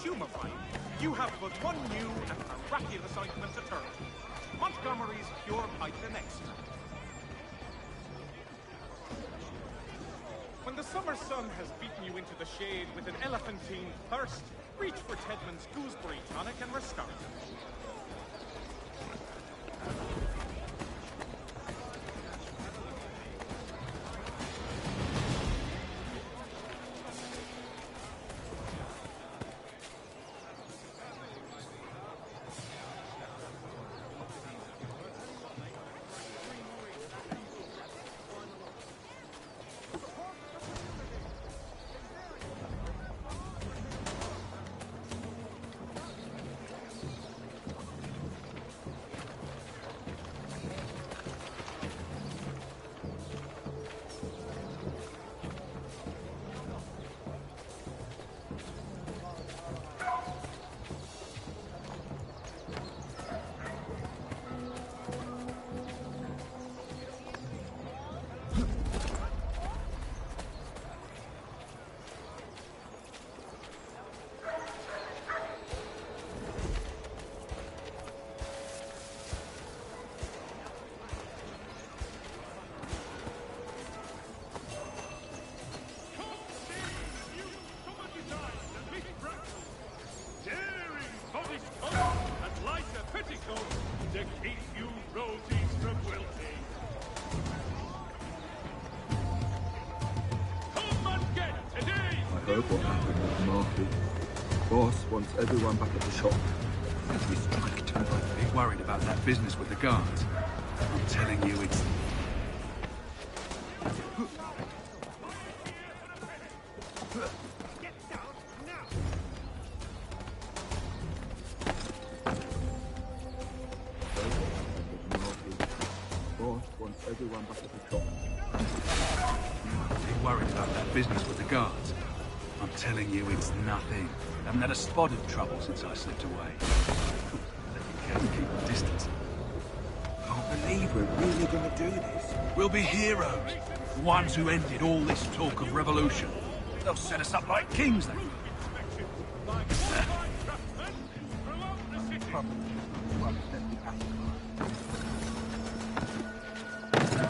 humifying, you have but one new and miraculous ointment to turn to. Montgomery's Pure Python Extract. When the summer sun has beaten you into the shade with an elephantine thirst, reach for Tedman's Gooseberry Tonic and restart. What happened with Marky. Boss wants everyone back at the shop. As we strike tonight. Are you worried about that business with the guards? I'm telling you, it's... Boss wants everyone back at the shop. Are you worried about that business with the guards? I'm telling you, it's nothing. I haven't had a spot of trouble since I slipped away. Let me care to keep a distance. I can't believe we're really going to do this. We'll be heroes. The ones who ended all this talk of revolution. They'll set us up like kings, they will.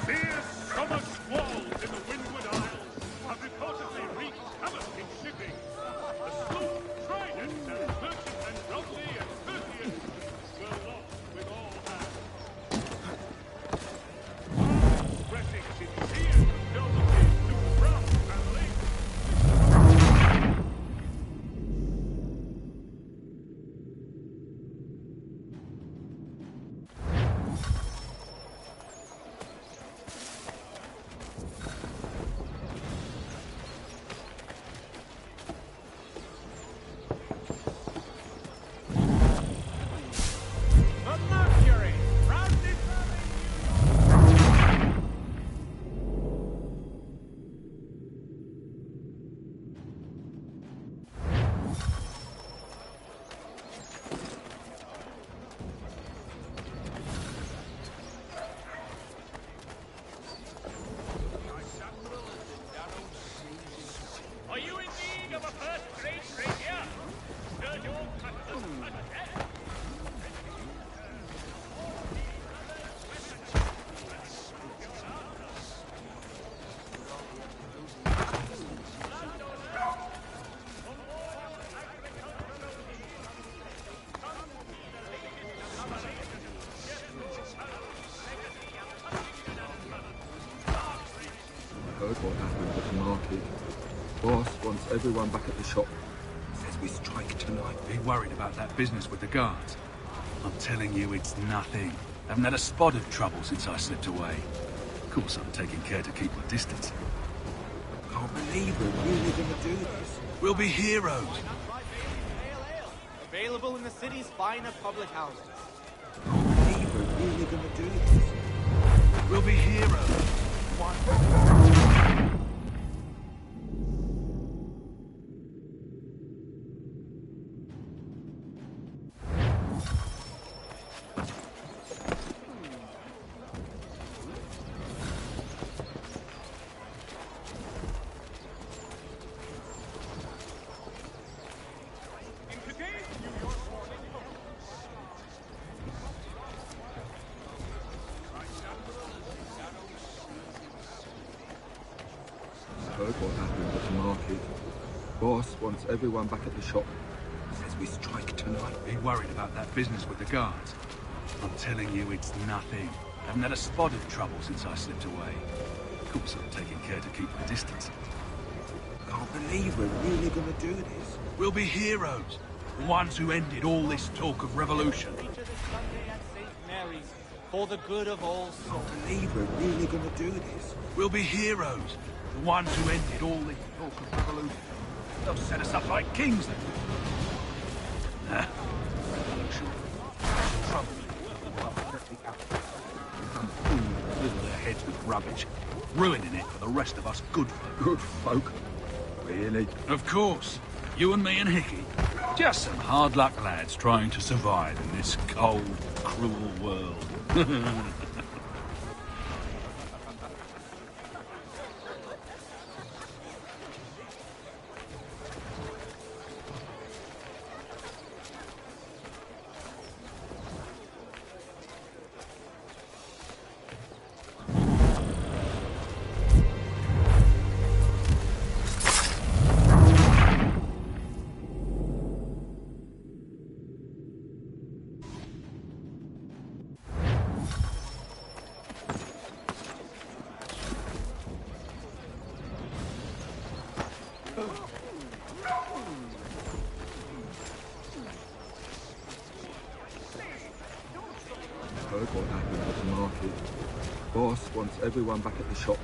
Fierce summer squalls in the Windward Isles have reportedly wreaked havoc in shipping. The sloop Trident and merchantmen Bromley and Perseus were lost with all hands. Pressing sincere condolences to Brum and Lake. Heard what happened with Marky. Boss wants everyone back at the shop. Says we strike tonight. Are you worried about that business with the guards? I'm telling you, it's nothing. I haven't had a spot of trouble since I slipped away. Of course, I'm taking care to keep my distance. I can't believe we're really going to do this. We'll be heroes. Available in the city's finer public houses. I can't believe we're really going to do this. We'll be heroes. In what happened at the market. Boss wants everyone back at the shop. Says we strike tonight. Be worried about that business with the guards. I'm telling you, it's nothing. Haven't had a spot of trouble since I slipped away. Of course, I'm taking care to keep my distance. Can't believe we're really gonna do this. We'll be heroes. The ones who ended all this talk of revolution. Feature this Sunday at St. Mary's for the good of all souls. Can't believe we're really gonna do this. We'll be heroes. The ones who ended all this talk of revolution. They'll set us up like kings then. Revolution. Trouble. Some fool fill their heads with rubbish, ruining it for the rest of us good folk. Good folk? Really? Of course. You and me and Hickey. Just some hard luck lads trying to survive in this cold, cruel world. Heard what happened at the market. Boss wants everyone back at the shop.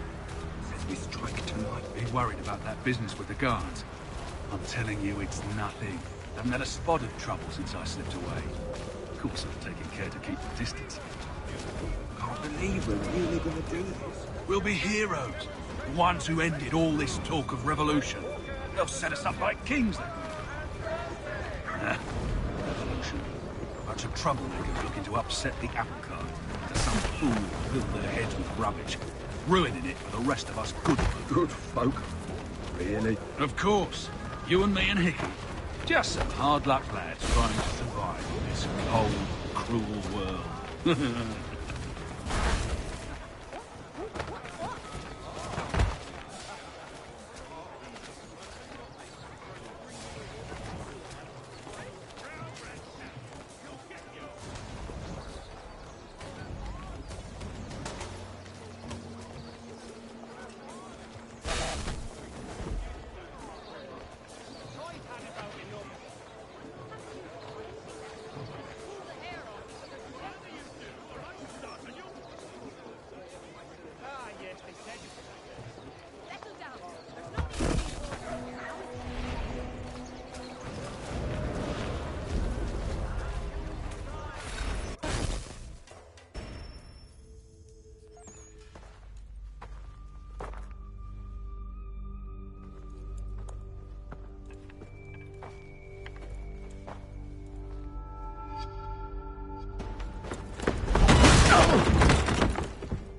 Says we strike tonight. Be worried about that business with the guards. I'm telling you, it's nothing. Haven't had a spot of trouble since I slipped away. Of course, I'm taking care to keep my distance. Can't believe we're really gonna do this. We'll be heroes. The ones who ended all this talk of revolution. They'll set us up like kings then. Revolution. A bunch of troublemakers looking to upset the apple cart. To some fool fill their heads with rubbish, ruining it for the rest of us good folk. Good folk? Really? Of course. You and me and Hickey. Just some hard luck lads trying to survive in this cold, cruel world.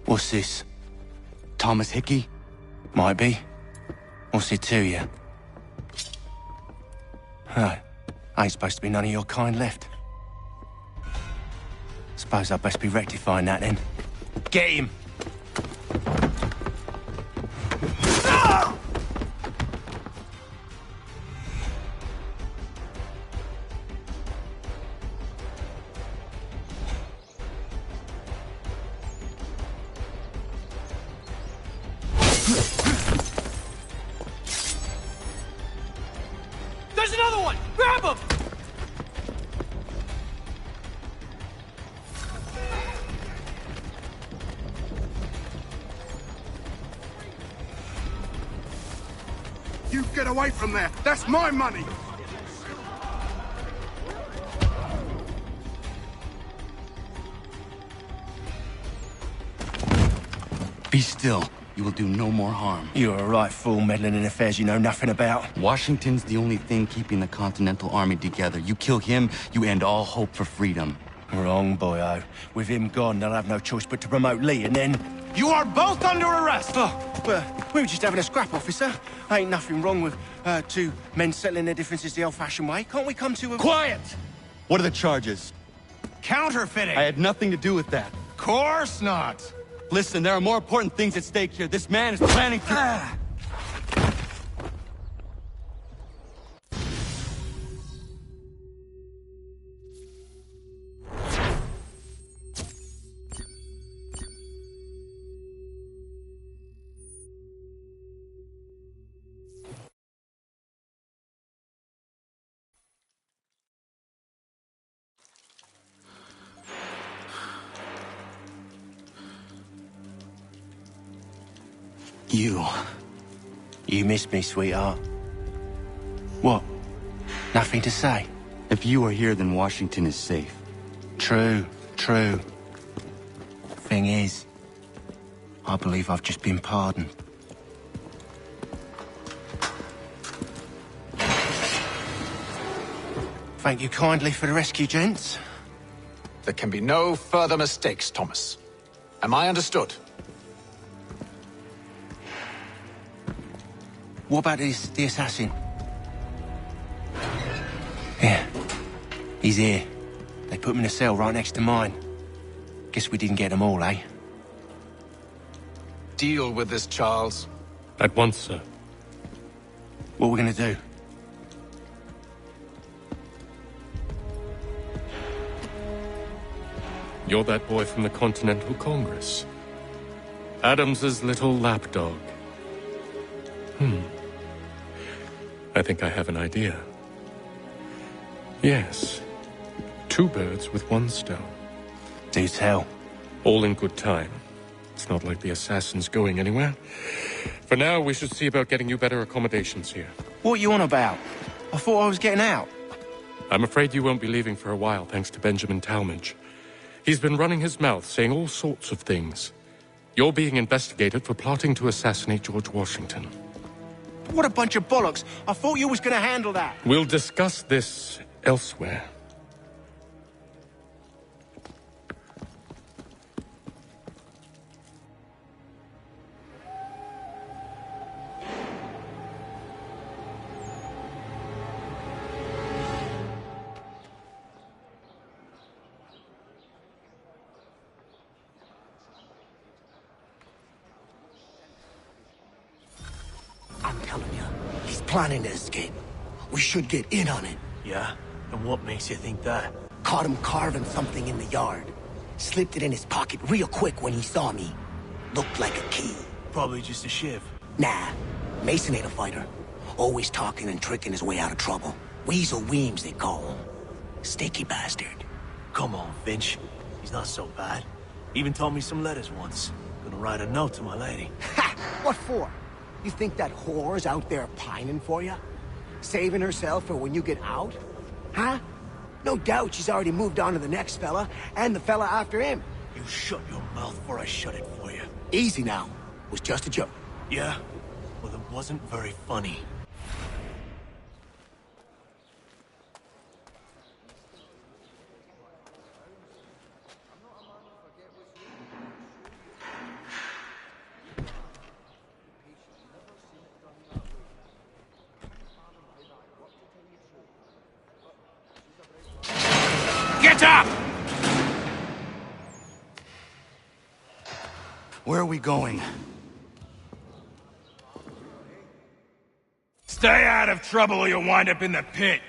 What's this? Thomas Hickey? Might be. What's it to you? Oh, ain't supposed to be none of your kind left. Suppose I'd best be rectifying that then. Get him! There's another one! Grab him! You get away from there! That's my money! Be still. You will do no more harm. You're a right fool meddling in affairs you know nothing about. Washington's the only thing keeping the Continental Army together. You kill him, you end all hope for freedom. Wrong, boyo. With him gone, they'll have no choice but to promote Lee, and then... You are both under arrest! Oh, well, we were just having a scrap, officer. Ain't nothing wrong with two men settling their differences the old-fashioned way. Can't we come to a... Quiet! What are the charges? Counterfeiting! I had nothing to do with that. Course not! Listen, there are more important things at stake here. This man is planning to... You missed me, sweetheart. What? Nothing to say? If you are here, then Washington is safe. True. Thing is, I believe I've just been pardoned. Thank you kindly for the rescue, gents. There can be no further mistakes, Thomas. Am I understood? What about the assassin? Yeah. He's here. They put him in a cell right next to mine. Guess we didn't get them all, eh? Deal with this, Charles. At once, sir. What are we gonna do? You're that boy from the Continental Congress. Adams's little lapdog. I think I have an idea. Yes. 2 birds with 1 stone. Do tell. All in good time. It's not like the assassin's going anywhere. For now, we should see about getting you better accommodations here. What are you on about? I thought I was getting out. I'm afraid you won't be leaving for a while, thanks to Benjamin Talmadge. He's been running his mouth, saying all sorts of things. You're being investigated for plotting to assassinate George Washington. What a bunch of bollocks. I thought you was gonna handle that. We'll discuss this elsewhere. I'm telling you, he's planning to escape. We should get in on it. Yeah? And what makes you think that? Caught him carving something in the yard. Slipped it in his pocket real quick when he saw me. Looked like a key. Probably just a shiv. Nah, Mason ain't a fighter. Always talking and tricking his way out of trouble. Weasel Weems, they call him. Sneaky bastard. Come on, Finch. He's not so bad. Even taught me some letters once. Gonna write a note to my lady. Ha! What for? You think that whore's out there pining for you? Saving herself for when you get out? Huh? No doubt she's already moved on to the next fella, and the fella after him. You shut your mouth before I shut it for you. Easy now. Was just a joke. Yeah? Well, it wasn't very funny. Get up! Where are we going? Stay out of trouble or you'll wind up in the pit.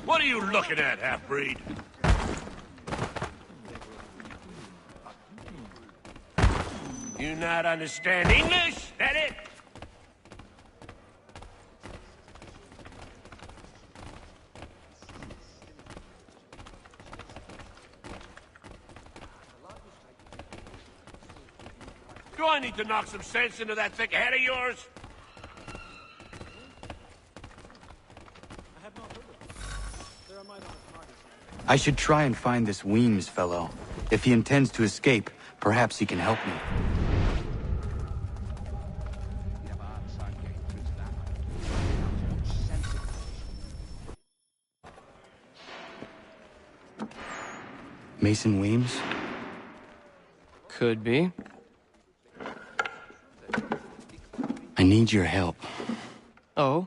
What are you looking at, half-breed? You not understand English? That it? Do I need to knock some sense into that thick head of yours? I should try and find this Weems fellow. If he intends to escape, perhaps he can help me. Mason Weems? Could be. I need your help. Oh?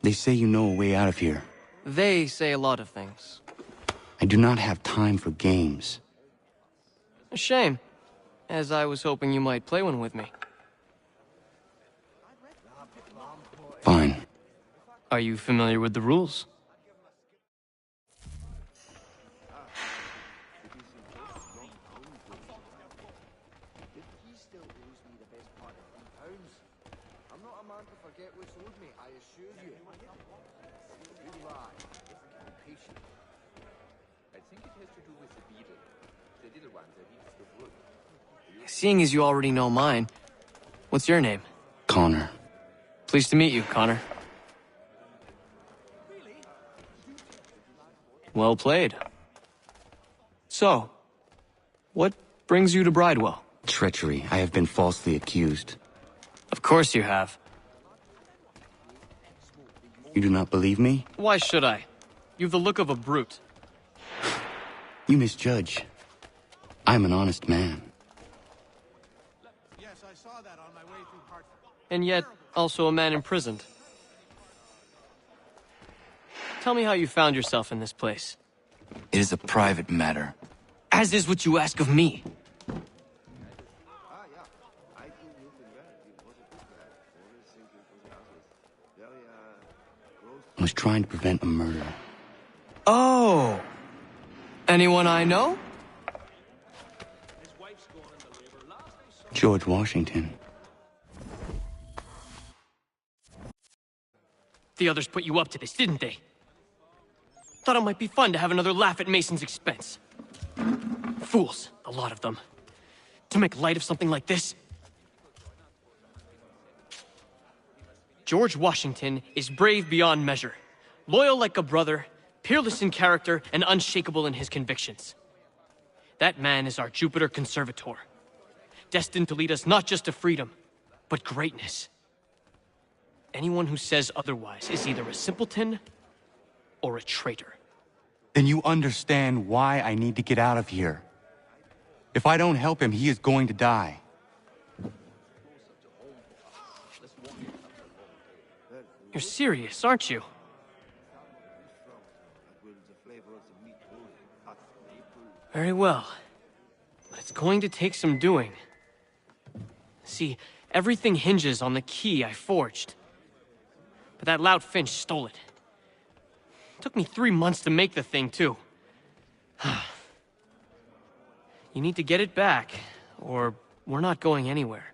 They say you know a way out of here. They say a lot of things. I do not have time for games. A shame, as I was hoping you might play one with me. Fine. Are you familiar with the rules? Seeing as you already know mine, what's your name? Connor. Pleased to meet you, Connor. Well played. So, what brings you to Bridewell? Treachery. I have been falsely accused. Of course you have. You do not believe me? Why should I? You've the look of a brute. You misjudge. I'm an honest man. Yes, I saw that on my way through Hartford. And yet, also a man imprisoned. Tell me how you found yourself in this place. It is a private matter. As is what you ask of me. I was trying to prevent a murder. Oh! Anyone I know? George Washington. The others put you up to this, didn't they? Thought it might be fun to have another laugh at Mason's expense. Fools, a lot of them. To make light of something like this. George Washington is brave beyond measure, loyal like a brother, peerless in character, and unshakable in his convictions. That man is our Jupiter Conservator, destined to lead us not just to freedom, but greatness. Anyone who says otherwise is either a simpleton or a traitor. Then you understand why I need to get out of here. If I don't help him, he is going to die. You're serious, aren't you? Very well. But it's going to take some doing. See, everything hinges on the key I forged. But that lout Finch stole it. Took me 3 months to make the thing, too. You need to get it back, or we're not going anywhere.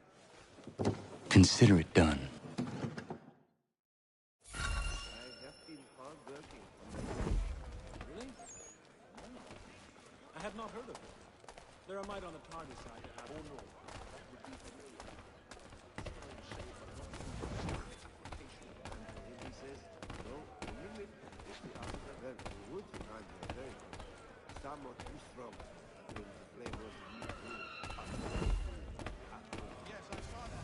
Consider it done. Really? I have not heard of it. There are might on the tardy side that have... Oh no, that would be familiar. He says, no, limit is the answer. Well, we would find it very good. Somewhat too strong. That will the flavor of the meat. Yes, I saw that.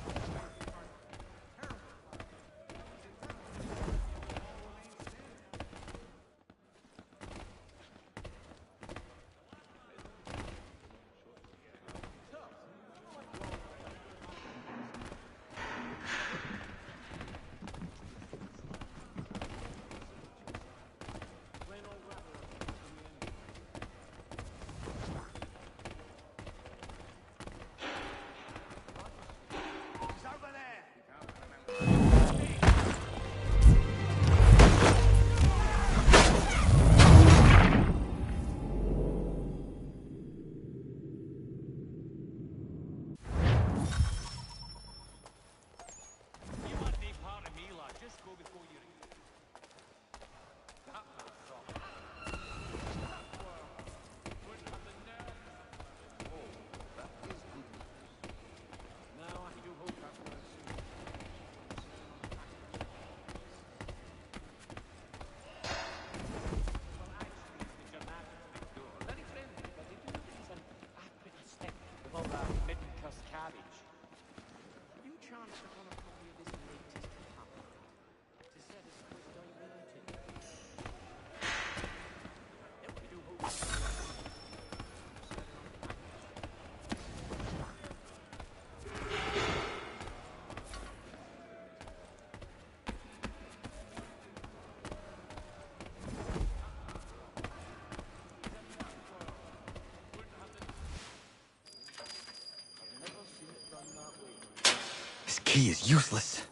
This key is useless.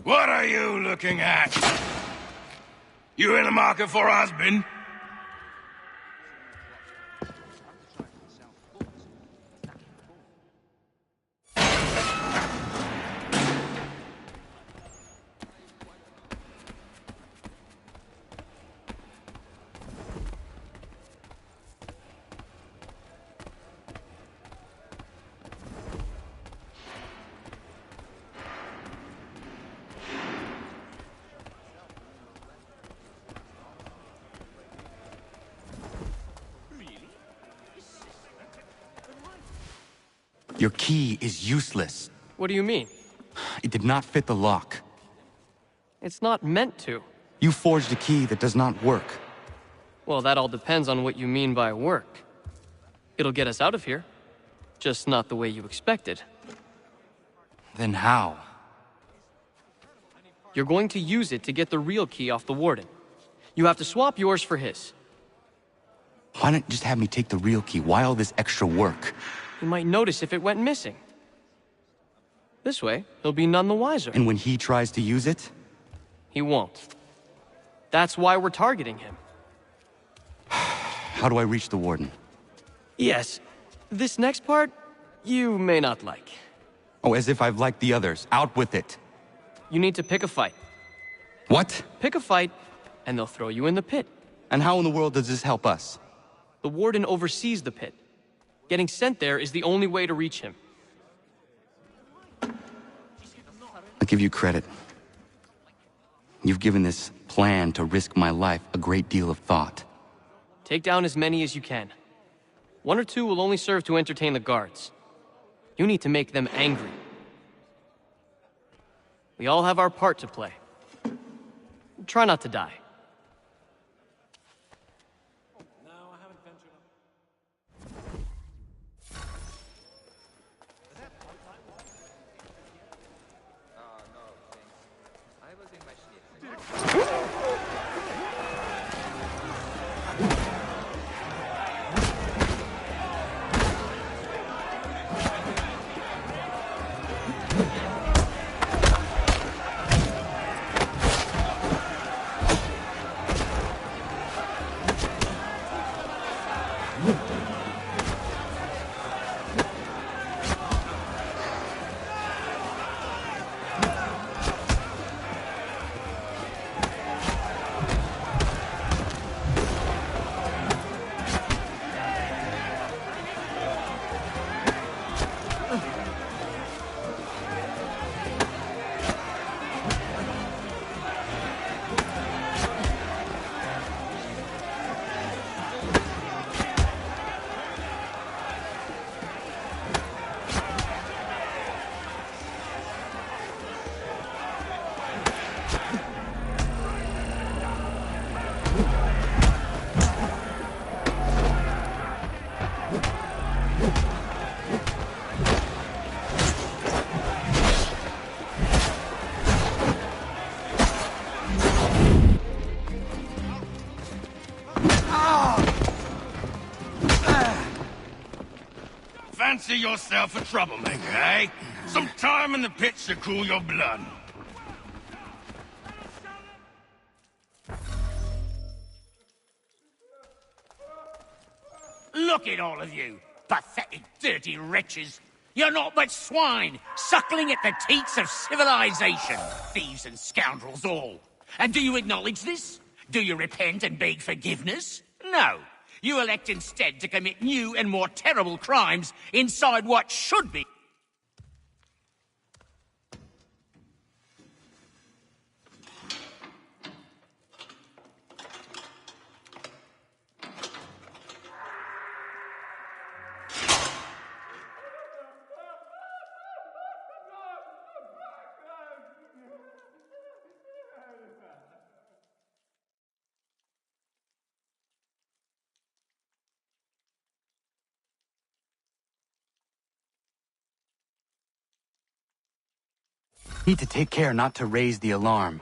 What are you looking at? You in the market for a husband? Your key is useless. What do you mean? It did not fit the lock. It's not meant to. You forged a key that does not work. Well, that all depends on what you mean by work. It'll get us out of here. Just not the way you expected. Then how? You're going to use it to get the real key off the warden. You have to swap yours for his. Why not just have me take the real key? Why all this extra work? He might notice if it went missing. This way, he'll be none the wiser. And when he tries to use it? He won't. That's why we're targeting him. How do I reach the warden? Yes. This next part, you may not like. Oh, as if I've liked the others. Out with it. You need to pick a fight. What? Pick a fight, and they'll throw you in the pit. And how in the world does this help us? The warden oversees the pit. Getting sent there is the only way to reach him. I'll give you credit. You've given this plan to risk my life a great deal of thought. Take down as many as you can. 1 or 2 will only serve to entertain the guards. You need to make them angry. We all have our part to play. Try not to die. Fancy yourself a troublemaker, eh? Some time in the pits to cool your blood. Look at all of you, pathetic, dirty wretches. You're not but swine, suckling at the teats of civilization. Thieves and scoundrels all. And do you acknowledge this? Do you repent and beg forgiveness? No. You elect instead to commit new and more terrible crimes inside what should be... Need to take care not to raise the alarm.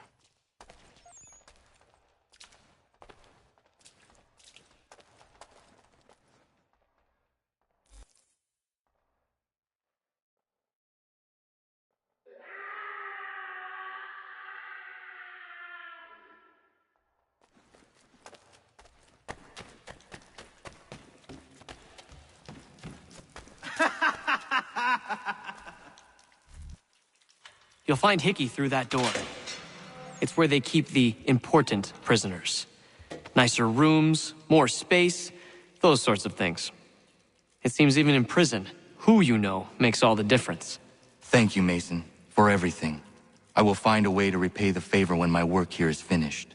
You'll find Hickey through that door. It's where they keep the important prisoners. Nicer rooms, more space, those sorts of things. It seems even in prison, who you know makes all the difference. Thank you, Mason, for everything. I will find a way to repay the favor when my work here is finished.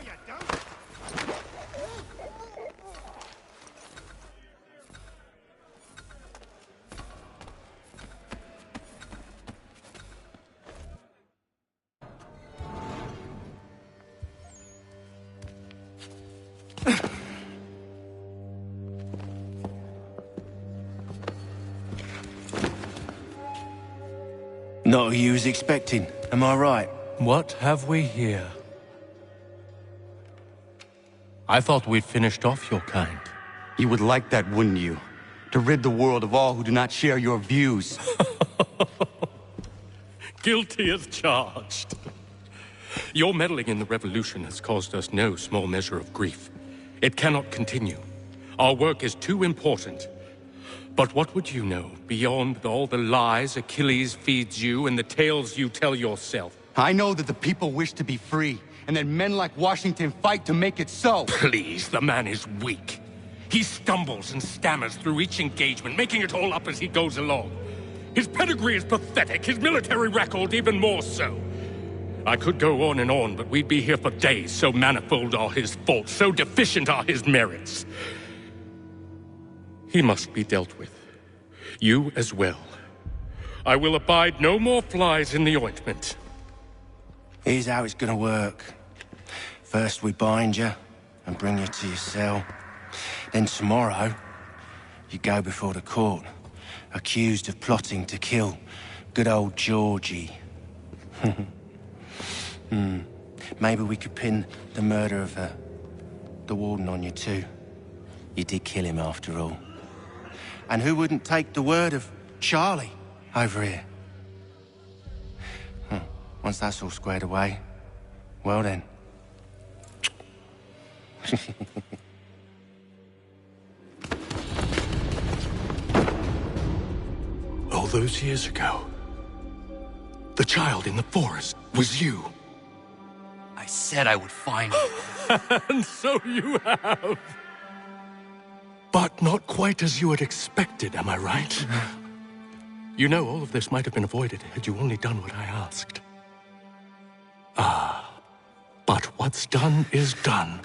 you don't. Not who you was expecting, am I right? What have we here? I thought we'd finished off your kind. You would like that, wouldn't you? To rid the world of all who do not share your views. Guilty as charged. Your meddling in the revolution has caused us no small measure of grief. It cannot continue. Our work is too important. But what would you know beyond all the lies Achilles feeds you and the tales you tell yourself? I know that the people wish to be free, and that men like Washington fight to make it so. Please, the man is weak. He stumbles and stammers through each engagement, making it all up as he goes along. His pedigree is pathetic, his military record even more so. I could go on and on, but we'd be here for days, so manifold are his faults, so deficient are his merits. He must be dealt with. You as well. I will abide no more flies in the ointment. Here's how it's gonna work. First we bind you and bring you to your cell. Then tomorrow, you go before the court, accused of plotting to kill good old Georgie. Maybe we could pin the murder of the warden on you too. You did kill him after all. And who wouldn't take the word of Charlie over here? Once that's all squared away, well then. All those years ago, the child in the forest was you. I said I would find you. And so you have. But not quite as you had expected, am I right? You know, all of this might have been avoided had you only done what I asked. But what's done is done.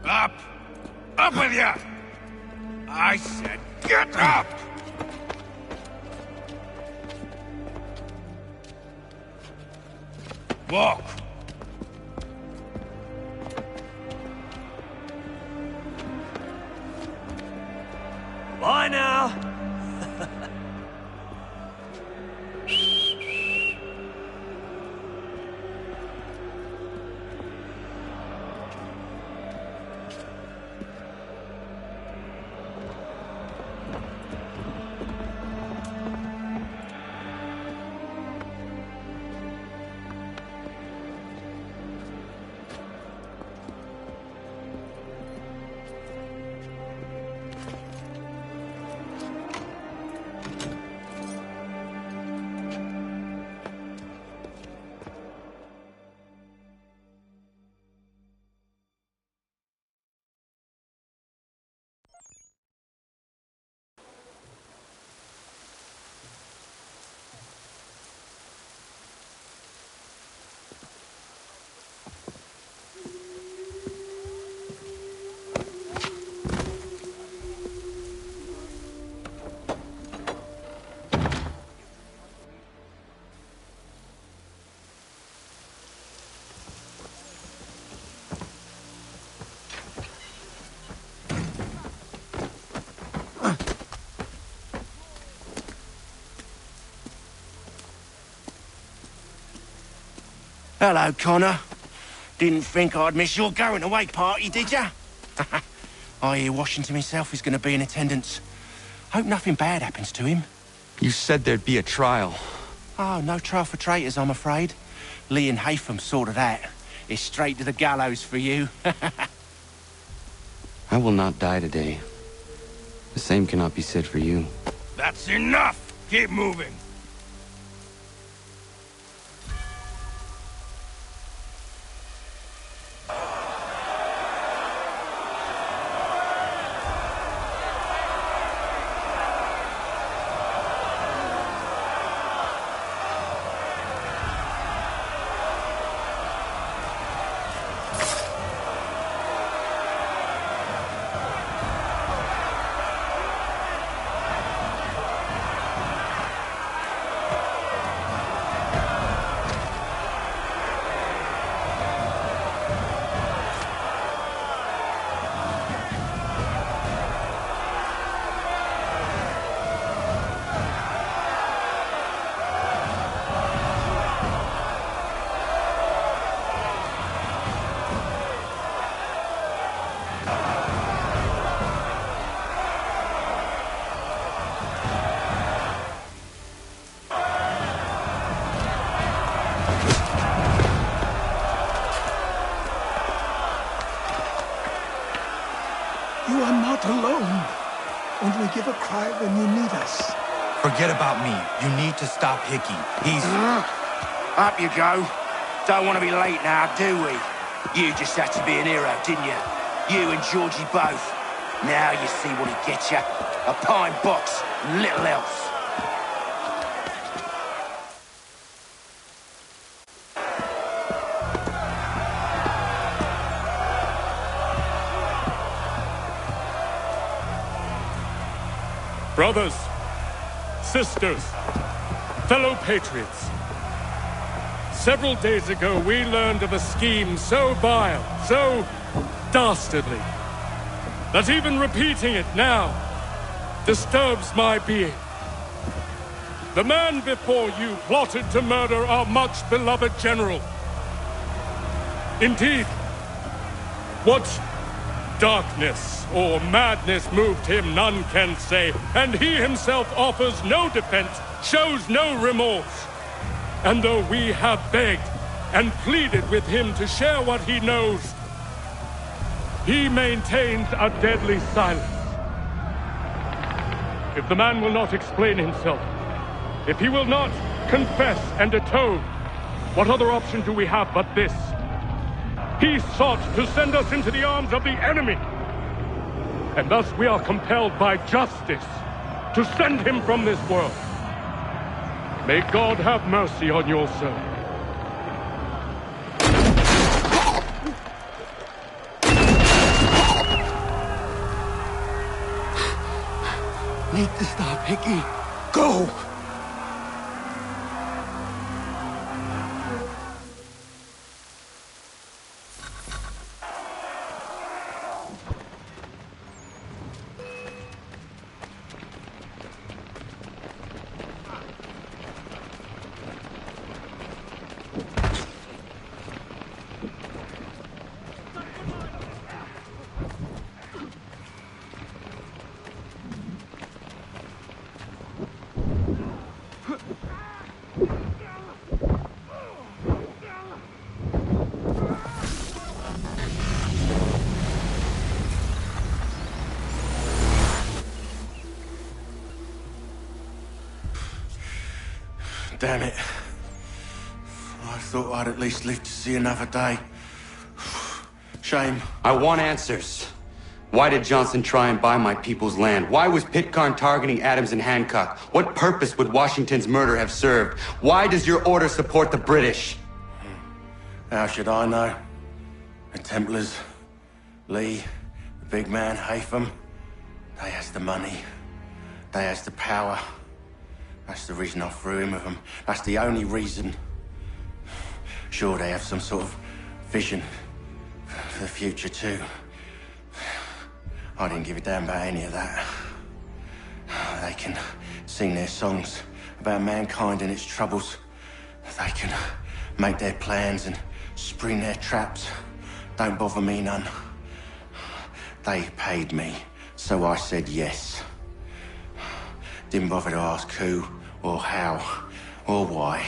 Up! Up with you! I said get up! Walk! Bye now! Hello, Connor. Didn't think I'd miss your going away party, did ya? I hear Washington himself is going to be in attendance. Hope nothing bad happens to him. You said there'd be a trial. Oh, no trial for traitors, I'm afraid. Lee and Haytham sorted that. It's straight to the gallows for you. I will not die today. The same cannot be said for you. That's enough! Keep moving! You are not alone. Only give a cry when you need us. Forget about me. You need to stop Hickey. He's... Up you go. Don't want to be late now, do we? You just had to be an hero, didn't you? You and Georgie both. Now you see what it gets you. A pine box and little else. Brothers, sisters, fellow patriots. Several days ago, we learned of a scheme so vile, so dastardly, that even repeating it now disturbs my being. The man before you plotted to murder our much-beloved general. Indeed, what darkness or madness moved him, none can say, and he himself offers no defense, shows no remorse. And though we have begged and pleaded with him to share what he knows, he maintains a deadly silence. If the man will not explain himself, if he will not confess and atone, what other option do we have but this? He sought to send us into the arms of the enemy, and thus we are compelled by justice to send him from this world. May God have mercy on your soul. Need to stop, Hickey. Go! Damn it. I thought I'd at least live to see another day. Shame. I want answers. Why did Johnson try and buy my people's land? Why was Pitcairn targeting Adams and Hancock? What purpose would Washington's murder have served? Why does your order support the British? How should I know? The Templars, Lee, the big man, Haytham, they has the money. They has the power. That's the reason I threw in with them. That's the only reason. Sure, they have some sort of vision for the future, too. I didn't give a damn about any of that. They can sing their songs about mankind and its troubles. They can make their plans and spring their traps. Don't bother me none. They paid me, so I said yes. Didn't bother to ask who, or how, or why.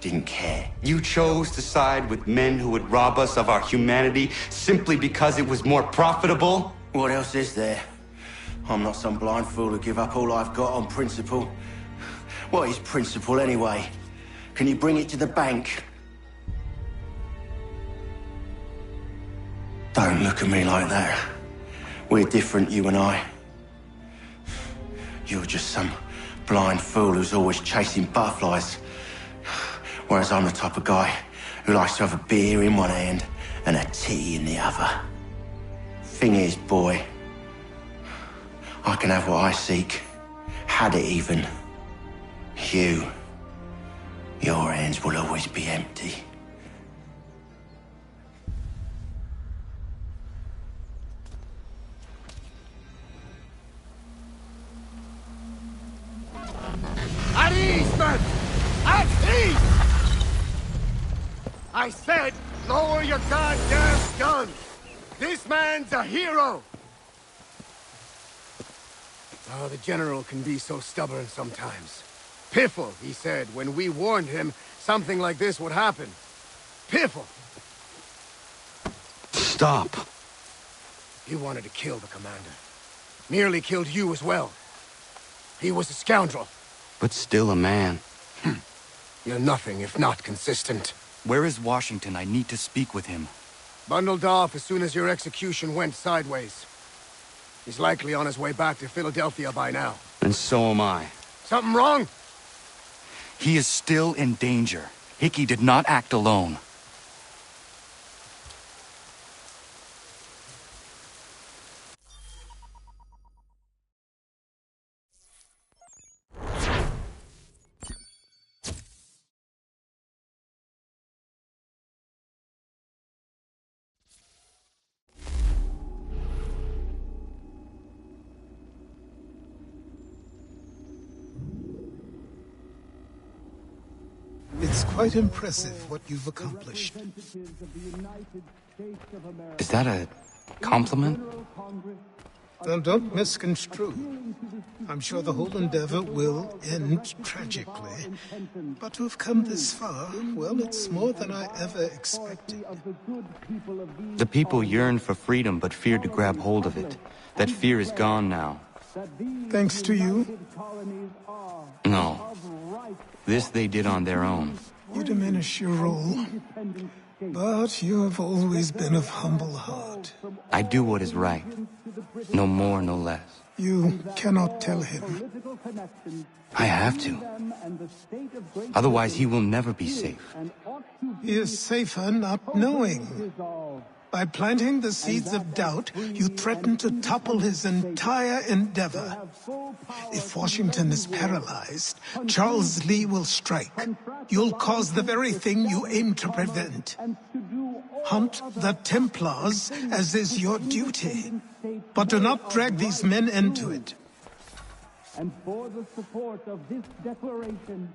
Didn't care. You chose to side with men who would rob us of our humanity simply because it was more profitable? What else is there? I'm not some blind fool who give up all I've got on principle. What is principle anyway? Can you bring it to the bank? Don't look at me like that. We're different, you and I. You're just some blind fool who's always chasing butterflies. Whereas I'm the type of guy who likes to have a beer in one hand and a tea in the other. Thing is, boy, I can have what I seek. Had it even. Your hands will always be empty. At ease, men! At ease! I said, lower your goddamn gun! This man's a hero! Oh, the General can be so stubborn sometimes. Piffle, he said, when we warned him something like this would happen. Piffle! Stop. He wanted to kill the commander. Nearly killed you as well. He was a scoundrel. But still a man. You're nothing if not consistent. Where is Washington? I need to speak with him. Bundled off as soon as your execution went sideways. He's likely on his way back to Philadelphia by now. And so am I. Something wrong? He is still in danger. Hickey did not act alone. It's quite impressive what you've accomplished. Is that a compliment? Now, don't misconstrue. I'm sure the whole endeavor will end tragically. But to have come this far, well, it's more than I ever expected. The people yearn for freedom but fear to grab hold of it. That fear is gone now. Thanks to you? No. This they did on their own. You diminish your role. But you have always been of humble heart. I do what is right. No more, no less. You cannot tell him. I have to. Otherwise, he will never be safe. He is safer not knowing. By planting the seeds of doubt, you threaten to topple his entire endeavor. If Washington is paralyzed, Charles Lee will strike. You'll cause the very thing you aim to prevent. Hunt the Templars, as is your duty. But do not drag these men into it. And for the support of this declaration...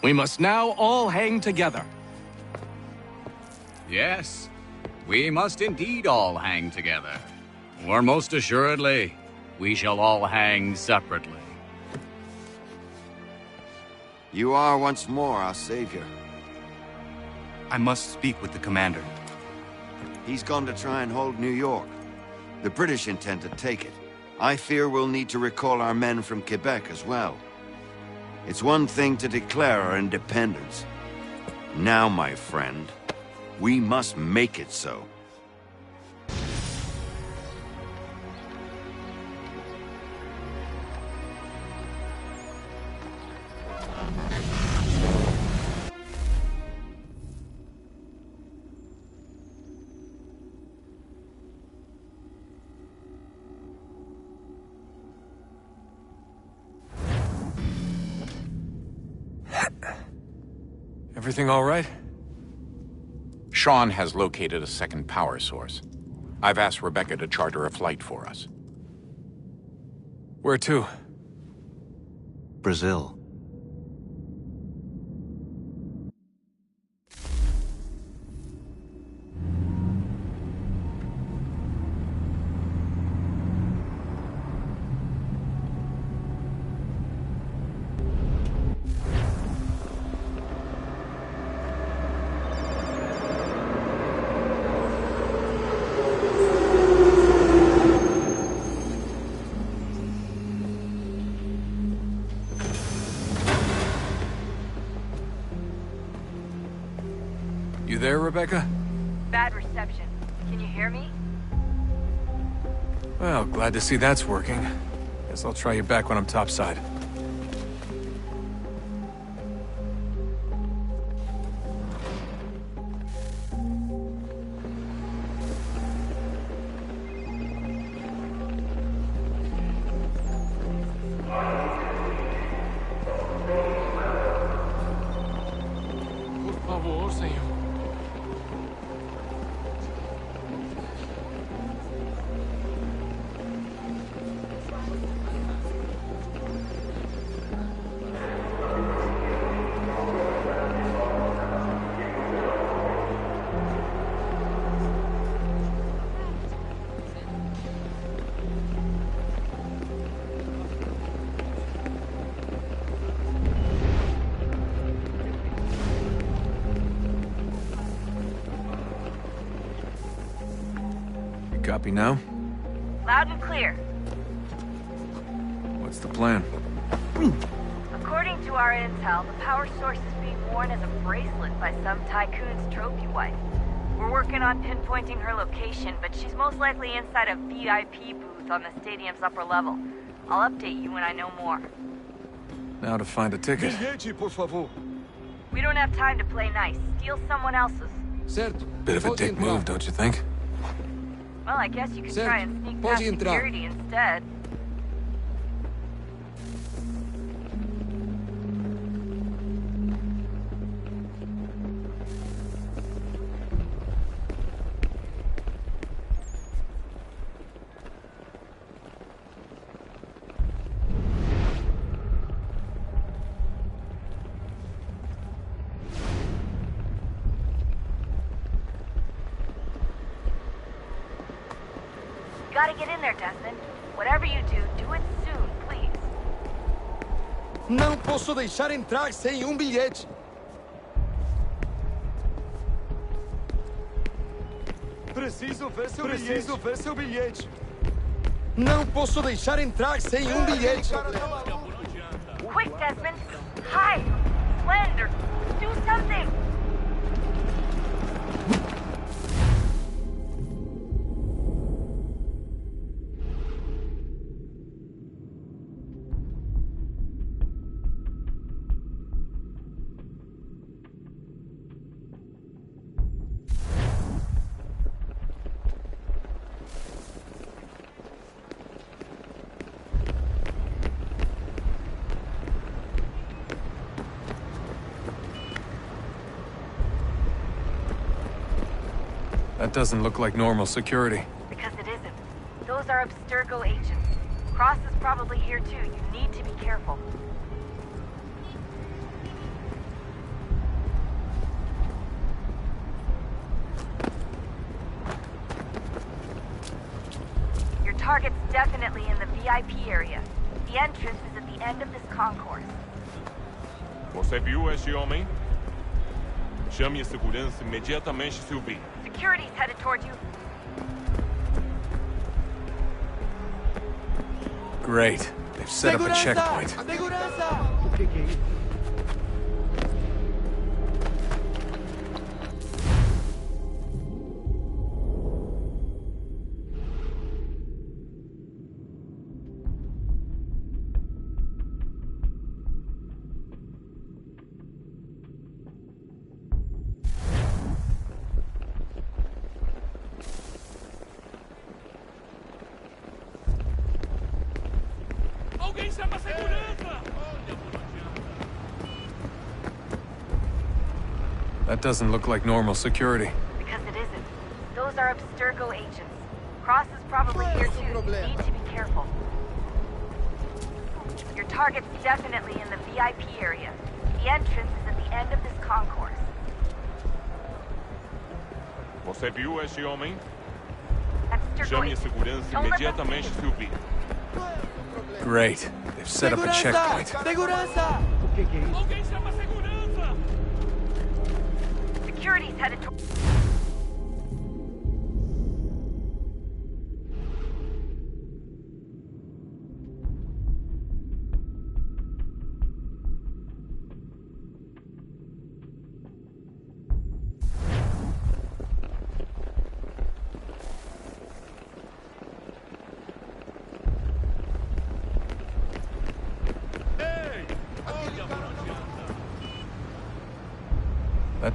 We must now all hang together. Yes, we must indeed all hang together. Or most assuredly, we shall all hang separately. You are once more our savior. I must speak with the commander. He's gone to try and hold New York. The British intend to take it. I fear we'll need to recall our men from Quebec as well. It's one thing to declare our independence. Now, my friend, we must make it so. Everything all right? Sean has located a second power source. I've asked Rebecca to charter a flight for us. Where to? Brazil. Rebecca? Bad reception. Can you hear me? Well, glad to see that's working. Guess I'll try you back when I'm topside. Por favor, senhor. Copy now? Loud and clear. What's the plan? According to our intel, the power source is being worn as a bracelet by some tycoon's trophy wife. We're working on pinpointing her location, but she's most likely inside a VIP booth on the stadium's upper level. I'll update you when I know more. Now to find a ticket. We don't have time to play nice. Steal someone else's. Bit of a dick move, don't you think? Well, I guess you could try and sneak past security instead. Gotta get in there, Desmond. Whatever you do it soon, please. Não posso deixar entrar sem bilhete. Preciso ver seu bilhete. Não posso deixar entrar sem bilhete. Quick, Desmond! Hide! Blend or do something! That doesn't look like normal security. Because it isn't. Those are Abstergo agents. Cross is probably here too. You need to be careful. Your target's definitely in the VIP area. The entrance is at the end of this concourse. Você viu este homem? Chame a segurança imediatamente, Sylvie. Security's headed towards you. Great. They've set up a checkpoint. Alguém chama a segurança! That doesn't look like normal security. Because it isn't. Those are Abstergo agents. Cross is probably here too. You need to be careful. Your target's definitely in the VIP area. The entrance is at the end of this concourse. Você viu este homem? Abstergo Chame a agents. segurança Don't let them imediatamente, Sylvie. Great. They've set up a checkpoint. Segurança! Alguém chama a segurança! Security's headed towards...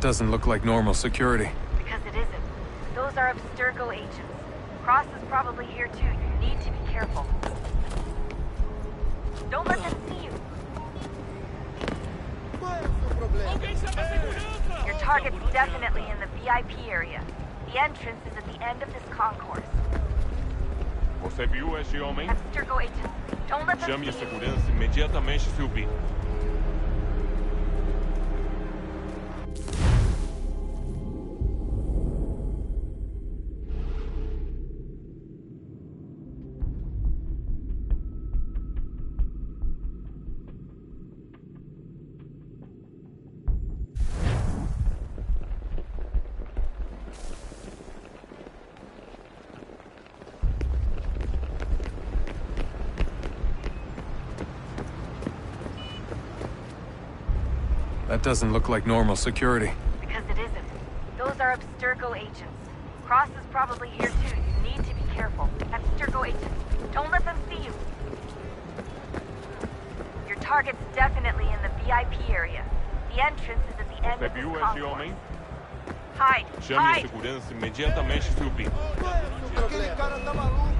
doesn't look like normal security. Because it isn't. Those are Abstergo agents. Cross is probably here too. You need to be careful. Don't let them see you. Your target's definitely in the VIP area. The entrance is at the end of this concourse. Você viu esse homem? Abstergo agents. Don't let them Chame a see you. segurança imediatamente se ouvir. That doesn't look like normal security. Because it isn't. Those are Abstergo agents. Cross is probably here too. You need to be careful. Abstergo agents. Don't let them see you. Your target's definitely in the VIP area. The entrance is at the end Você of this viu esse concourse. homem? Hide! Chame a Hide! segurança imediatamente se ouvir. Aquele cara tá maluco.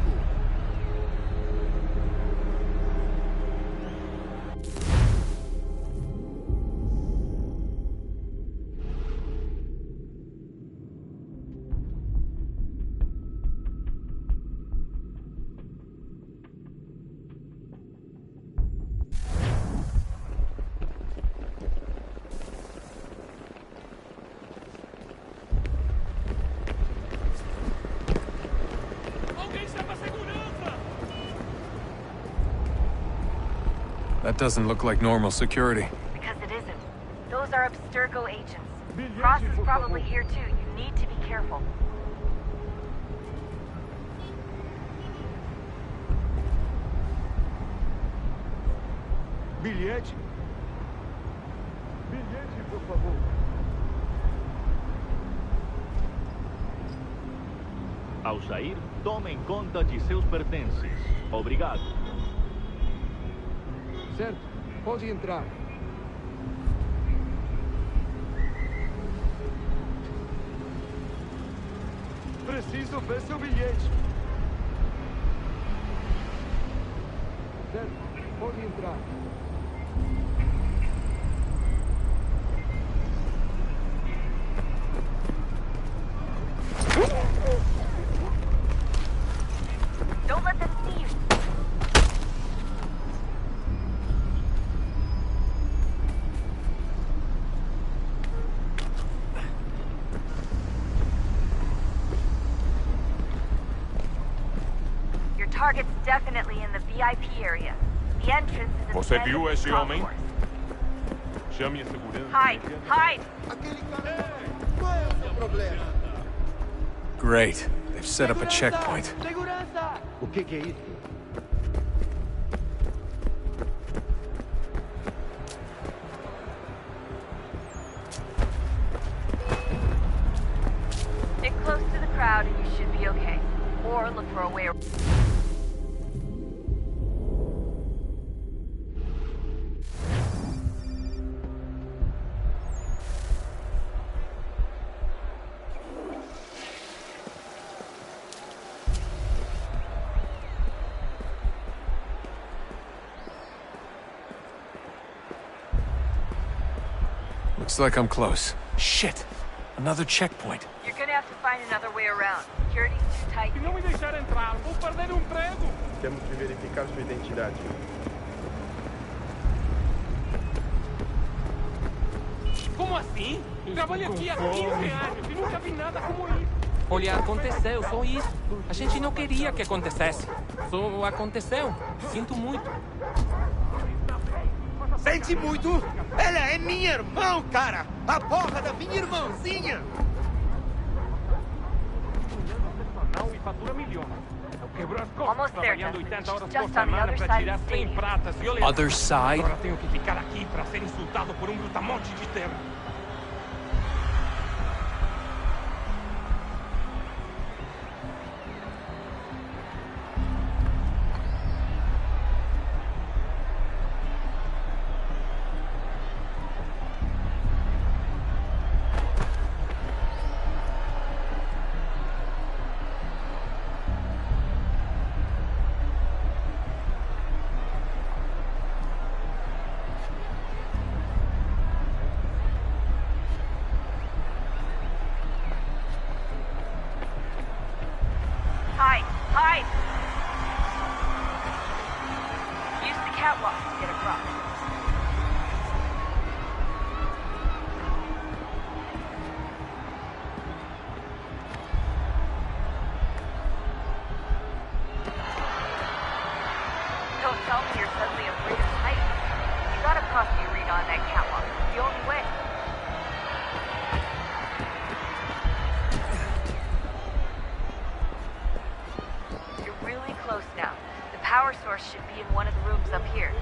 That doesn't look like normal security. Because it isn't. Those are Abstergo agents. Cross is probably here too. You need to be careful. Bilhete? Bilhete, por favor. Ao sair, tomem conta de seus pertences. Obrigado. Certo, pode entrar. Preciso ver seu bilhete. Certo, pode entrar. Don't let them see you. Your target's definitely in the VIP area. The entrance is at Você the end viu of this esse homem? concourse. Chame a segurança. Hide! Hide! Aquele cara. Qual é o seu problema? Great. They've set up a checkpoint. Segurança! O que é isso? Stick close to the crowd and you should be okay. Or look for a way around. Looks like I'm close. Shit! Another checkpoint. You're gonna have to find another way around. Security's too tight. Se não me deixar entrar, vou perder o emprego. Temos que verificar sua identidade. Como assim? Trabalho aqui há 15 anos e nunca vi nada como isso. Olha, aconteceu, só isso. A gente não queria que acontecesse. Só aconteceu. Sinto muito. Sente muito? Ela é minha irmã, cara! A porra da minha irmãzinha! Não, e fatura milhões. Eu quebro as costas Almost there, trabalhando 80 horas Just por on the semana other para side tirar of the 100 stadium. pratas e olha... Other side? Agora tenho que ficar aqui para ser insultado por um brutamonte de terra. on that catwalk. It's the only way. You're really close now. The power source should be in one of the rooms up here.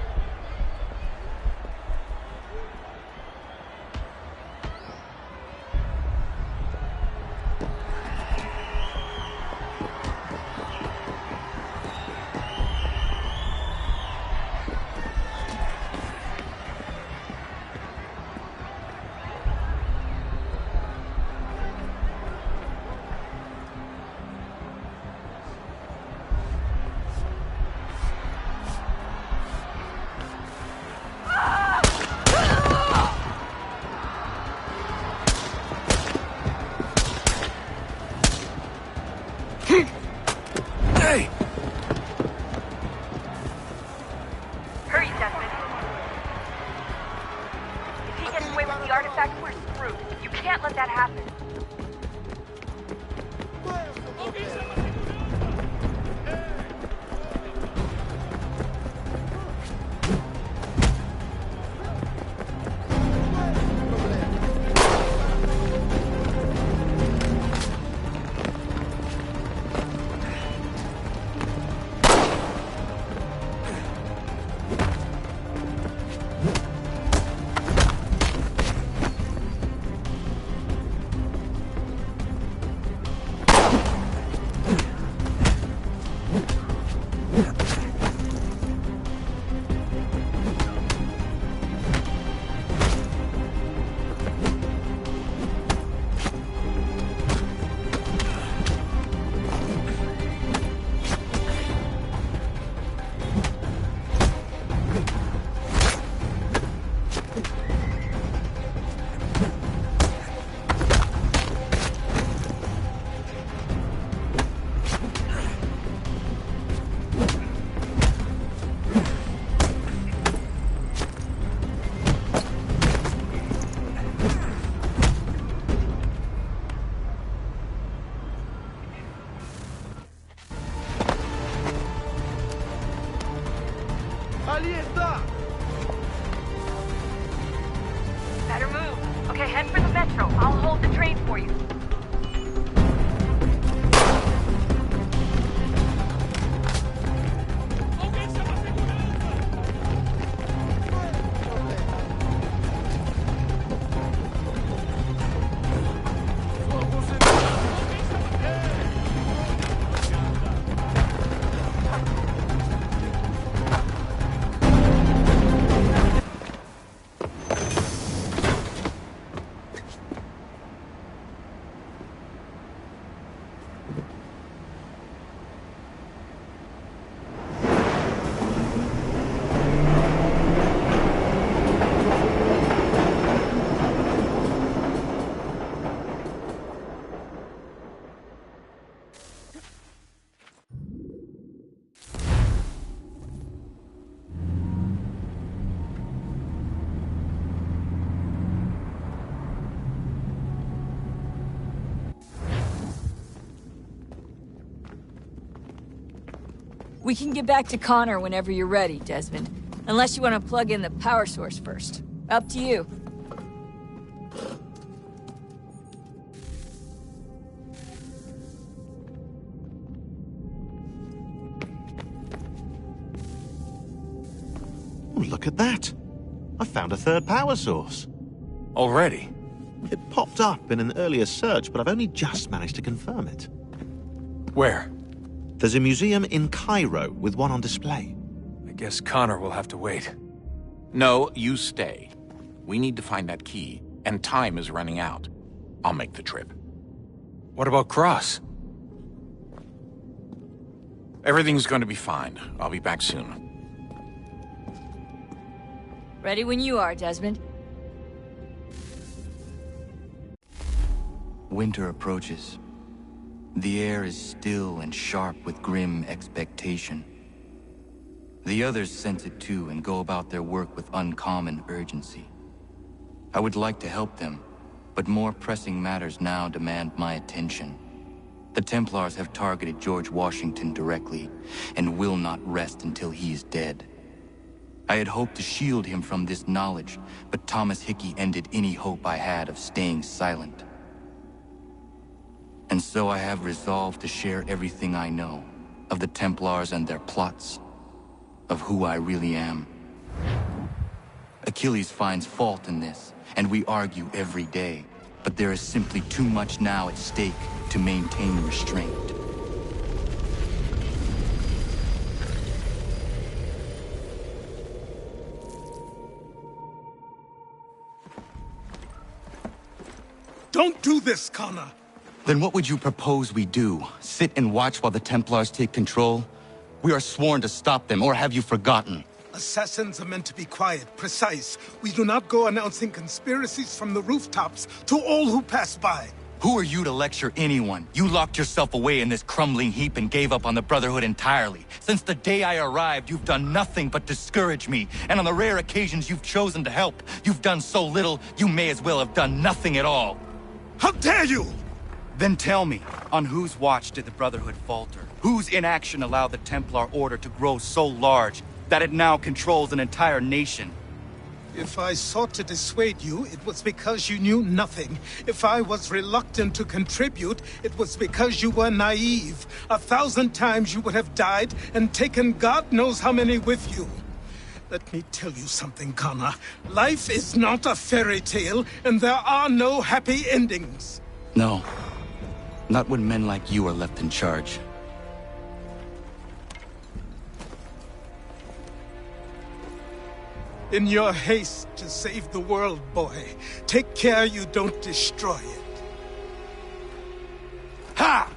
Better move. Okay, head for the metro. I'll hold the train for you. We can get back to Connor whenever you're ready, Desmond. Unless you want to plug in the power source first. Up to you. Oh, look at that. I found a third power source. Already? It popped up in an earlier search, but I've only just managed to confirm it. Where? There's a museum in Cairo with one on display. I guess Connor will have to wait. No, you stay. We need to find that key, and time is running out. I'll make the trip. What about Cross? Everything's going to be fine. I'll be back soon. Ready when you are, Desmond. Winter approaches. The air is still and sharp with grim expectation. The others sense it too and go about their work with uncommon urgency. I would like to help them, but more pressing matters now demand my attention. The Templars have targeted George Washington directly, and will not rest until he is dead. I had hoped to shield him from this knowledge, but Thomas Hickey ended any hope I had of staying silent. And so I have resolved to share everything I know of the Templars and their plots, of who I really am. Achilles finds fault in this, and we argue every day, but there is simply too much now at stake to maintain restraint. Don't do this, Connor! Then what would you propose we do? Sit and watch while the Templars take control? We are sworn to stop them, or have you forgotten? Assassins are meant to be quiet, precise. We do not go announcing conspiracies from the rooftops to all who pass by. Who are you to lecture anyone? You locked yourself away in this crumbling heap and gave up on the Brotherhood entirely. Since the day I arrived, you've done nothing but discourage me. And on the rare occasions you've chosen to help, you've done so little, you may as well have done nothing at all. How dare you! Then tell me, on whose watch did the Brotherhood falter? Whose inaction allowed the Templar Order to grow so large that it now controls an entire nation? If I sought to dissuade you, it was because you knew nothing. If I was reluctant to contribute, it was because you were naive. 1,000 times you would have died and taken God knows how many with you. Let me tell you something, Connor. Life is not a fairy tale, and there are no happy endings. No. Not when men like you are left in charge. In your haste to save the world, boy, take care you don't destroy it. Ha!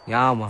Yeah, man.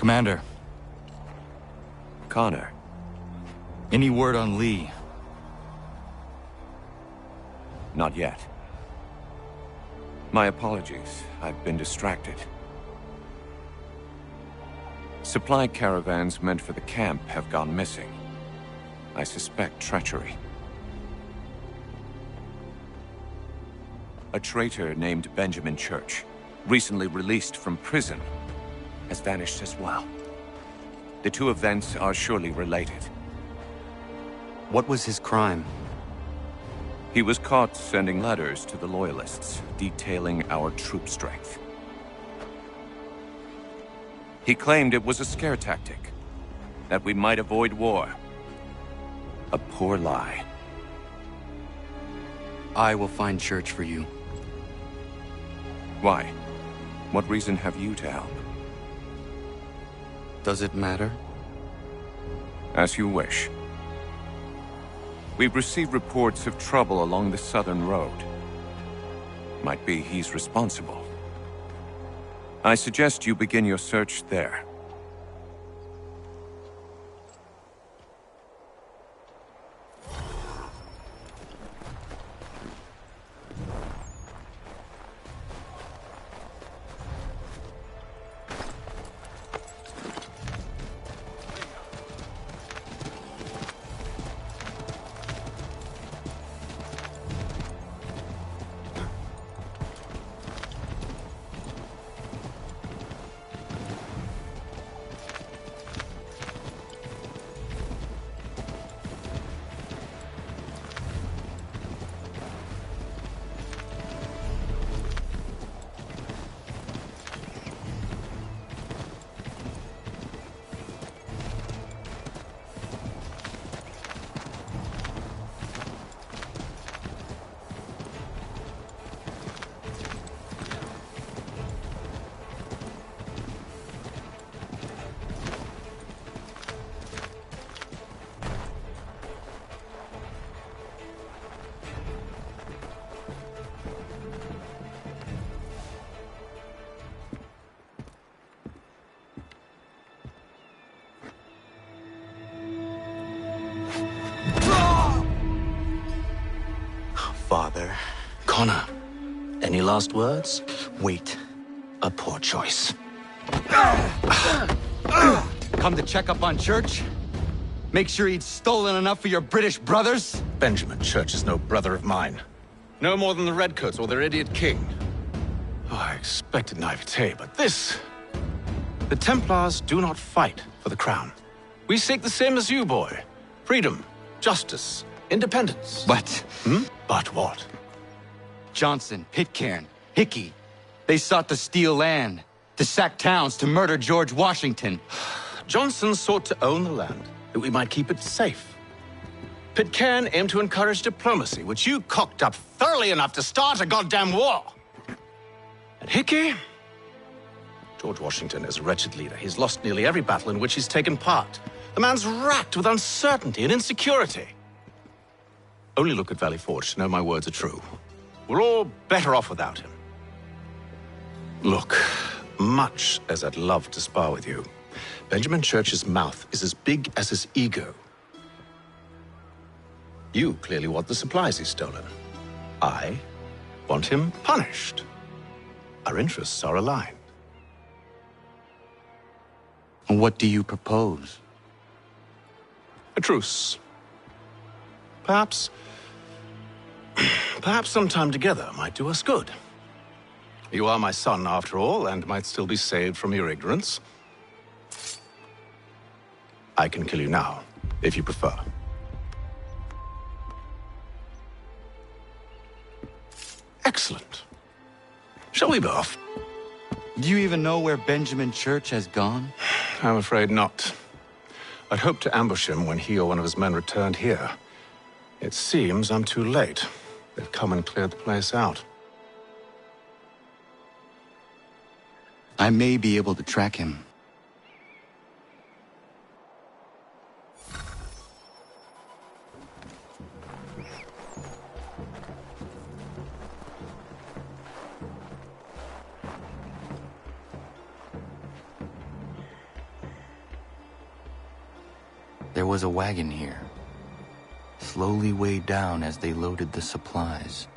Commander. Connor. Any word on Lee? Not yet. My apologies. I've been distracted. Supply caravans meant for the camp have gone missing. I suspect treachery. A traitor named Benjamin Church, recently released from prison, has vanished as well. The two events are surely related. What was his crime? He was caught sending letters to the Loyalists, detailing our troop strength. He claimed it was a scare tactic, that we might avoid war. A poor lie. I will find Church for you. Why? What reason have you to help? Does it matter? As you wish. We've received reports of trouble along the southern road. Might be he's responsible. I suggest you begin your search there. Father. Connor, any last words? Wait. A poor choice. Come to check up on Church? Make sure he'd stolen enough for your British brothers? Benjamin Church is no brother of mine. No more than the Redcoats or their idiot king. Oh, I expected naivete, but this... The Templars do not fight for the crown. We seek the same as you, boy. Freedom, justice, independence. But... But what? Johnson, Pitcairn, Hickey, they sought to steal land, to sack towns, to murder George Washington. Johnson sought to own the land, that we might keep it safe. Pitcairn aimed to encourage diplomacy, which you cocked up thoroughly enough to start a goddamn war. And Hickey? George Washington is a wretched leader. He's lost nearly every battle in which he's taken part. The man's racked with uncertainty and insecurity. Only look at Valley Forge to know my words are true. We're all better off without him. Look, much as I'd love to spar with you, Benjamin Church's mouth is as big as his ego. You clearly want the supplies he's stolen. I want him punished. Our interests are aligned. What do you propose? A truce. Perhaps some time together might do us good. You are my son, after all, and might still be saved from your ignorance. I can kill you now, if you prefer. Excellent. Shall we be off? Do you even know where Benjamin Church has gone? I'm afraid not. I'd hoped to ambush him when he or one of his men returned here. It seems I'm too late. They've come and cleared the place out. I may be able to track him. There was a wagon here, slowly weighed down as they loaded the supplies.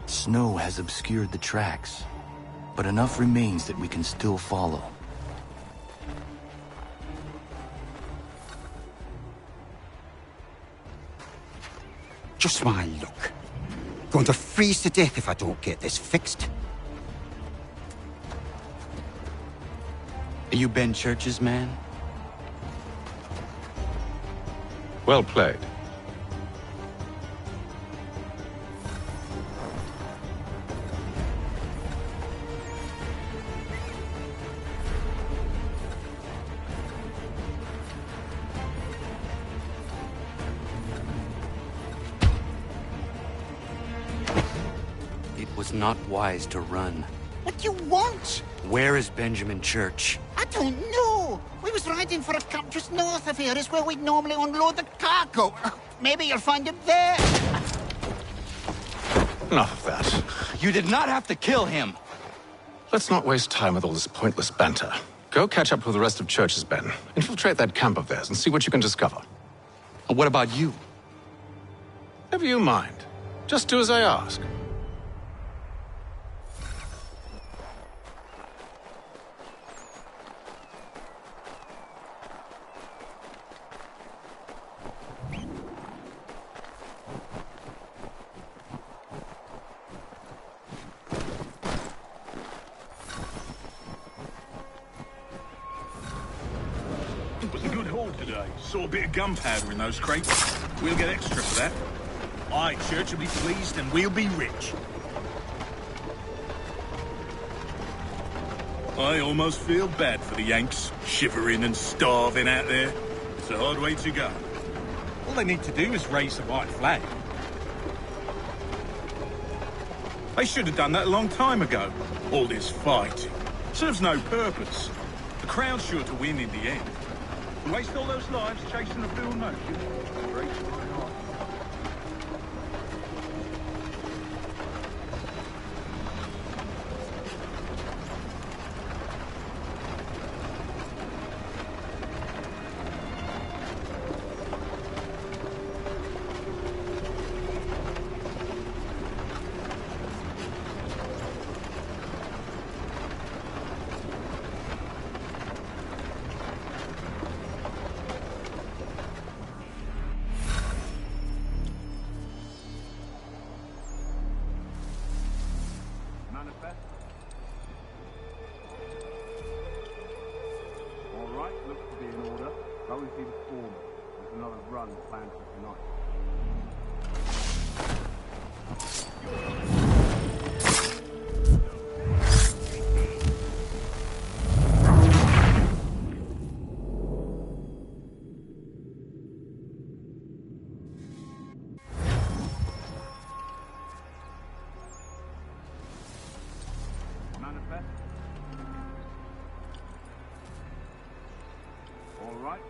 Snow has obscured the tracks, but enough remains that we can still follow. Just my luck. Going to freeze to death if I don't get this fixed. Are you Ben Church's man? Well played. It was not wise to run. What do you want? Where is Benjamin Church? I don't know. We was riding for a camp just north of here. It's where we'd normally unload the cargo. Maybe you'll find him there. Enough of that. You did not have to kill him. Let's not waste time with all this pointless banter. Go catch up with the rest of Church's men. Infiltrate that camp of theirs and see what you can discover. And what about you? Never you mind. Just do as I ask. It was a good haul today. Saw a bit of gunpowder in those crates. We'll get extra for that. Aye, Church will be pleased and we'll be rich. I almost feel bad for the Yanks, shivering and starving out there. It's a hard way to go. All they need to do is raise the white flag. They should have done that a long time ago. All this fighting serves no purpose. The Crown's sure to win in the end. Waste all those lives chasing a field notion. Breaks my heart.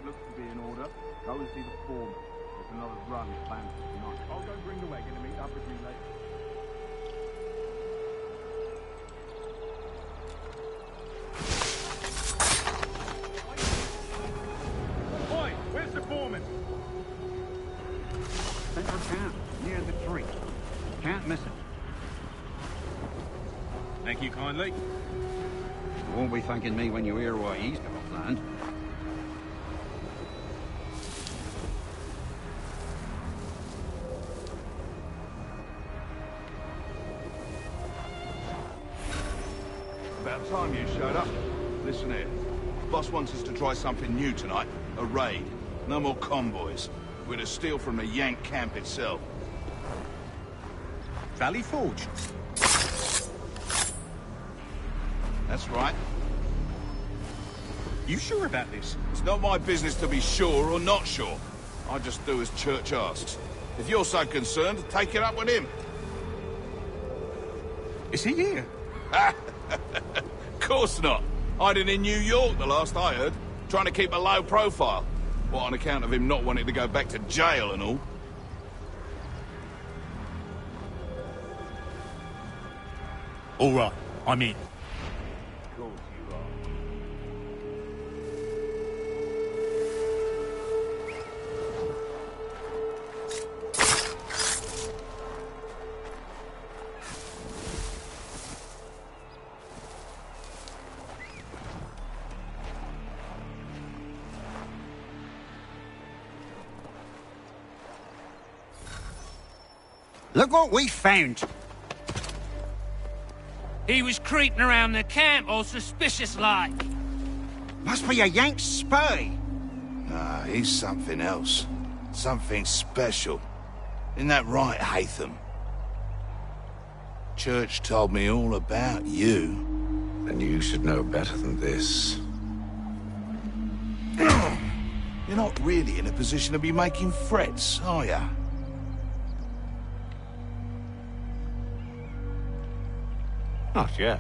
Looks to be in order. Go and see the foreman. There's another run planned for tonight. I'll go bring the wagon and meet up with you later. Oi, where's the foreman? Center camp, near the tree. Can't miss it. Thank you kindly. You won't be thanking me when you hear why he's come off land. About time you showed up. Listen here. Boss wants us to try something new tonight. A raid. No more convoys. We're to steal from the Yank camp itself. Valley Forge. That's right. You sure about this? It's not my business to be sure or not sure. I just do as Church asks. If you're so concerned, take it up with him. Is he here? Course not. Hiding in New York, the last I heard. Trying to keep a low profile. What, on account of him not wanting to go back to jail and all? All right, I'm in. Of course you are. Look what we found. He was creeping around the camp all suspicious like. Must be a Yank spy. Nah, he's something else. Something special. Isn't that right, Hatham? Church told me all about you. Then you should know better than this. You're not really in a position to be making threats, are ya? Not yet.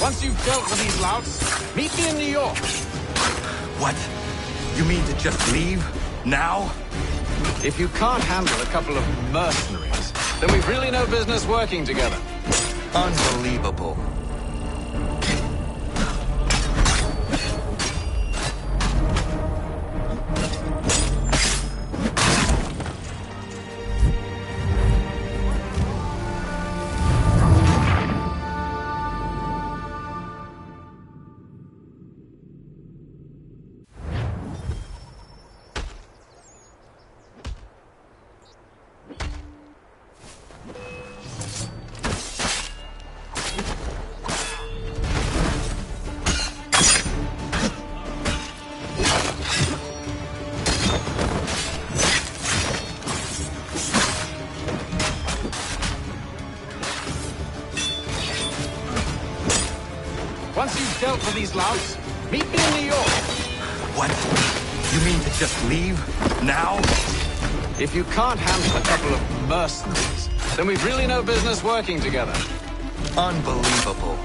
Once you've dealt with these louts, meet me in New York. What? You mean to just leave? Now? If you can't handle a couple of mercenaries, then we've really no business working together. Unbelievable. Once you've dealt with these louts, meet me in New York. What? You mean to just leave? Now? If you can't handle a couple of mercenaries, then we've really no business working together. Unbelievable.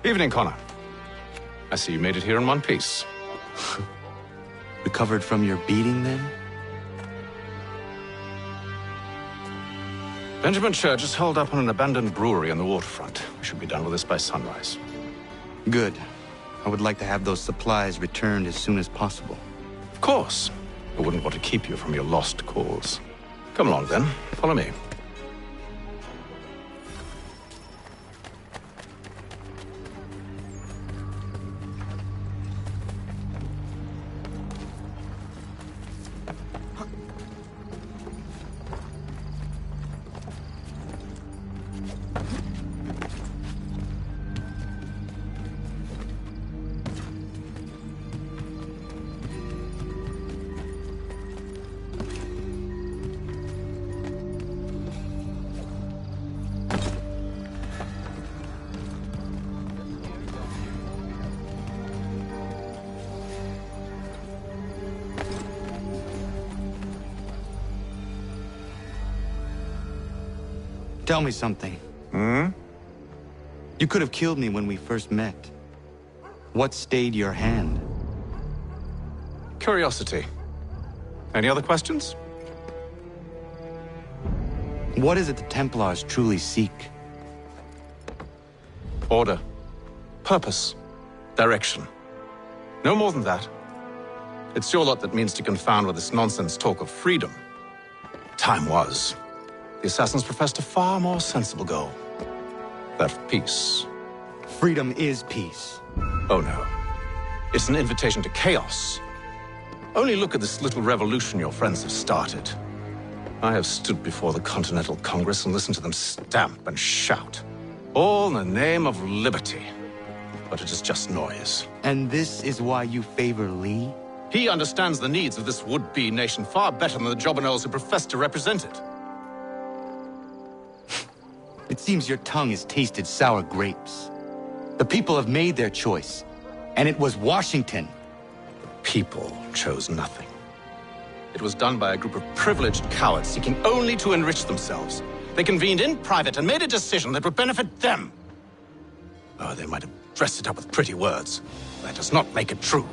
Evening, Connor. I see you made it here in one piece. Recovered from your beating, then? Benjamin Church is holed up on an abandoned brewery on the waterfront. We should be done with this by sunrise. Good. I would like to have those supplies returned as soon as possible. Of course. I wouldn't want to keep you from your lost cause. Come along, then. Follow me. Tell me something. You could have killed me when we first met. What stayed your hand? Curiosity. Any other questions? What is it the Templars truly seek? Order. Purpose. Direction. No more than that. It's your lot that means to confound with this nonsense talk of freedom. Time was. The assassins professed a far more sensible goal. That of peace. Freedom is peace. Oh no. It's an invitation to chaos. Only look at this little revolution your friends have started. I have stood before the Continental Congress and listened to them stamp and shout. All in the name of liberty. But it is just noise. And this is why you favor Lee? He understands the needs of this would-be nation far better than the jobberknolls who profess to represent it. It seems your tongue has tasted sour grapes. The people have made their choice, and it was Washington. The people chose nothing. It was done by a group of privileged cowards seeking only to enrich themselves. They convened in private and made a decision that would benefit them. Oh, they might have dressed it up with pretty words. That does not make it true.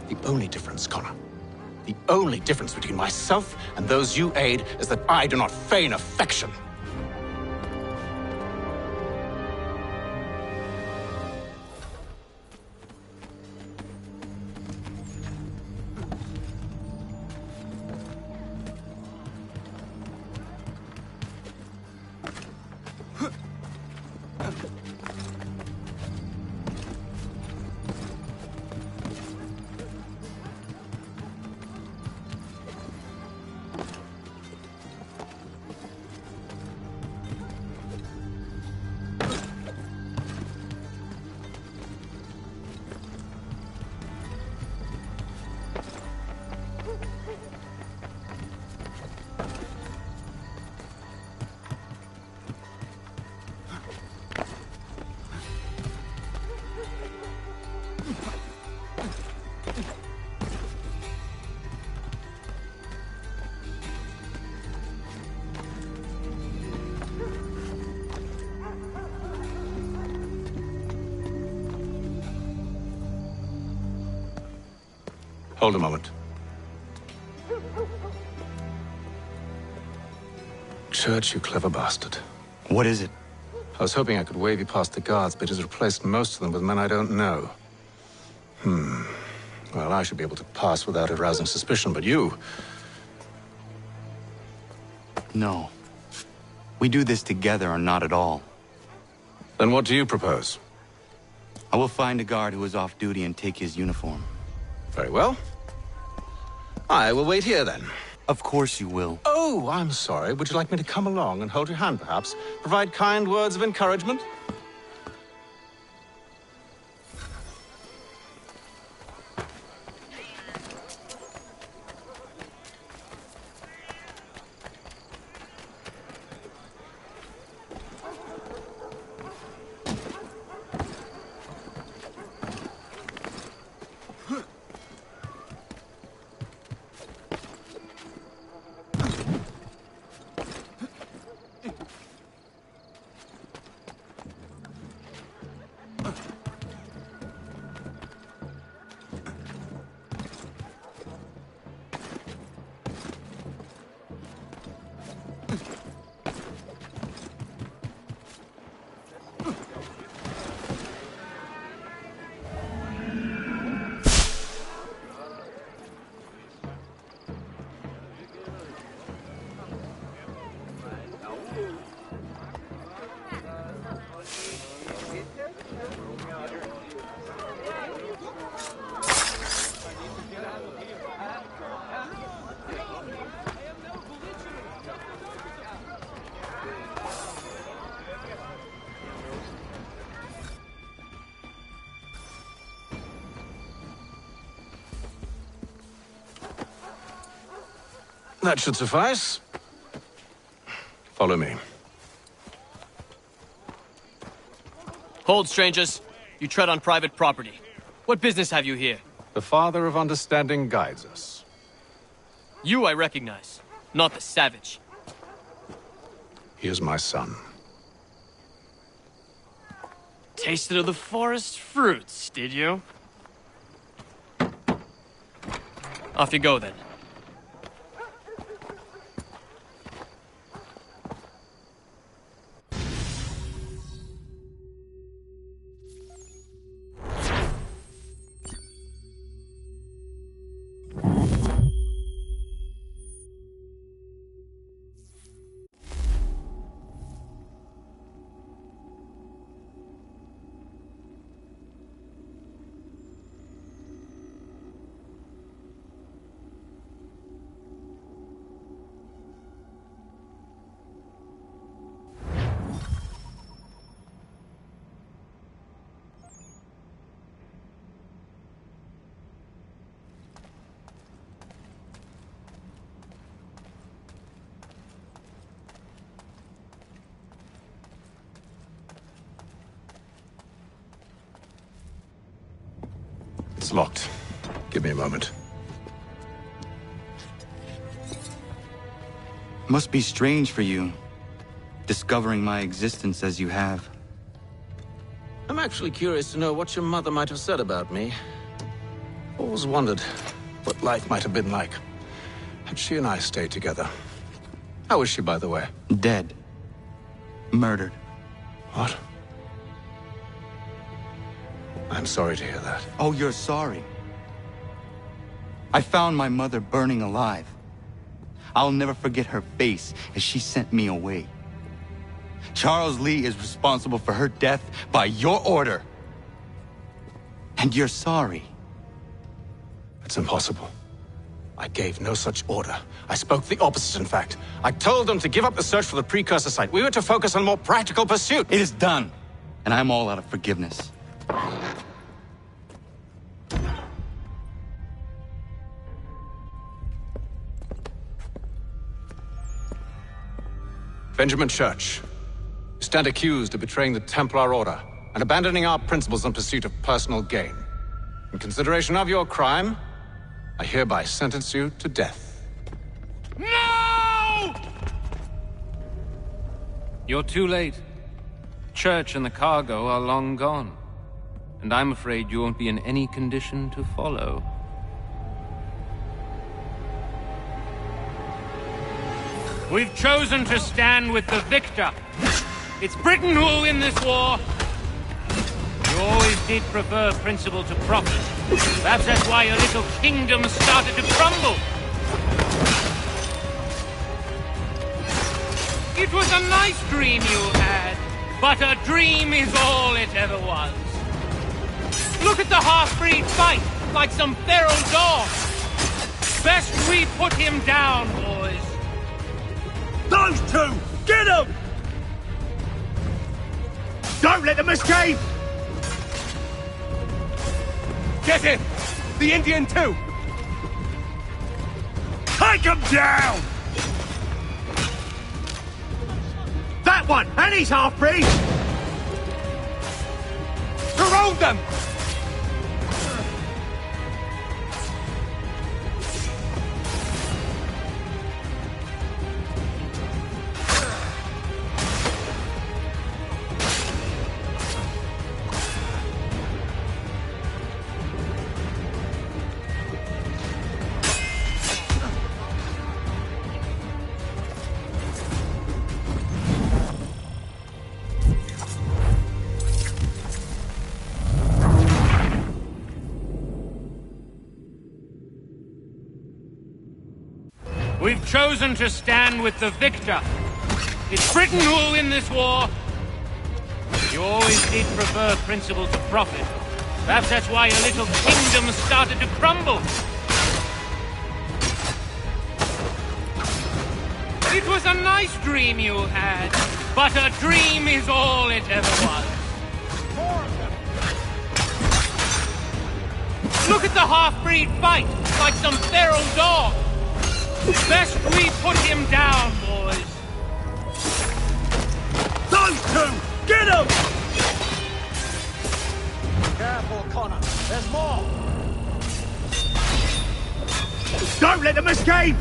The only difference, Connor, the only difference between myself and those you aid is that I do not feign affection. Hold a moment. Church, you clever bastard. What is it? I was hoping I could wave you past the guards, but it has replaced most of them with men I don't know. Well, I should be able to pass without arousing suspicion, but you... No. We do this together or not at all. Then what do you propose? I will find a guard who is off duty and take his uniform. Very well. I will wait here, then. Of course you will. Oh, I'm sorry. Would you like me to come along and hold your hand, perhaps? Provide kind words of encouragement? That should suffice. Follow me. Hold, strangers. You tread on private property. What business have you here? The Father of Understanding guides us. You I recognize, not the savage. He is my son. Tasted of the forest fruits, did you? Off you go, then. It's locked. Give me a moment. Must be strange for you, discovering my existence as you have. I'm actually curious to know what your mother might have said about me. Always wondered what life might have been like had she and I stayed together. How is she, by the way? Dead. Murdered. What? I'm sorry to hear that. Oh, you're sorry. I found my mother burning alive. I'll never forget her face as she sent me away. Charles Lee is responsible for her death by your order. And you're sorry. It's impossible. I gave no such order. I spoke the opposite, in fact. I told them to give up the search for the precursor site. We were to focus on more practical pursuit. It is done, and I'm all out of forgiveness. Benjamin Church, you stand accused of betraying the Templar Order and abandoning our principles in pursuit of personal gain. In consideration of your crime, I hereby sentence you to death. No! You're too late. Church and the cargo are long gone. And I'm afraid you won't be in any condition to follow. We've chosen to stand with the victor. It's Britain who will win this war. You always did prefer principle to profit. Perhaps that's why your little kingdom started to crumble. It was a nice dream you had, but a dream is all it ever was. Look at the half-breed fight, like some feral dog. Best we put him down, boys. Those two! Get them! Don't let them escape! Get him! The Indian too! Take him down! That one! And he's half-breed! Surround them! We've chosen to stand with the victor. It's Britain who will win this war. You always did prefer principle to profit. Perhaps that's why your little kingdom started to crumble. It was a nice dream you had, but a dream is all it ever was. Look at the half-breed fight, like some feral dog. Best we put him down, boys. Those two! Get him! Careful, Connor. There's more. Don't let them escape!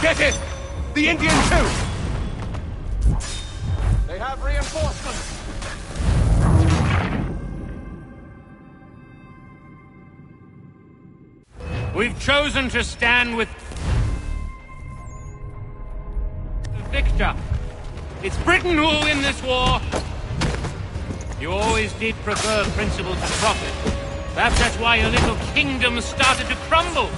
Get it! The Indian too! They have reinforcements! We've chosen to stand with the victor. It's Britain who will win this war. You always did prefer principle to profit. Perhaps that's why your little kingdom started to crumble.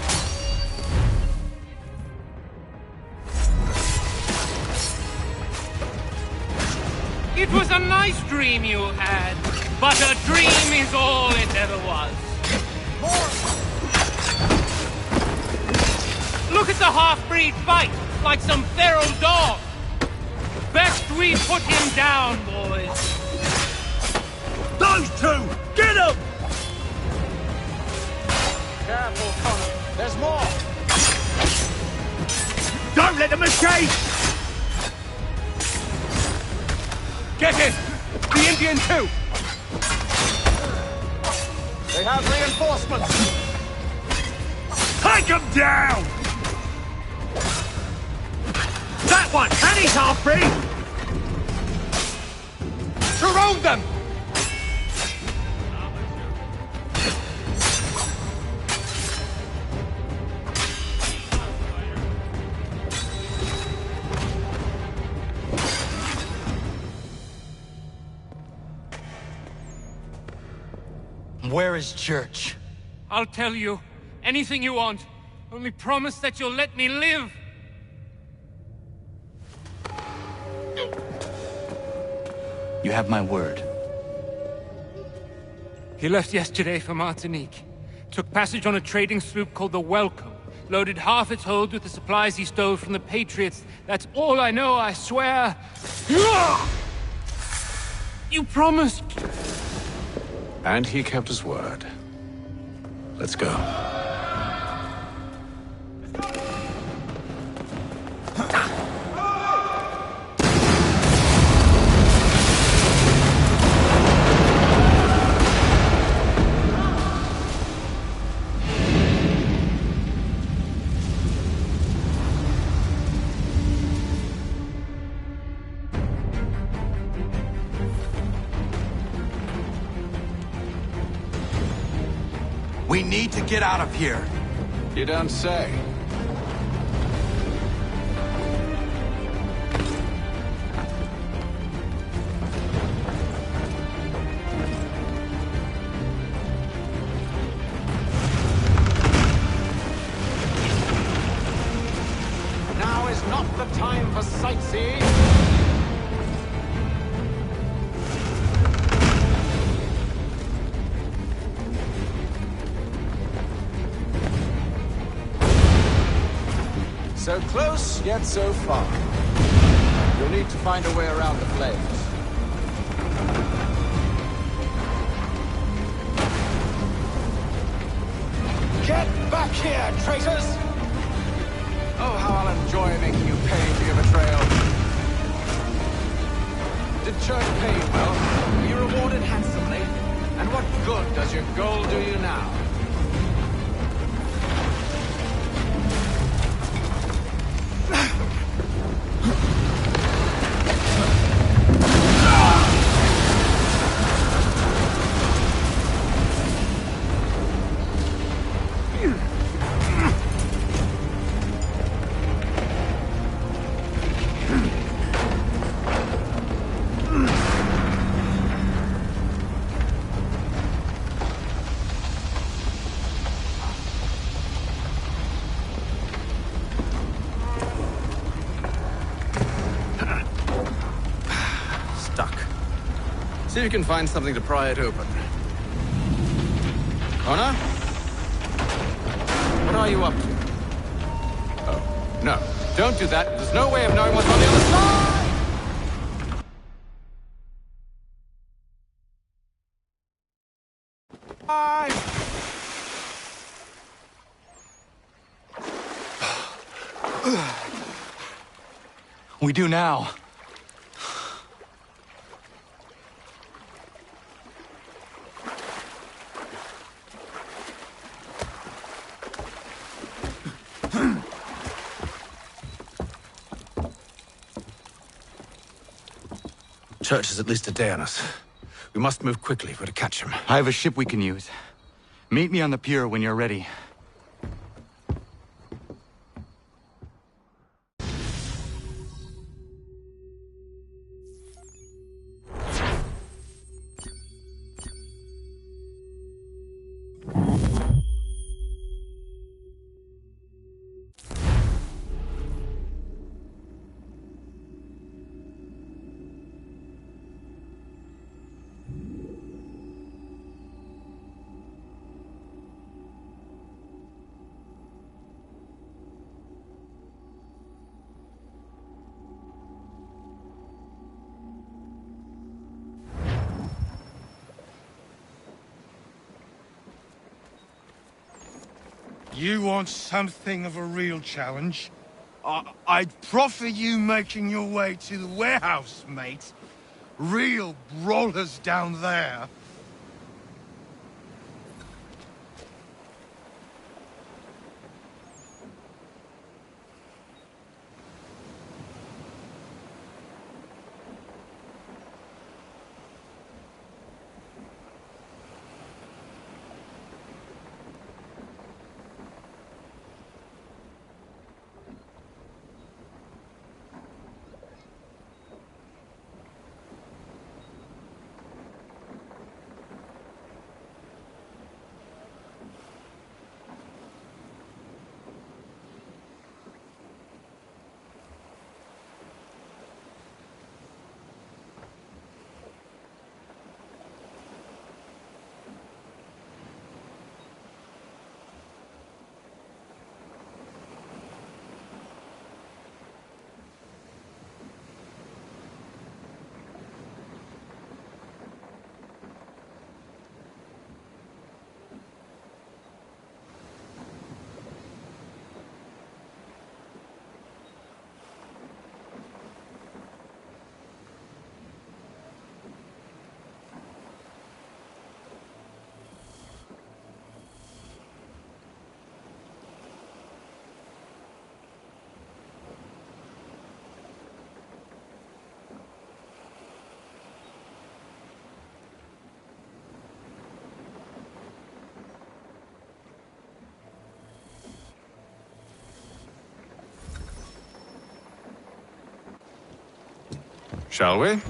It was a nice dream you had, but a dream is all it ever was. Look at the half-breed fight, like some feral dog. Best we put him down, boys. Those two! Get them! Careful, Connor. There's more. Don't let them escape! Get it! The Indian too! They have reinforcements! Take them down! That one! And he's half-breed! Surround them! Where is Church? I'll tell you. Anything you want. Only promise that you'll let me live. You have my word. He left yesterday for Martinique. Took passage on a trading sloop called the Welcome. Loaded half its hold with the supplies he stole from the Patriots. That's all I know, I swear. You promised. And he kept his word. Let's go. We need to get out of here. You don't say. Now is not the time for sightseeing. So close, yet so far. You'll need to find a way around the flames. Get back here, traitors! Oh, how I'll enjoy making you pay for your betrayal. Did Church pay you well? Were you rewarded handsomely? And what good does your gold do you now? See if you can find something to pry it open. Connor? What are you up to? Oh, no. Don't do that. There's no way of knowing what's on the other side! Bye! We do now. Church is at least a day on us. We must move quickly if we're to catch him. I have a ship we can use. Meet me on the pier when you're ready. You want something of a real challenge? I'd proffer you making your way to the warehouse, mate. Real brawlers down there. Shall we?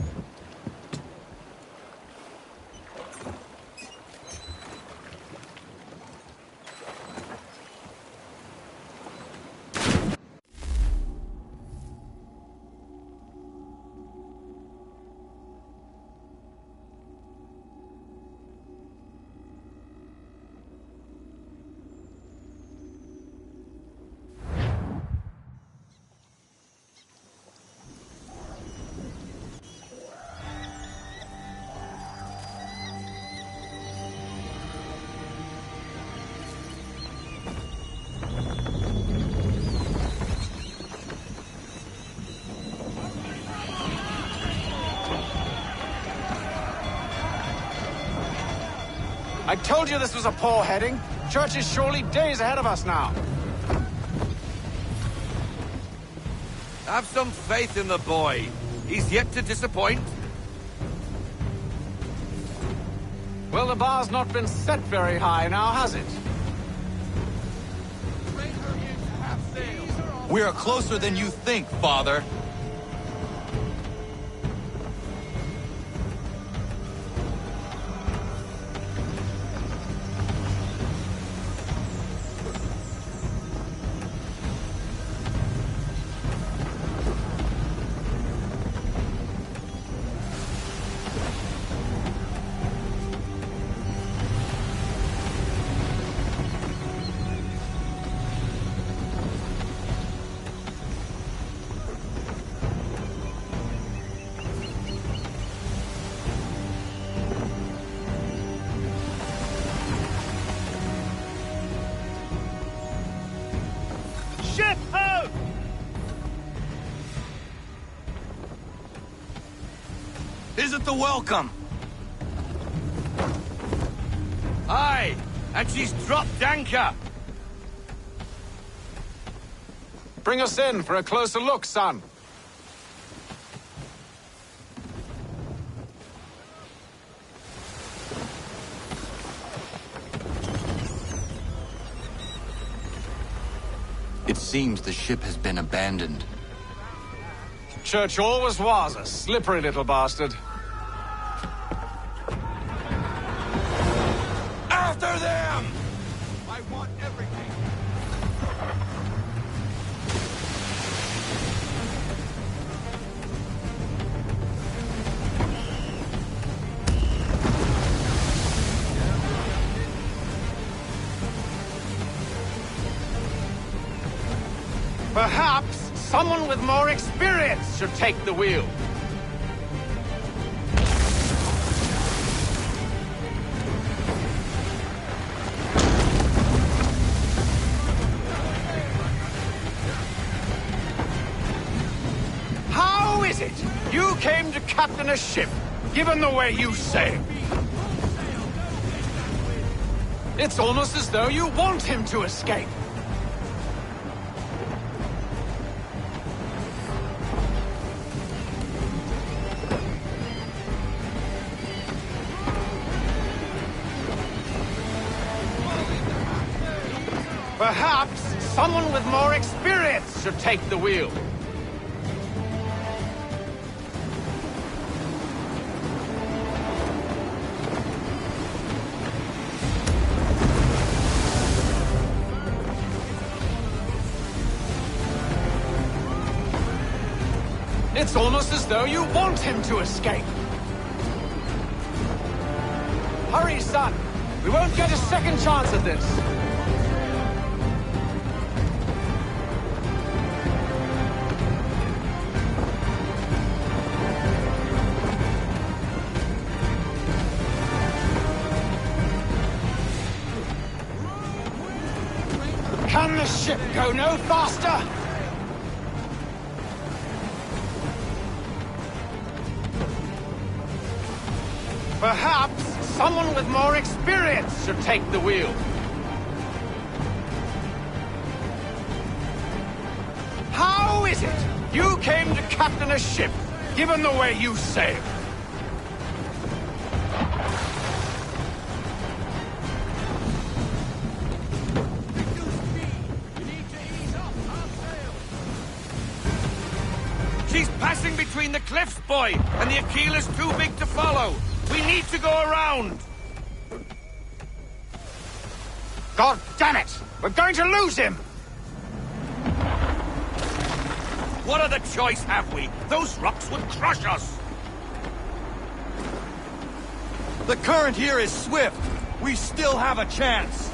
I told you this was a poor heading. Church is surely days ahead of us now. Have some faith in the boy. He's yet to disappoint. Well, the bar's not been set very high now, has it? We are closer than you think, Father. isn't the welcome. Aye, and she's dropped anchor. Bring us in for a closer look, son. It seems the ship has been abandoned. Church always was a slippery little bastard. After them! I want everything. Perhaps someone with more experience should take the wheel. How is it you came to captain a ship, given the way you sailed? It's almost as though you want him to escape. Perhaps someone with more experience should take the wheel. It's almost as though you want him to escape. Hurry, son. We won't get a second chance at this. Can the ship go no faster? Perhaps someone with more experience should take the wheel. How is it you came to captain a ship, given the way you sailed? She's passing between the cliffs, boy, and the Aquila's too big to follow. We need to go around. God damn it! We're going to lose him! What other choice have we? Those rocks would crush us. The current here is swift. We still have a chance.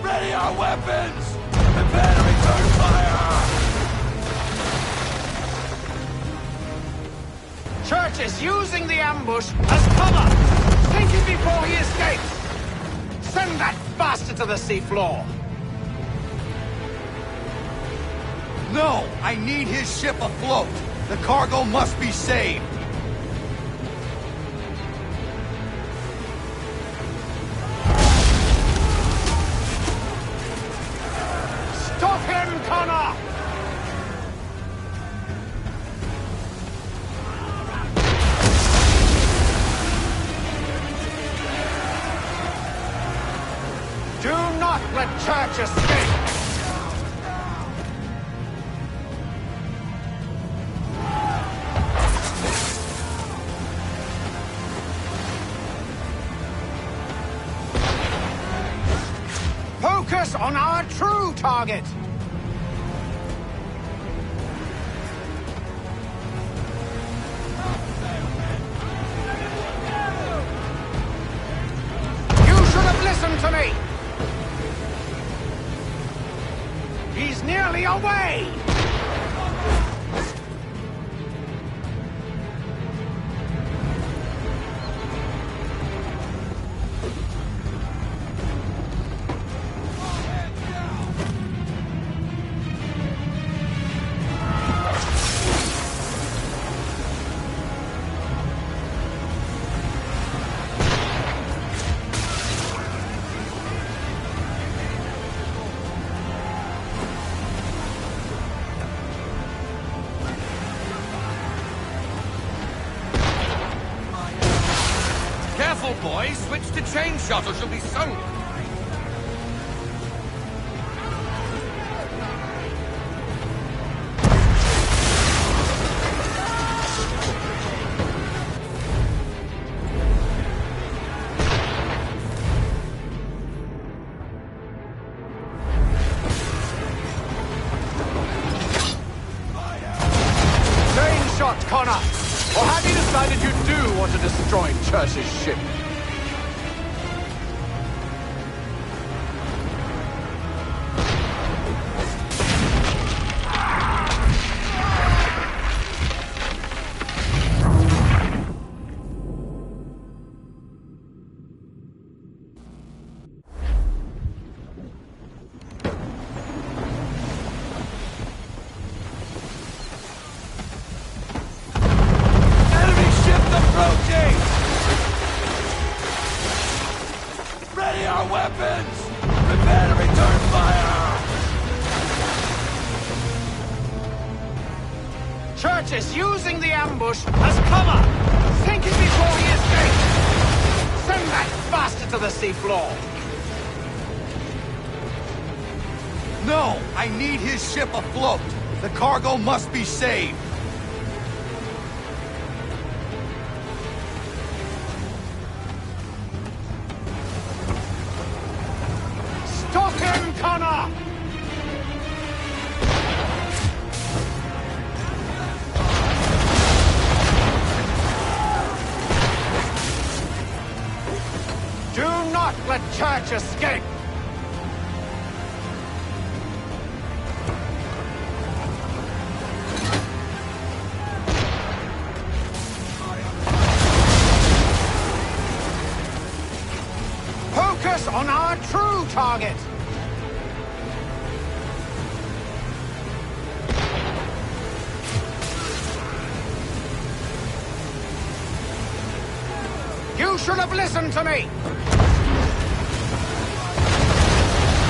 Ready our weapons! Prepare to return fire! Church is using the ambush as cover! Sink him before he escapes! Send that bastard to the seafloor! No! I need his ship afloat! The cargo must be saved! Stop him, Connor! Do not let Church escape! Focus on our true target! You should have listened to me! He's nearly away! Careful, boys. Switch to chain shot or she'll be sunk. Connor! Or have you decided you do want to destroy Church's ship? Is using the ambush as cover. Sink it before he escapes. Send that bastard to the seafloor. No! I need his ship afloat. The cargo must be saved. Stop him, Connor! Do not let Church escape! Focus on our true target! You should have listened to me!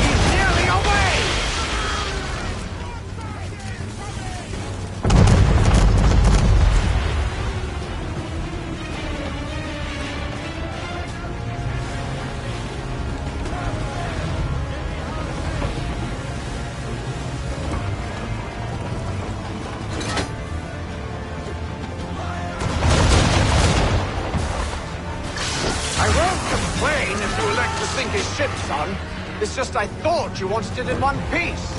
He's nearly away! I won't complain if you elect to sink his ship, son. It's just I thought you wanted it in one piece.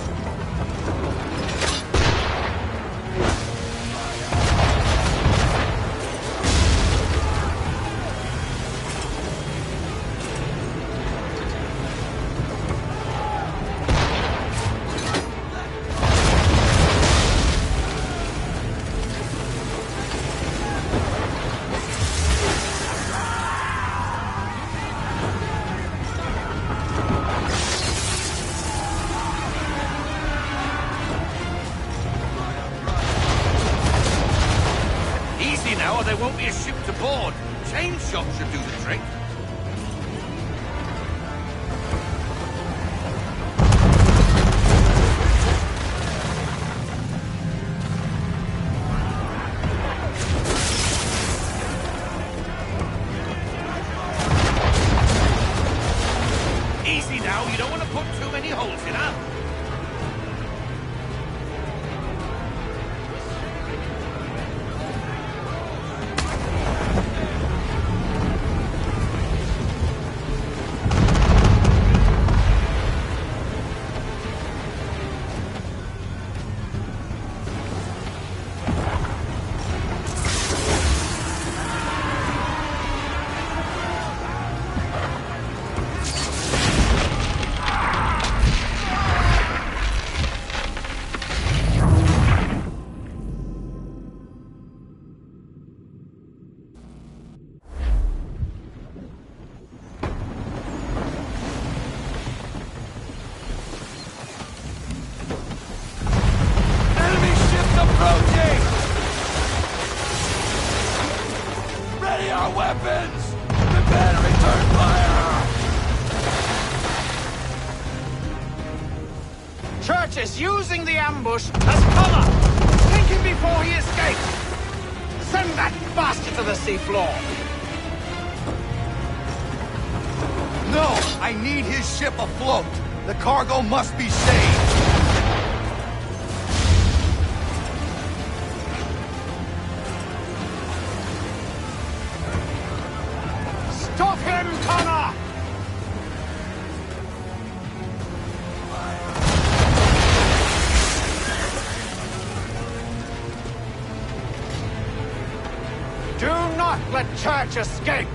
Now, or there won't be a ship to board. Chain shot should do the trick. Easy now, you don't want to put too many holes in her. Ready our weapons! Prepare to return fire! Church is using the ambush as cover! Sink him before he escapes! Send that bastard to the seafloor! I need his ship afloat. The cargo must be saved. Stop him, Connor! Do not let Church escape!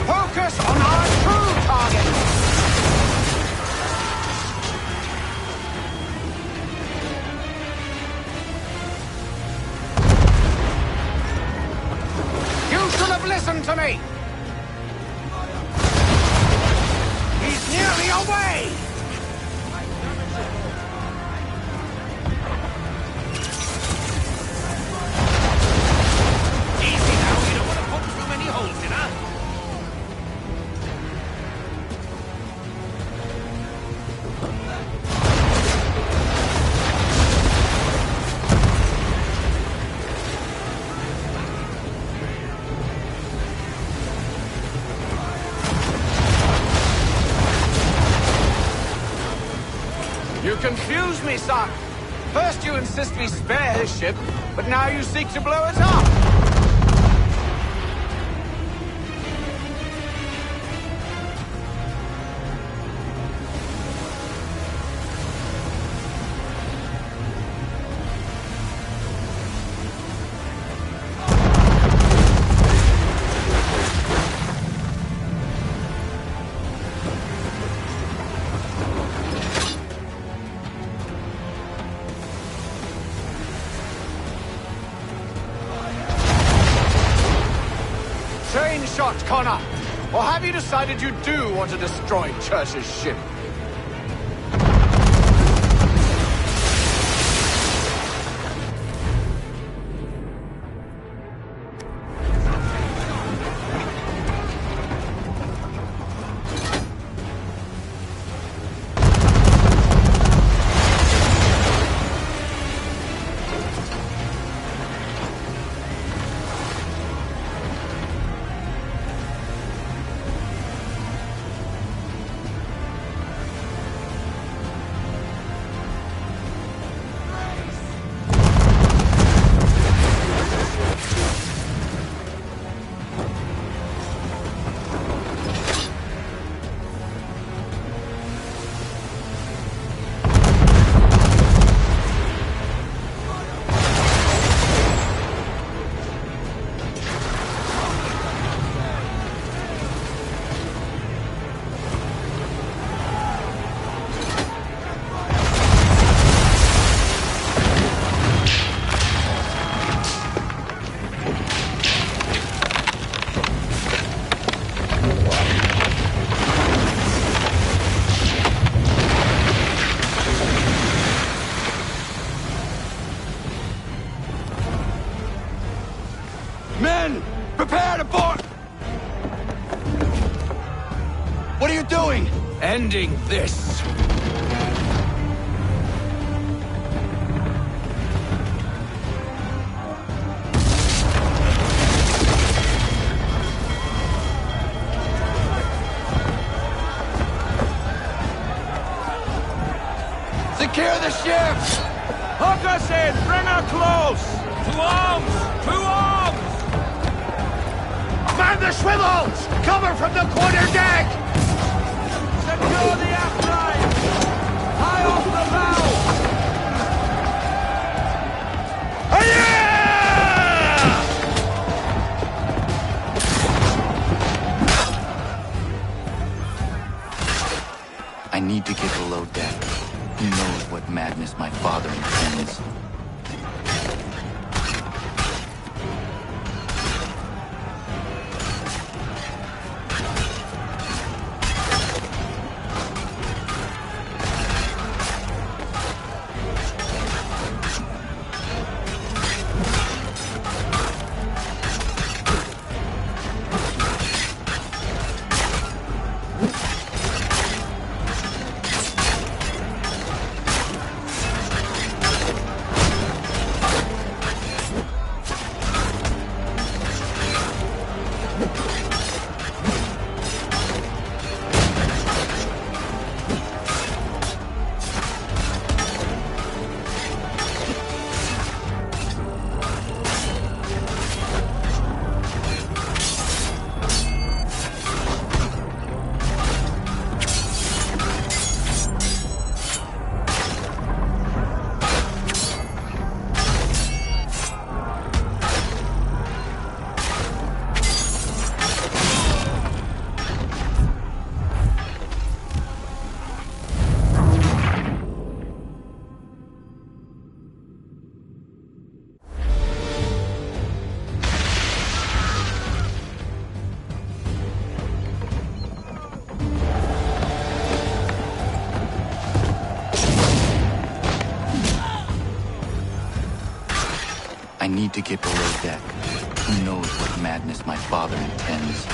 Focus on our true target! You should have listened to me! He's nearly away! Easy now, you don't want to poke too many holes in her. You confuse me, son. First you insist we spare his ship, but now you seek to blow it up. Train shot, Connor! Or have you decided you do want to destroy Church's ship? Men! Prepare to board! What are you doing? Ending this. Secure the ship! Hook us in! Bring her close! To arms! To arms! Man the swivels! Cover from the quarter deck! Secure the aft line! High off the bow! I need to get below deck. Who knows what madness my father intends? madness my father intends.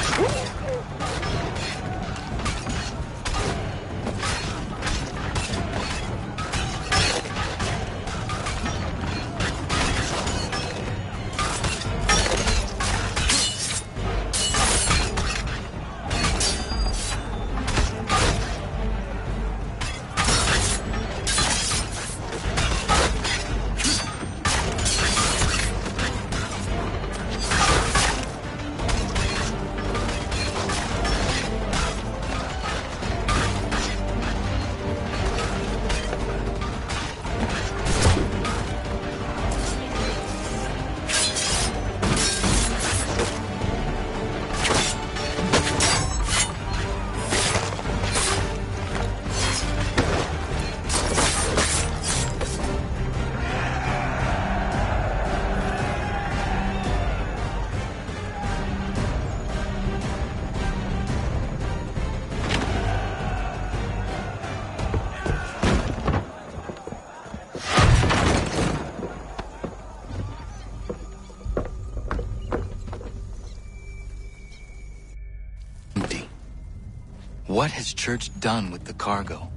What has Church done with the cargo?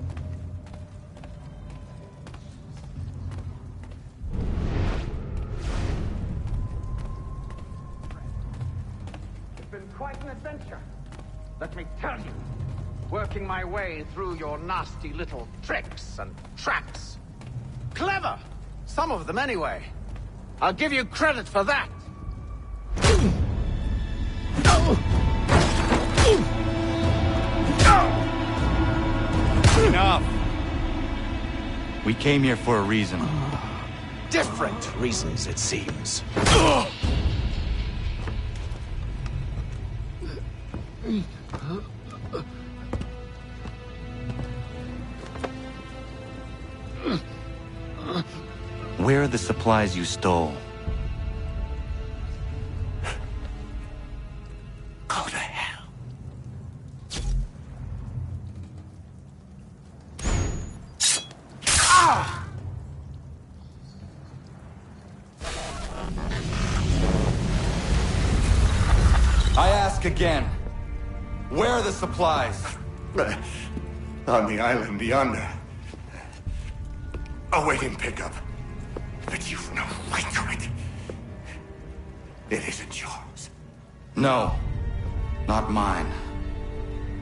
It's been quite an adventure, let me tell you. Working my way through your nasty little tricks and traps. Clever! Some of them, anyway. I'll give you credit for that. Enough! We came here for a reason. Different reasons, it seems. Where are the supplies you stole? Go to hell. I ask again. Where are the supplies? On the island yonder. Awaiting pickup. But you've no right to it. It isn't yours. No, not mine.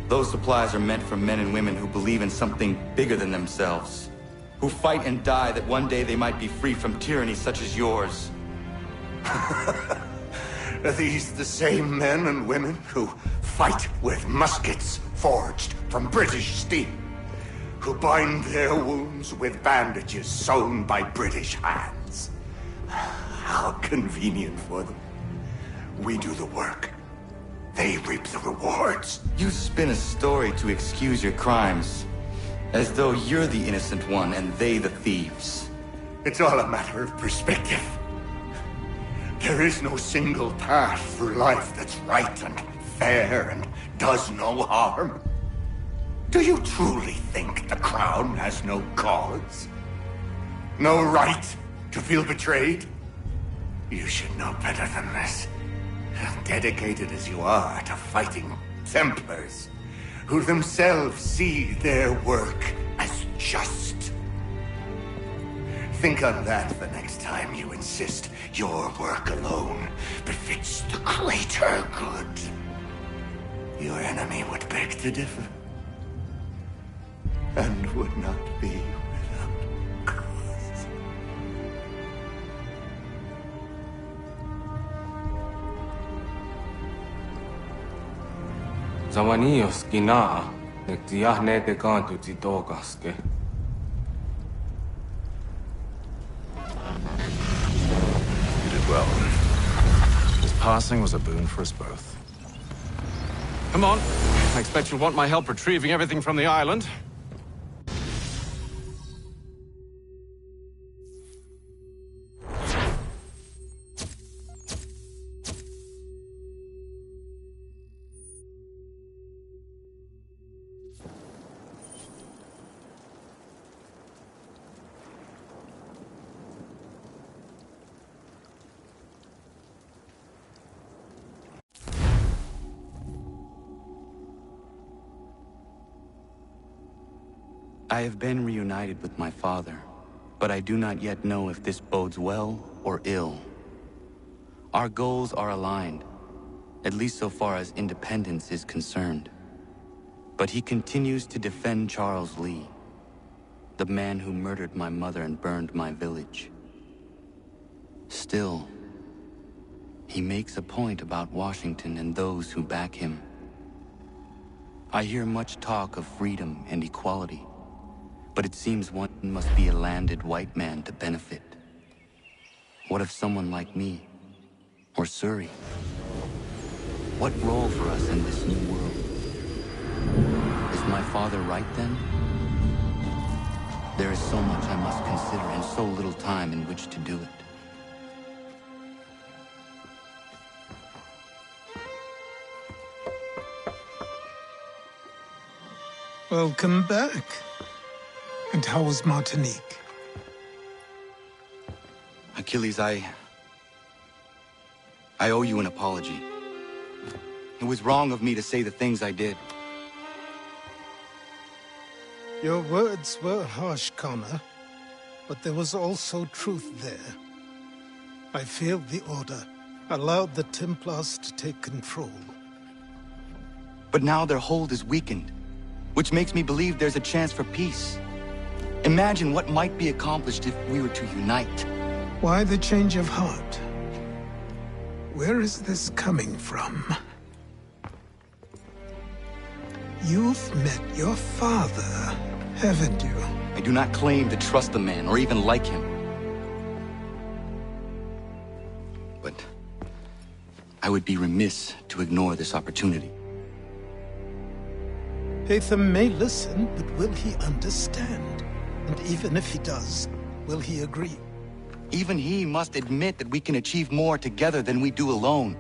Those supplies are meant for men and women who believe in something bigger than themselves. Who fight and die that one day they might be free from tyranny such as yours. Are these the same men and women who fight with muskets forged from British steel? Who bind their wounds with bandages sewn by British hands? How convenient for them. We do the work. They reap the rewards. You spin a story to excuse your crimes, as though you're the innocent one and they the thieves. It's all a matter of perspective. There is no single path through life that's right and fair and does no harm. Do you truly think the Crown has no cause? No right to feel betrayed? You should know better than this. Dedicated as you are to fighting Templars, who themselves see their work as just. Think on that the next time you insist your work alone befits the greater good. Your enemy would beg to differ, and would not be without cause. Zawanios gina nektiahne te kantu titokaske. You did well. His passing was a boon for us both. Come on. I expect you'll want my help retrieving everything from the island. I have been reunited with my father, but I do not yet know if this bodes well or ill. Our goals are aligned, at least so far as independence is concerned. But he continues to defend Charles Lee, the man who murdered my mother and burned my village. Still, he makes a point about Washington and those who back him. I hear much talk of freedom and equality, but it seems one must be a landed white man to benefit. What of someone like me, or Surrey? What role for us in this new world? Is my father right then? There is so much I must consider and so little time in which to do it. Welcome back. And how was Martinique? Achilles, I owe you an apology. It was wrong of me to say the things I did. Your words were harsh, Connor, but there was also truth there. I failed the Order, allowed the Templars to take control. But now their hold is weakened, which makes me believe there's a chance for peace. Imagine what might be accomplished if we were to unite. Why the change of heart? Where is this coming from? You've met your father, haven't you? I do not claim to trust the man or even like him. But I would be remiss to ignore this opportunity. Hatham may listen, but will he understand? And even if he does, will he agree? Even he must admit that we can achieve more together than we do alone.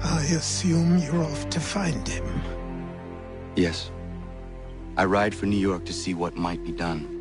I assume you're off to find him. Yes. I ride for New York to see what might be done.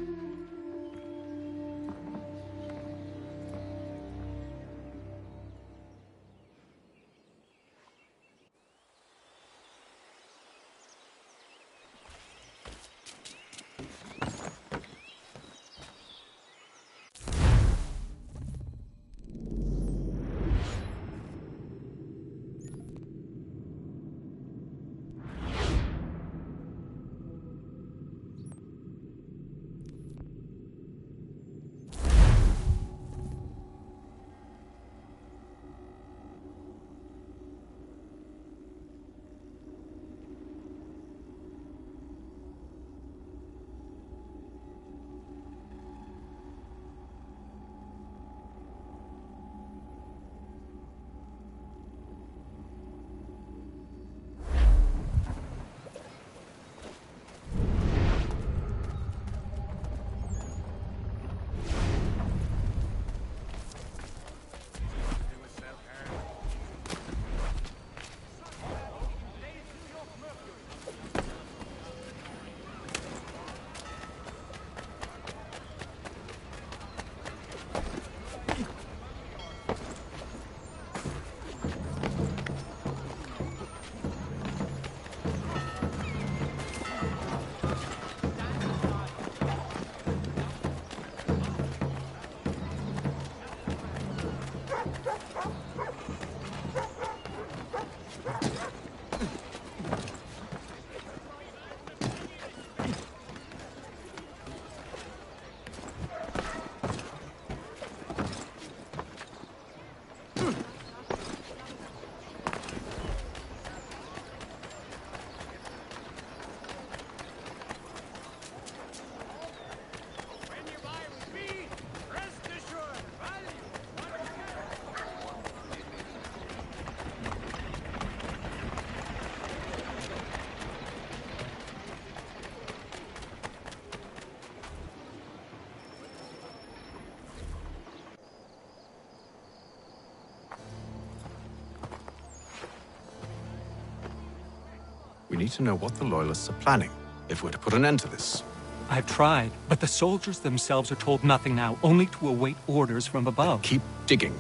We need to know what the Loyalists are planning, if we're to put an end to this. I've tried, but the soldiers themselves are told nothing now, only to await orders from above. Keep digging.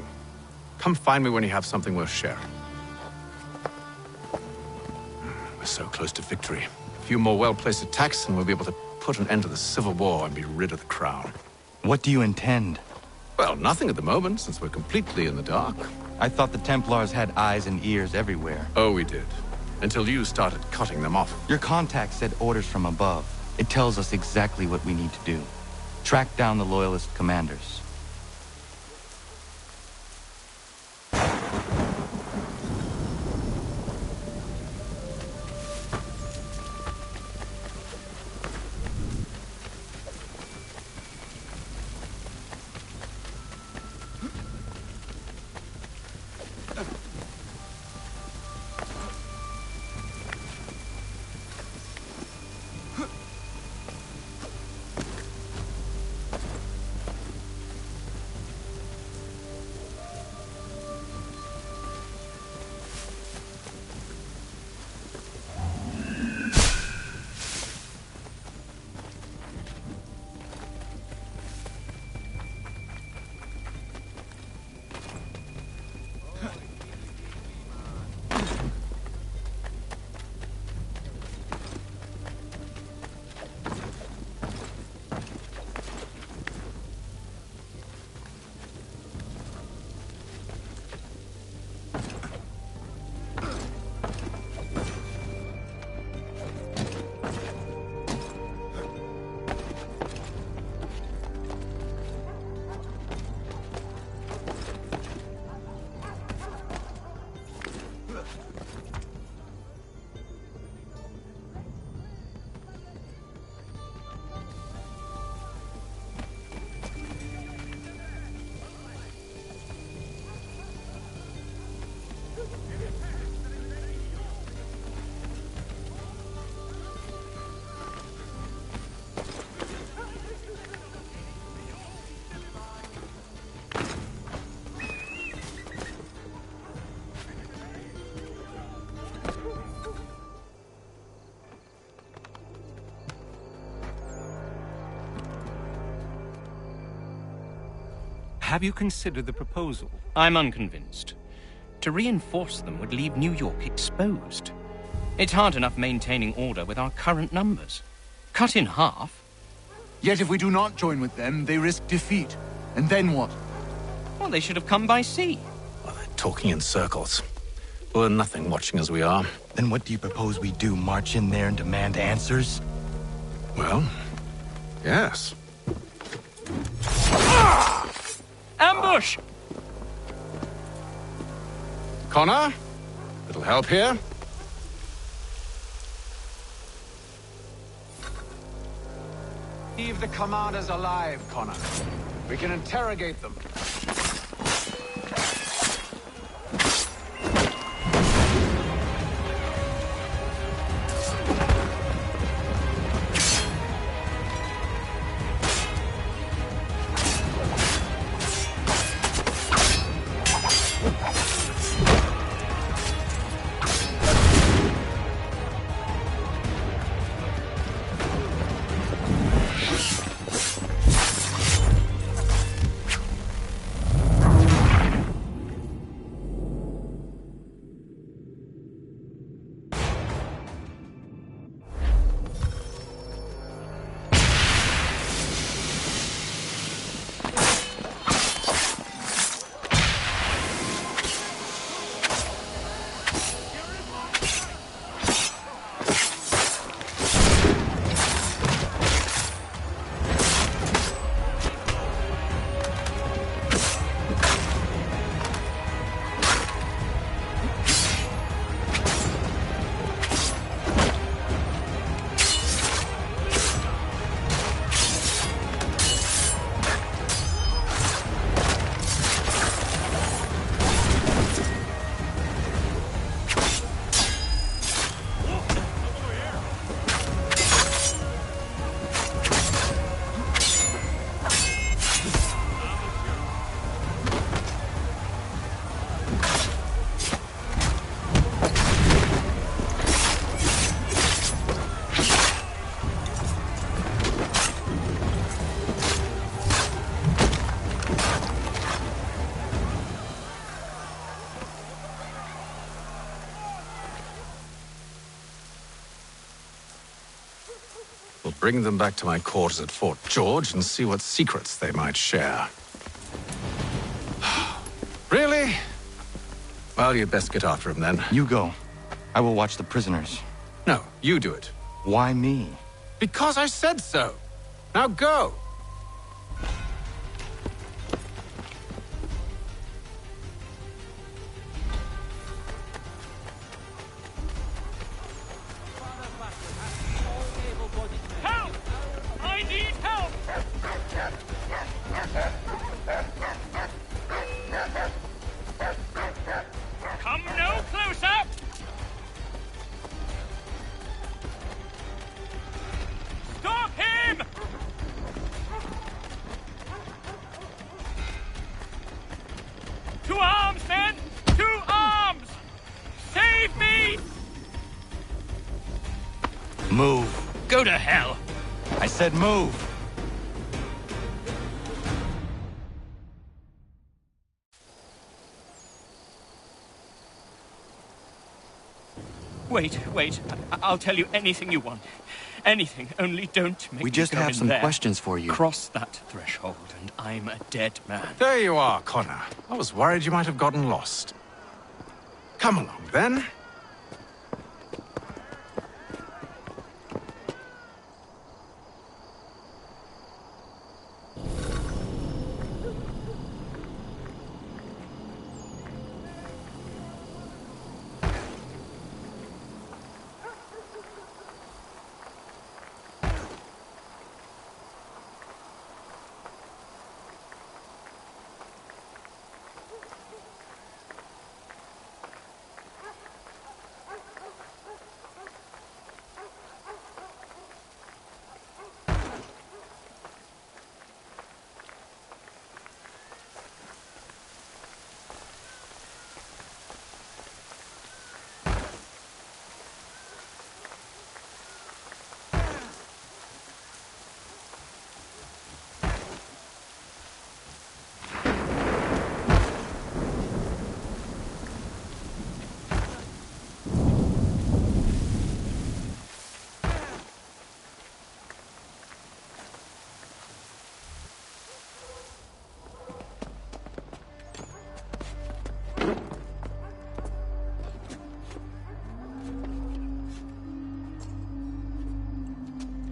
Come find me when you have something worth sharing. We're so close to victory. few more well-placed attacks, and we'll be able to put an end to the Civil War and be rid of the crown. What do you intend? Well, nothing at the moment, since we're completely in the dark. I thought the Templars had eyes and ears everywhere. Oh, we did. Until you started cutting them off. Your contact said orders from above. It tells us exactly what we need to do. Track down the Loyalist commanders. Have you considered the proposal? I'm unconvinced. To reinforce them would leave New York exposed. It's hard enough maintaining order with our current numbers. Cut in half. Yet if we do not join with them, they risk defeat. And then what? Well, they should have come by sea. Well, they're talking in circles. We're nothing watching as we are. Then what do you propose we do? March in there and demand answers? Well, yes. Ambush! Connor? Little help here? Leave the commanders alive, Connor. We can interrogate them. Bring them back to my quarters at Fort George and see what secrets they might share. Really? Well, you'd best get after him then. You go. I will watch the prisoners. No, you do it. Why me? Because I said so. Now go. Help! I need help! Come no closer! Stop him! To arms, men! To arms! Save me! Move. Go to hell! I said move. Wait. I'll tell you anything you want. Anything, only don't make We me just go have in some there. questions for you. Cross that threshold, and I'm a dead man. There you are, Connor. I was worried you might have gotten lost. Come along, then.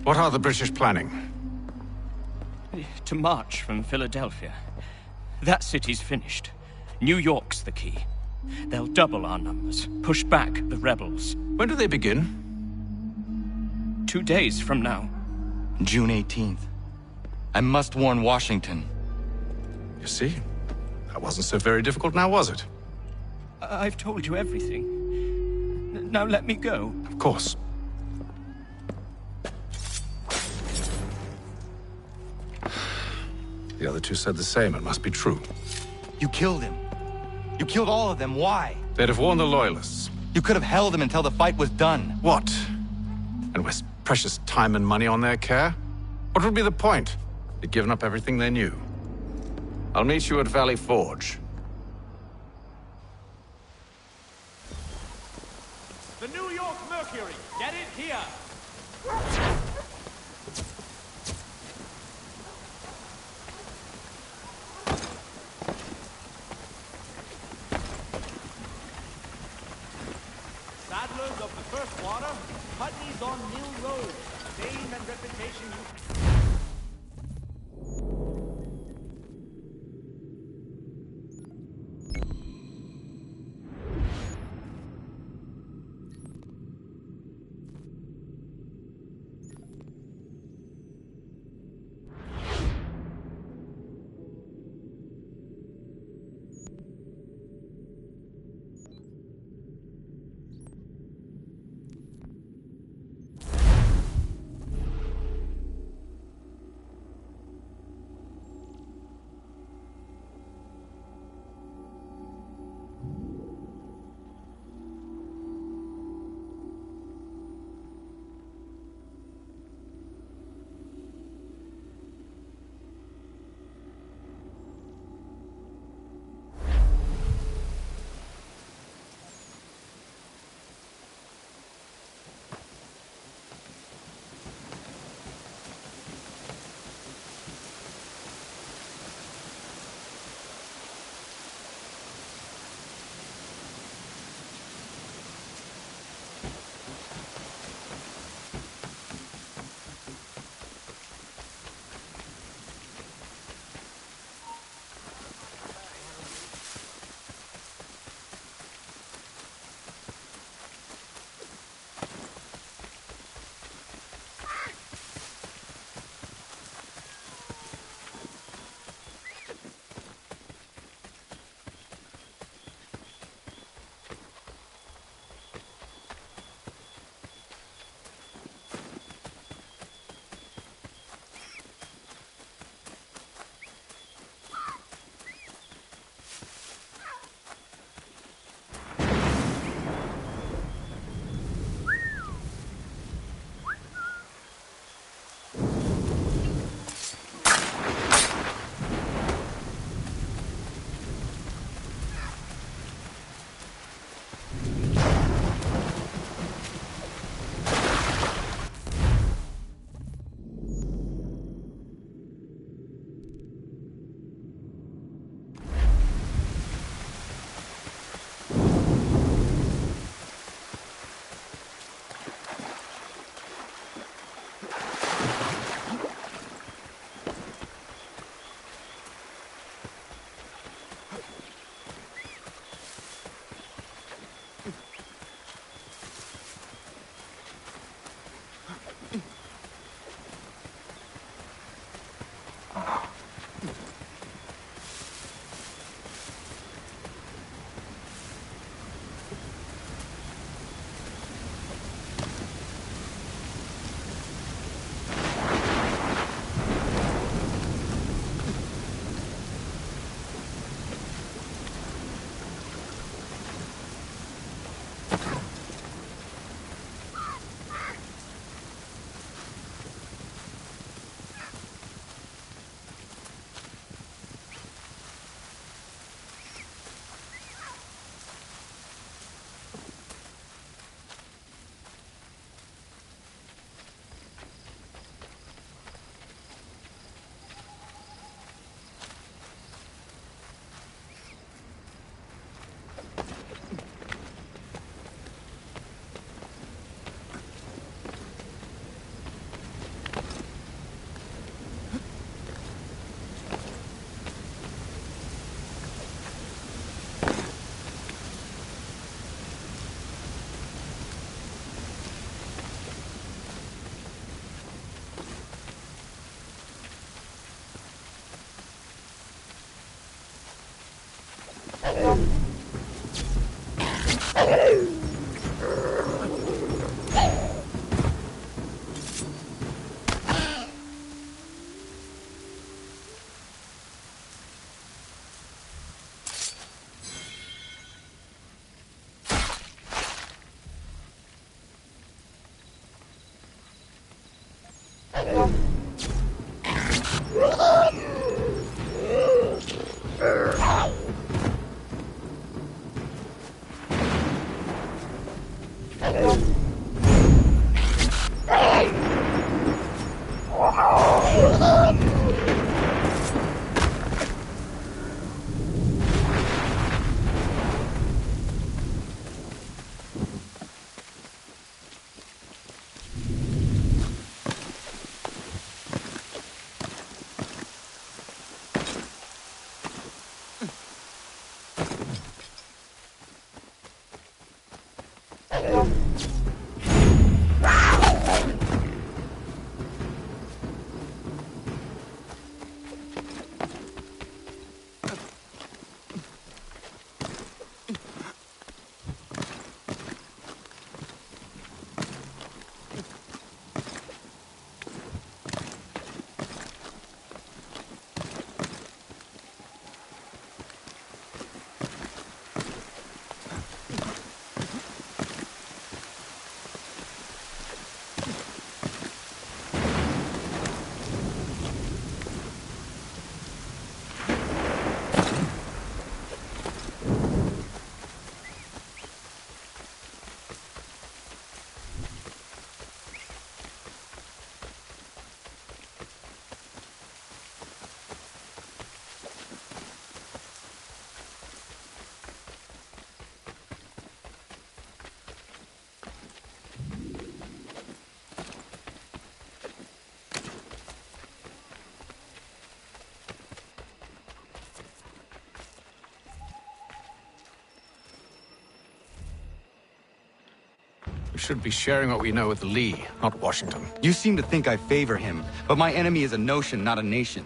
What are the British planning? To march from Philadelphia. That city's finished. New York's the key. They'll double our numbers, push back the rebels. When do they begin? 2 days from now. June 18th. I must warn Washington. You see? That wasn't so very difficult now, was it? I've told you everything. Now let me go. Of course. The other two said the same. It must be true. You killed him. You killed all of them. Why? They'd have warned the Loyalists. You could have held them until the fight was done. What? And waste precious time and money on their care? What would be the point? They'd given up everything they knew. I'll meet you at Valley Forge. The New York Mercury. Get it here. Saddlers of the first water, Putney's on Mill Road. Fame and reputation. We should be sharing what we know with Lee, not Washington. You seem to think I favor him, but my enemy is a notion, not a nation.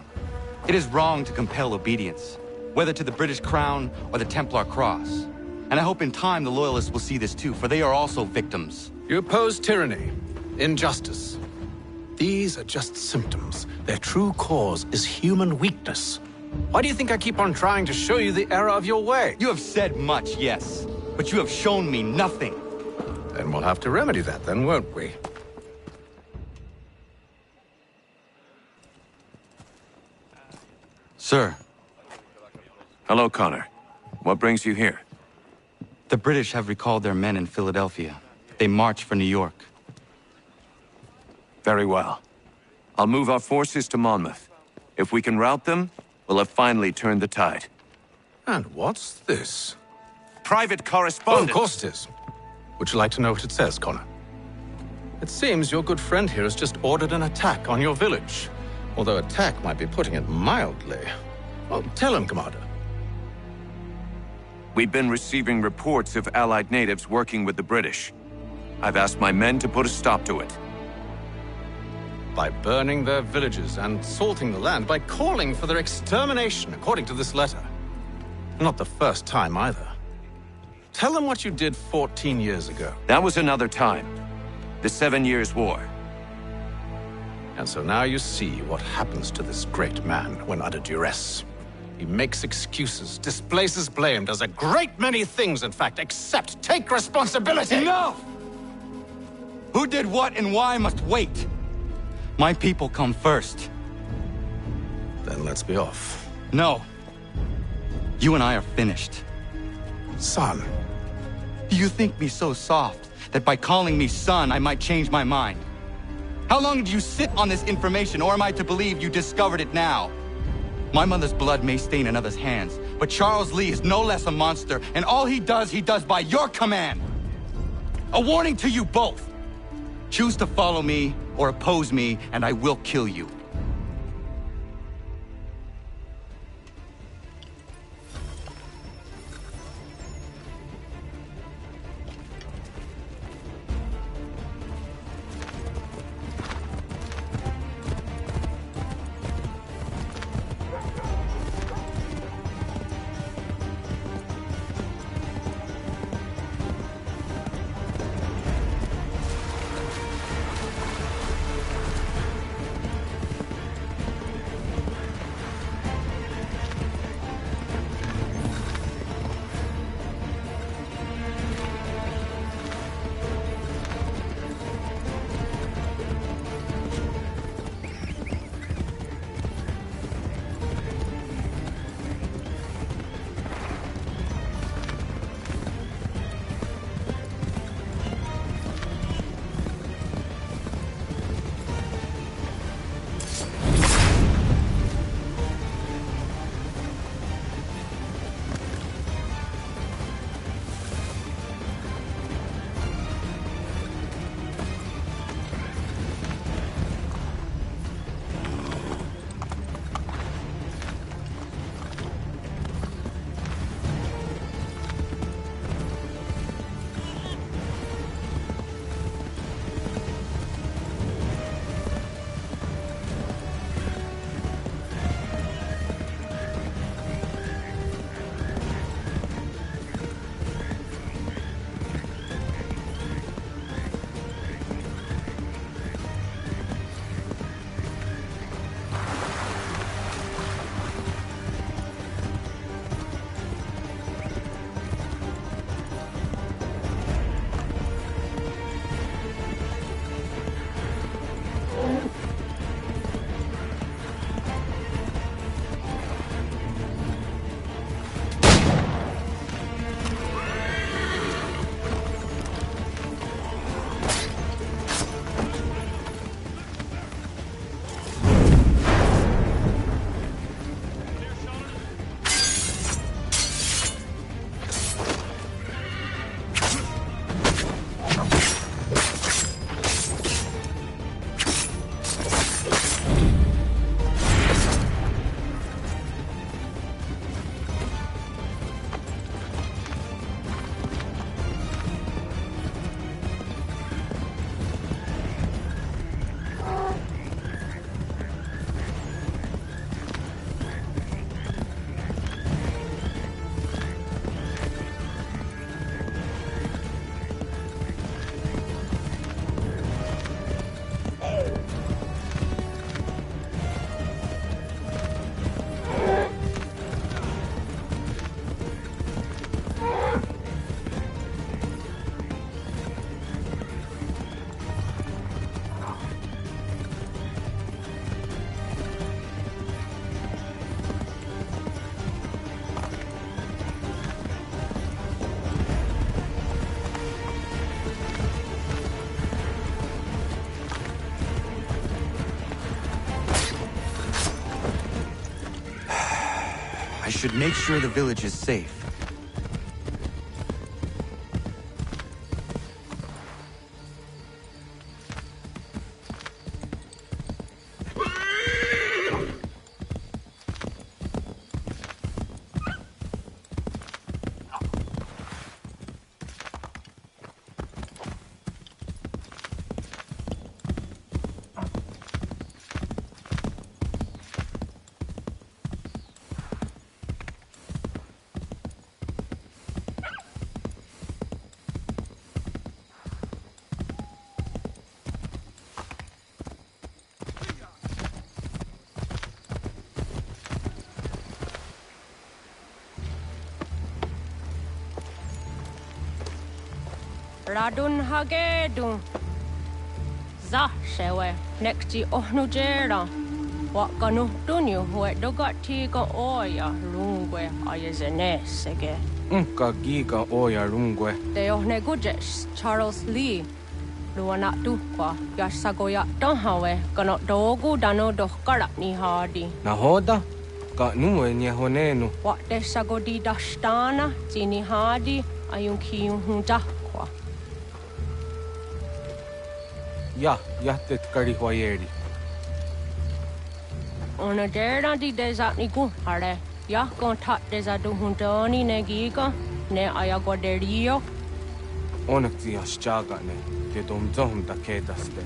It is wrong to compel obedience, whether to the British Crown or the Templar Cross. And I hope in time the Loyalists will see this too, for they are also victims. You oppose tyranny, injustice. These are just symptoms. Their true cause is human weakness. Why do you think I keep on trying to show you the error of your way? You have said much, yes, but you have shown me nothing. Then we'll have to remedy that then, won't we? Sir. Hello, Connor. What brings you here? The British have recalled their men in Philadelphia. They march for New York. Very well. I'll move our forces to Monmouth. If we can rout them, we'll have finally turned the tide. And what's this? Private correspondence! Oh, of course it is. Would you like to know what it says, Connor? It seems your good friend here has just ordered an attack on your village. Although attack might be putting it mildly. Well, tell him, Commander. We've been receiving reports of Allied natives working with the British. I've asked my men to put a stop to it. By burning their villages and salting the land, by calling for their extermination, according to this letter. Not the first time, either. Tell them what you did 14 years ago. That was another time. The 7 Years' War. And so now you see what happens to this great man when under duress. He makes excuses, displaces blame, does a great many things, in fact, except take responsibility! Enough! Who did what and why must wait. My people come first. Then let's be off. No. You and I are finished. Son. You think me so soft that by calling me son, I might change my mind? How long did you sit on this information, or am I to believe you discovered it now? My mother's blood may stain another's hands, but Charles Lee is no less a monster, and all he does by your command. A warning to you both. Choose to follow me or oppose me, and I will kill you. should make sure the village is safe. Radun hagedun. Za shewe nekti ohnujera. Wakanu dunyu we dogati ga oya rungwe ayazenesege. Unka giga oya rungwe. De ohne gujes Charles Lee. Luana tukwa yasagoya donhawe kano dogu dano dohkara ni hadi. Nahoda? Ka numwe ni honenu. Wa de sagodi dashtana zini hadi ayun kiyun hunta. Ja, jättet kari huajeri. Ona dera di desa ni ku hare. Ya kon ta desa du huntoni ne giga ne ayagwa derio. Onneksi as chagane. Te tom da kedaste.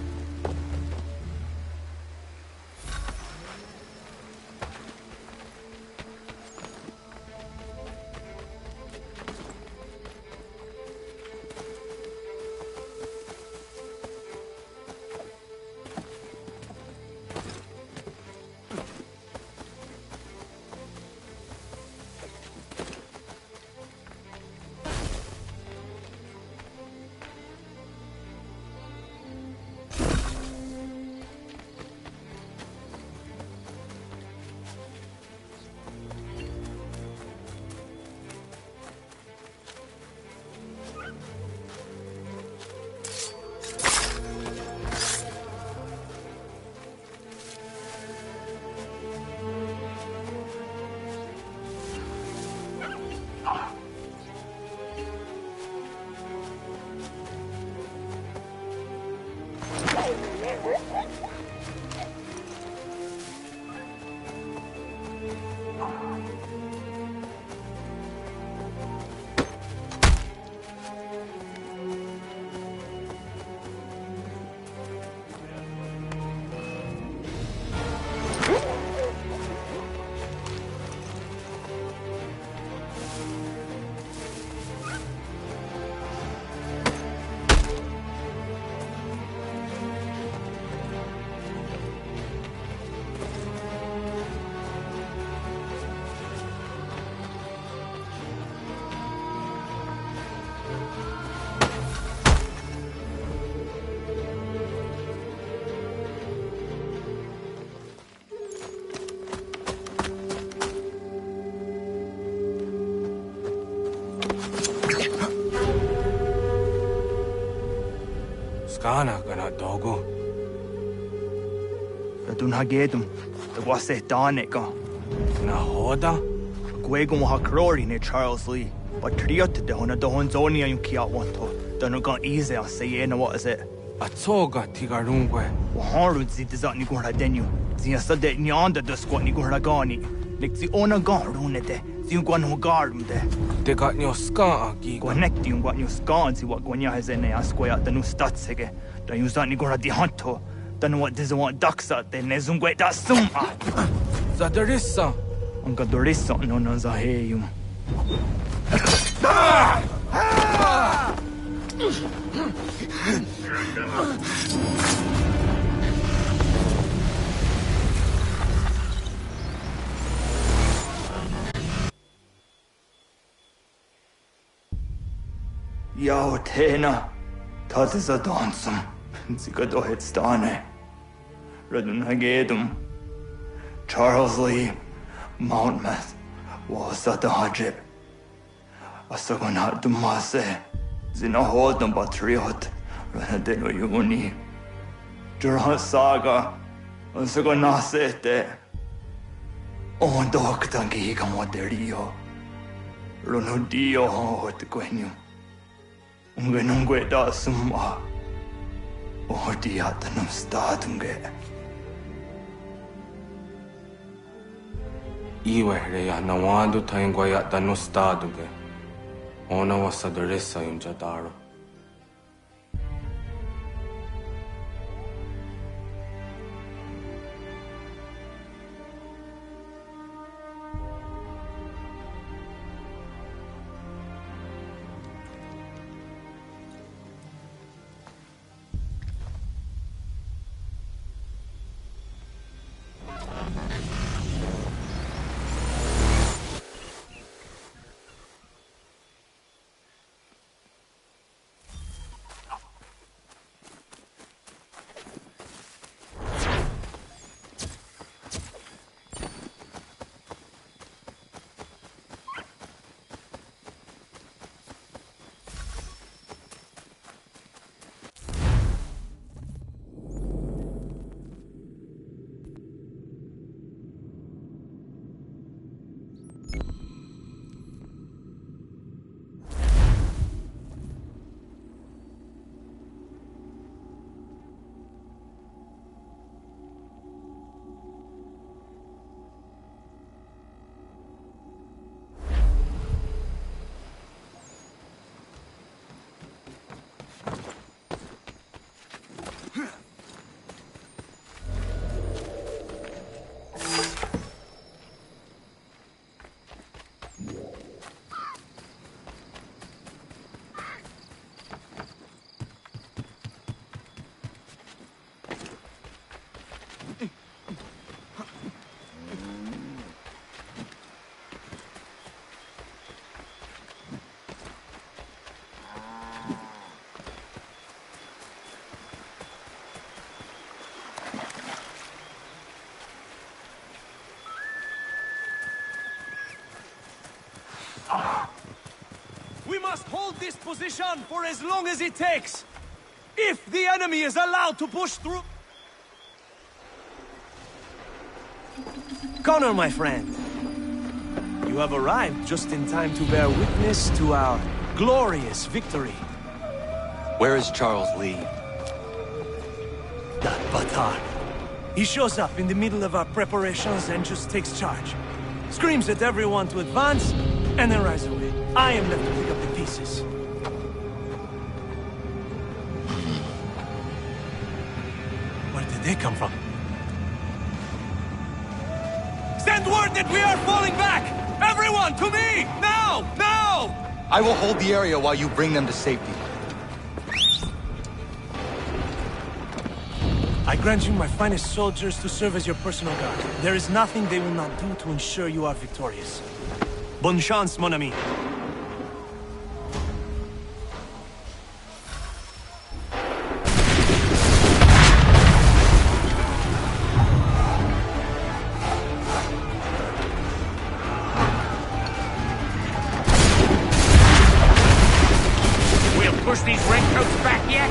Skana kana dogo. Radun hagedum. The wase danika. Nahoda? Gwegum ha krori ne Charles Lee. But triot de hona do honzonia yung kia wanto. Dano gan easy on say what is it? Atsoga tigarungwe. Waharud zi dizat ni gurha denu. Zia sade nyanda da squat ni gurha gani. Lik zi ona gan runete. Zi gwan ho garum de. De got nyo ska agi. Gwanekti yung gwan yung ska zi wat gwanya hazene asquaya danu statsege. Da yung zat ni gurha di hanto. Dano what diza want daksa de nezungwe da sum. Zadarissa. Unga dorissa no na zaheyum. Yao tena, that is a dansum. Zigado headstane. Radun hagedum. Charles Lee, Mountmouth, was at the hajib. Asagonat dumase. Zinahodam batriot. Ranadeno yuni. Jurha saga. Asagonasete. On doktangi kamoterio. Ronodio hot quenu. Ungenungue da summa. Odiatanum statunge. Iwehreya nawadu taingwaya danustaduge. Ona wasadoresa imjadaro. We must hold this position for as long as it takes. If the enemy is allowed to push through... Connor, my friend. You have arrived just in time to bear witness to our glorious victory. Where is Charles Lee? That batard. He shows up in the middle of our preparations and just takes charge. Screams at everyone to advance, and then rides away. I am left to pick up the pieces. Where did they come from? Send word that we are falling back! Everyone, to me! Now! Now! I will hold the area while you bring them to safety. I grant you my finest soldiers to serve as your personal guard. There is nothing they will not do to ensure you are victorious. Bonne chance, mon ami. We'll push these redcoats back yet?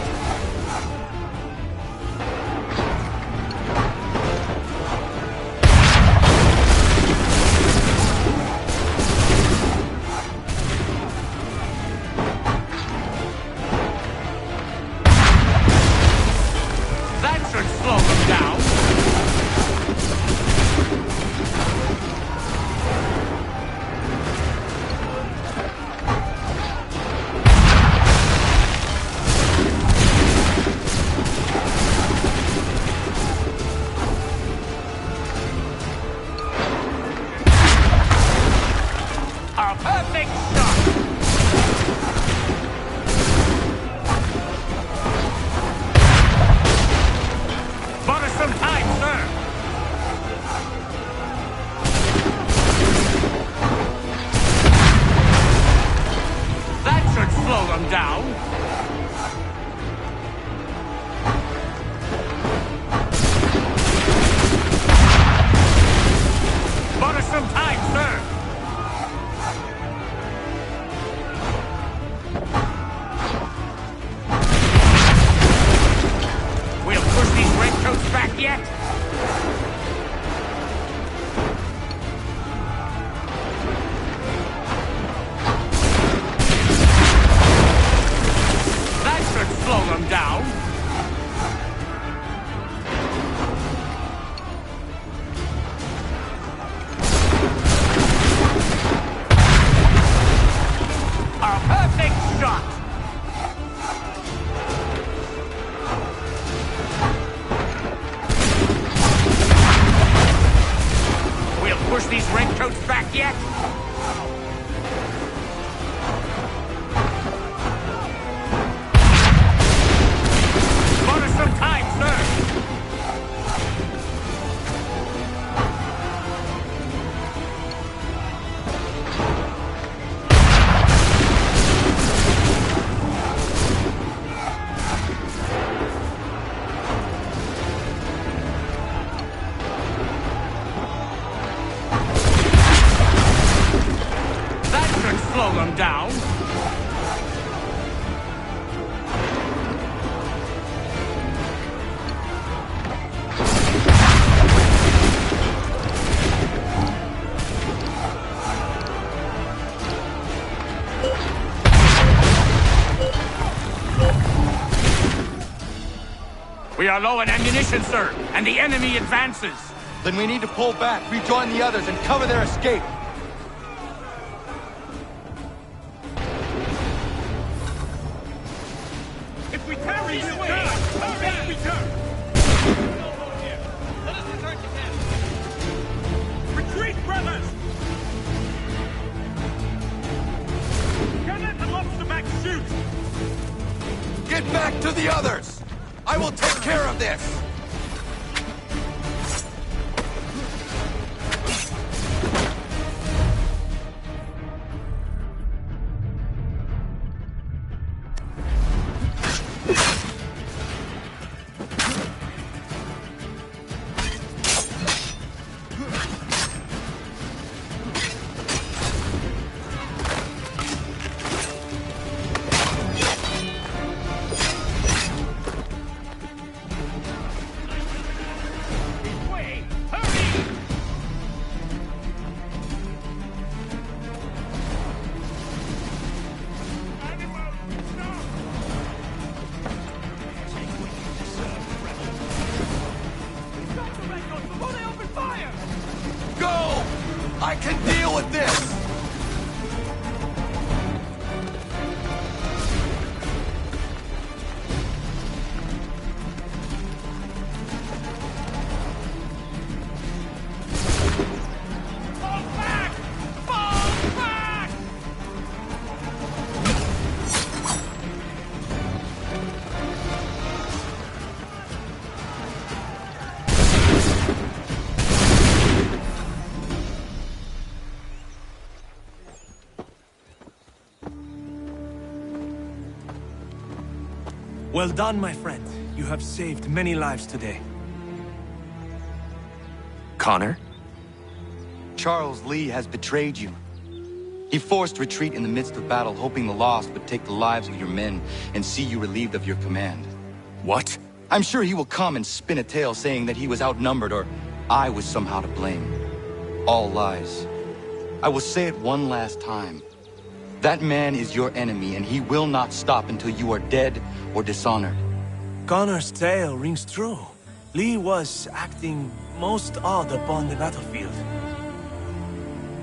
We are low on ammunition, sir, and the enemy advances. Then we need to pull back, rejoin the others, and cover their escape. If we tarry, we'll die! Hurry, we turn! Let us return to camp. Retreat, brothers! Gunner and lobsterback shoot! Get back to the others! I will take care of this! I can deal with this! Well done, my friend. You have saved many lives today. Connor? Charles Lee has betrayed you. He forced retreat in the midst of battle, hoping the lost would take the lives of your men and see you relieved of your command. What? I'm sure he will come and spin a tale saying that he was outnumbered or I was somehow to blame. All lies. I will say it one last time. That man is your enemy, and he will not stop until you are dead or dishonored. Connor's tale rings true. Lee was acting most odd upon the battlefield.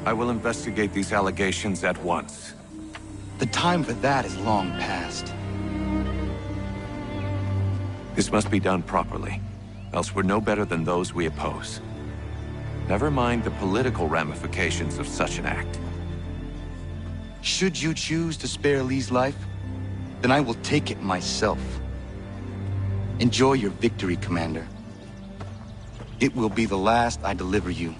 I will investigate these allegations at once. The time for that is long past. This must be done properly, else we're no better than those we oppose. Never mind the political ramifications of such an act. Should you choose to spare Lee's life, then I will take it myself. Enjoy your victory, Commander. It will be the last I deliver you.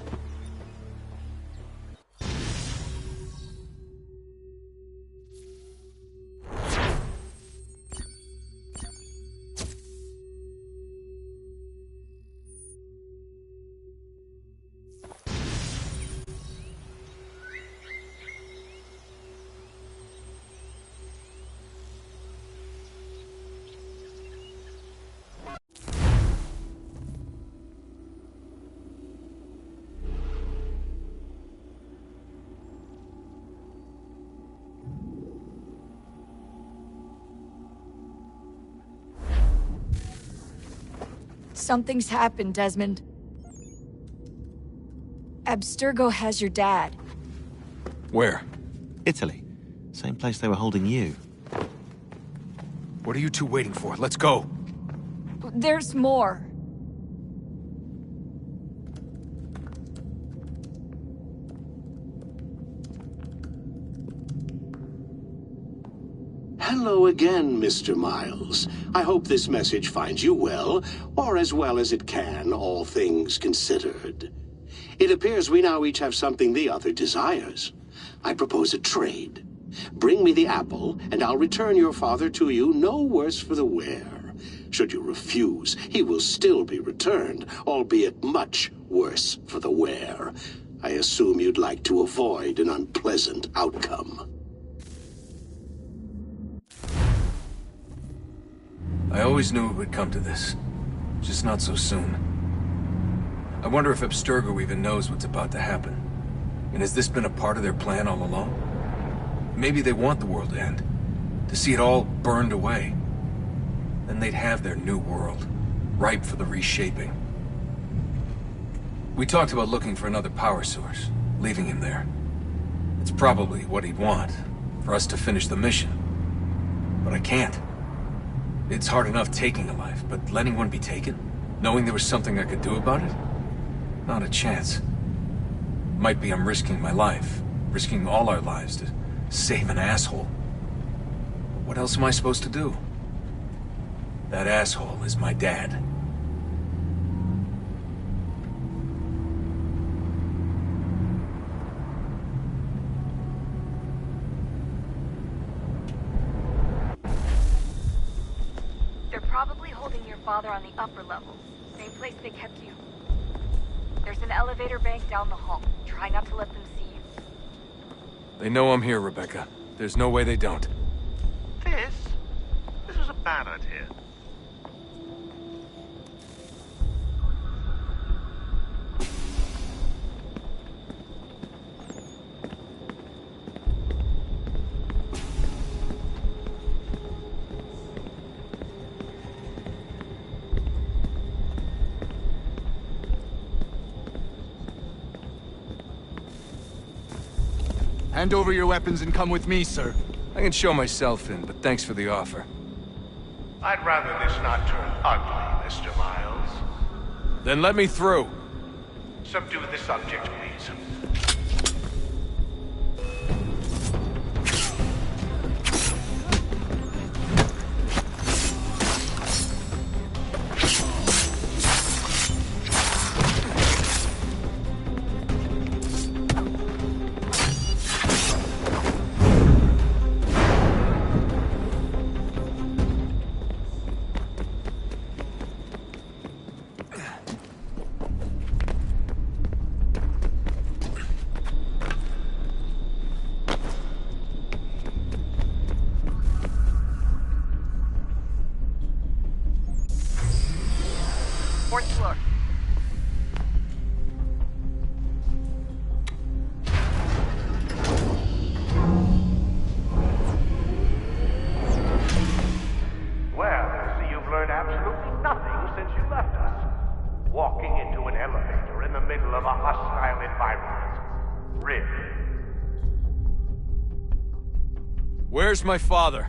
Something's happened, Desmond. Abstergo has your dad. Where? Italy. Same place they were holding you. What are you two waiting for? Let's go. There's more. Hello again, Mr. Miles. I hope this message finds you well, or as well as it can, all things considered. It appears we now each have something the other desires. I propose a trade. Bring me the apple, and I'll return your father to you no worse for the wear. Should you refuse, he will still be returned, albeit much worse for the wear. I assume you'd like to avoid an unpleasant outcome. I always knew it would come to this. Just not so soon. I wonder if Abstergo even knows what's about to happen. And has this been a part of their plan all along? Maybe they want the world to end. To see it all burned away. Then they'd have their new world. ripe for the reshaping. We talked about looking for another power source, leaving him there. It's probably what he'd want, for us to finish the mission. But I can't. It's hard enough taking a life, but letting one be taken? Knowing there was something I could do about it? Not a chance. Might be I'm risking my life, risking all our lives to save an asshole. What else am I supposed to do? That asshole is my dad. They're probably holding your father on the upper level. Same place they kept you. There's an elevator bank down the hall. Try not to let them see you. They know I'm here, Rebecca. There's no way they don't. This was a bad idea. Hand over your weapons and come with me, sir. I can show myself in, but thanks for the offer. I'd rather this not turn ugly, Mr. Miles. Then let me through. Subdue the subject, please. Fourth floor. Well, I see you've learned absolutely nothing since you left us. Walking into an elevator in the middle of a hostile environment. Really? Where's my father?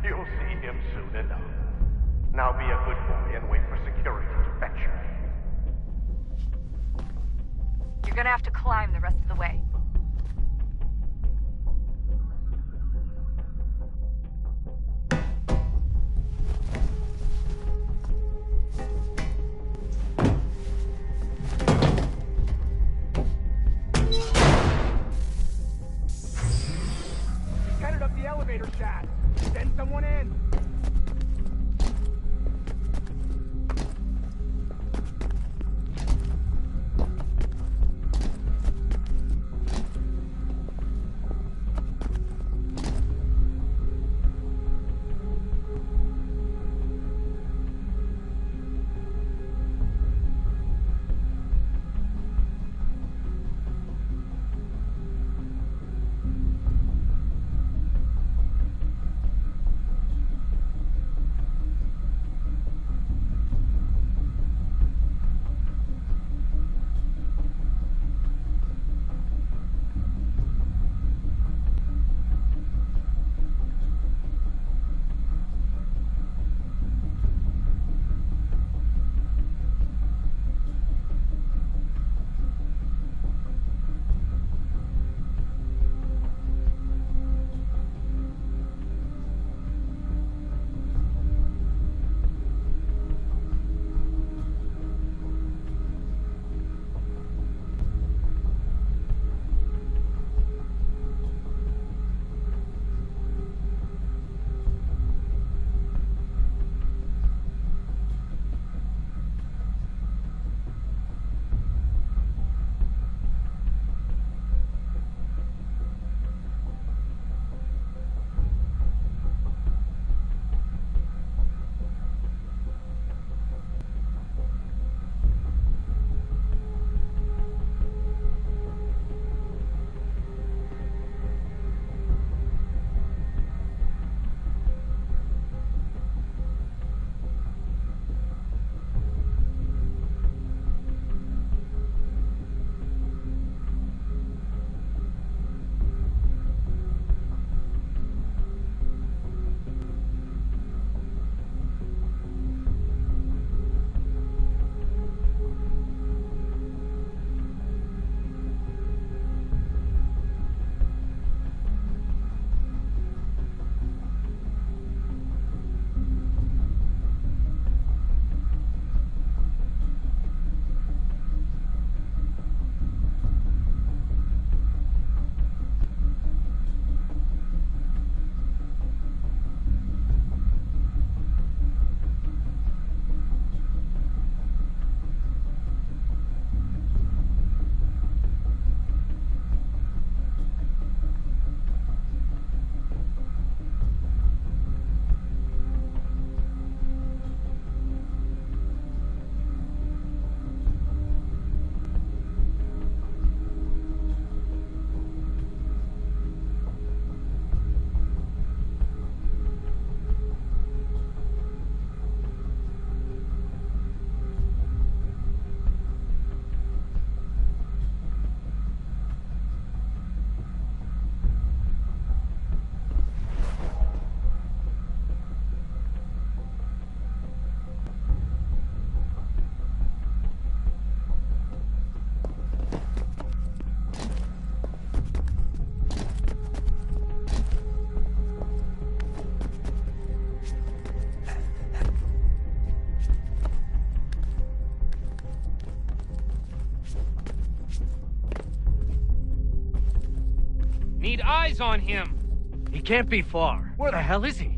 You'll see him soon enough. Now be a good boy and wait for security to fetch you. You're gonna have to climb the rest of the way. Headed up the elevator shaft. Send someone in. eyes on him. He can't be far. Where the hell is he?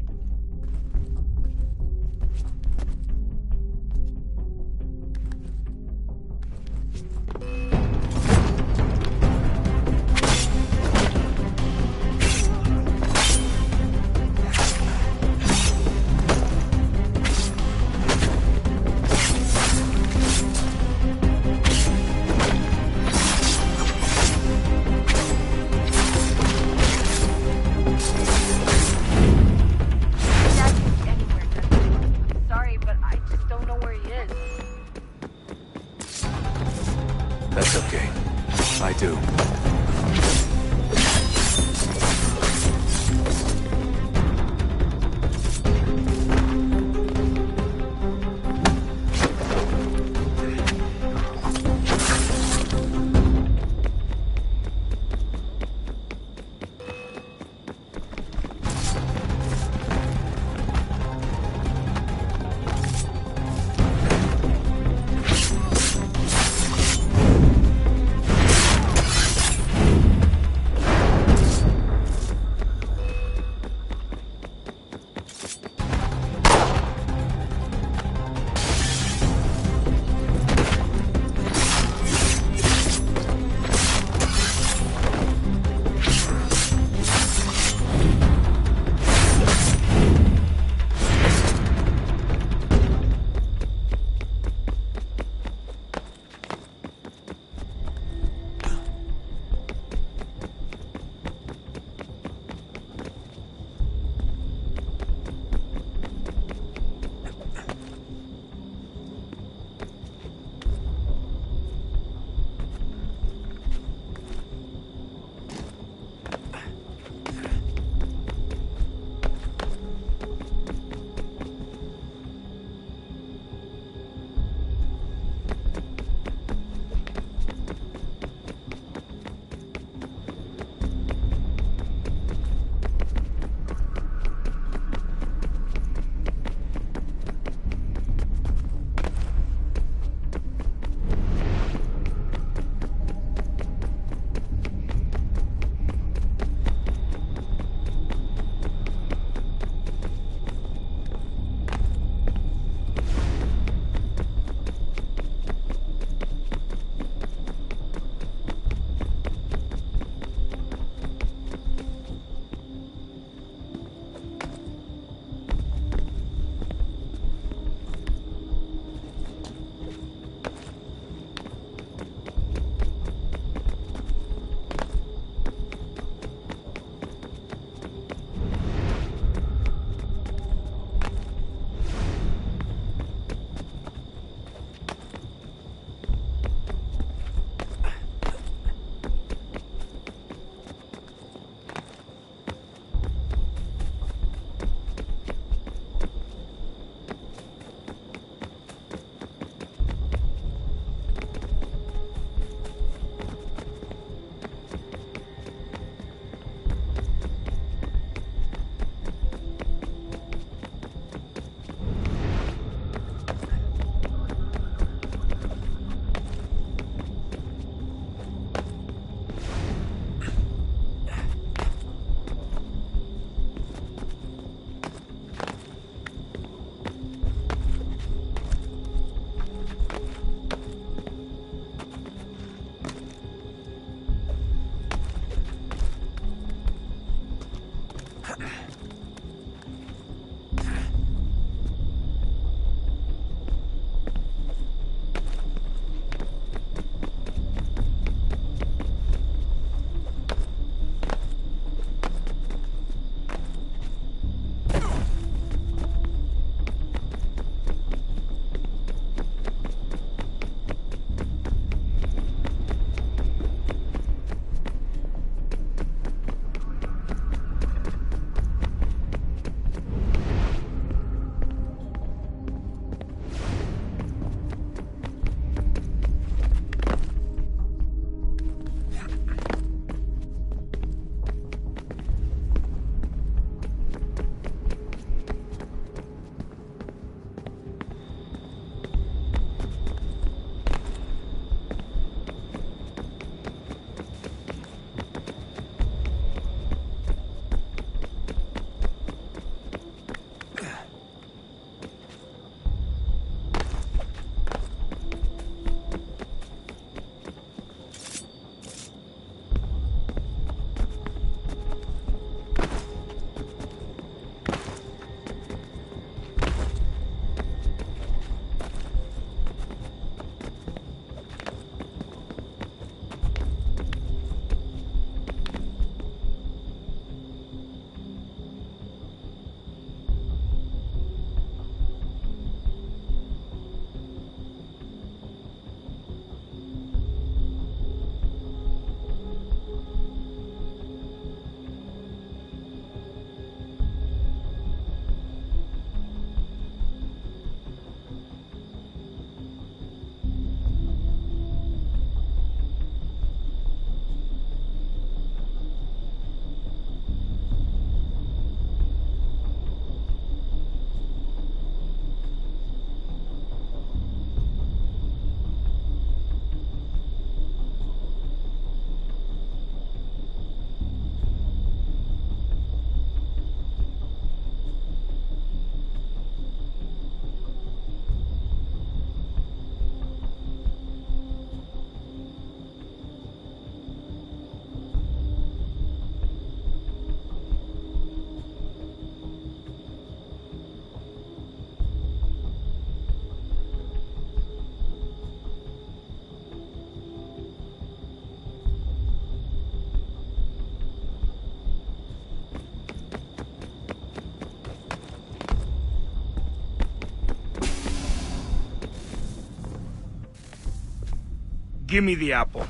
Give me the apple.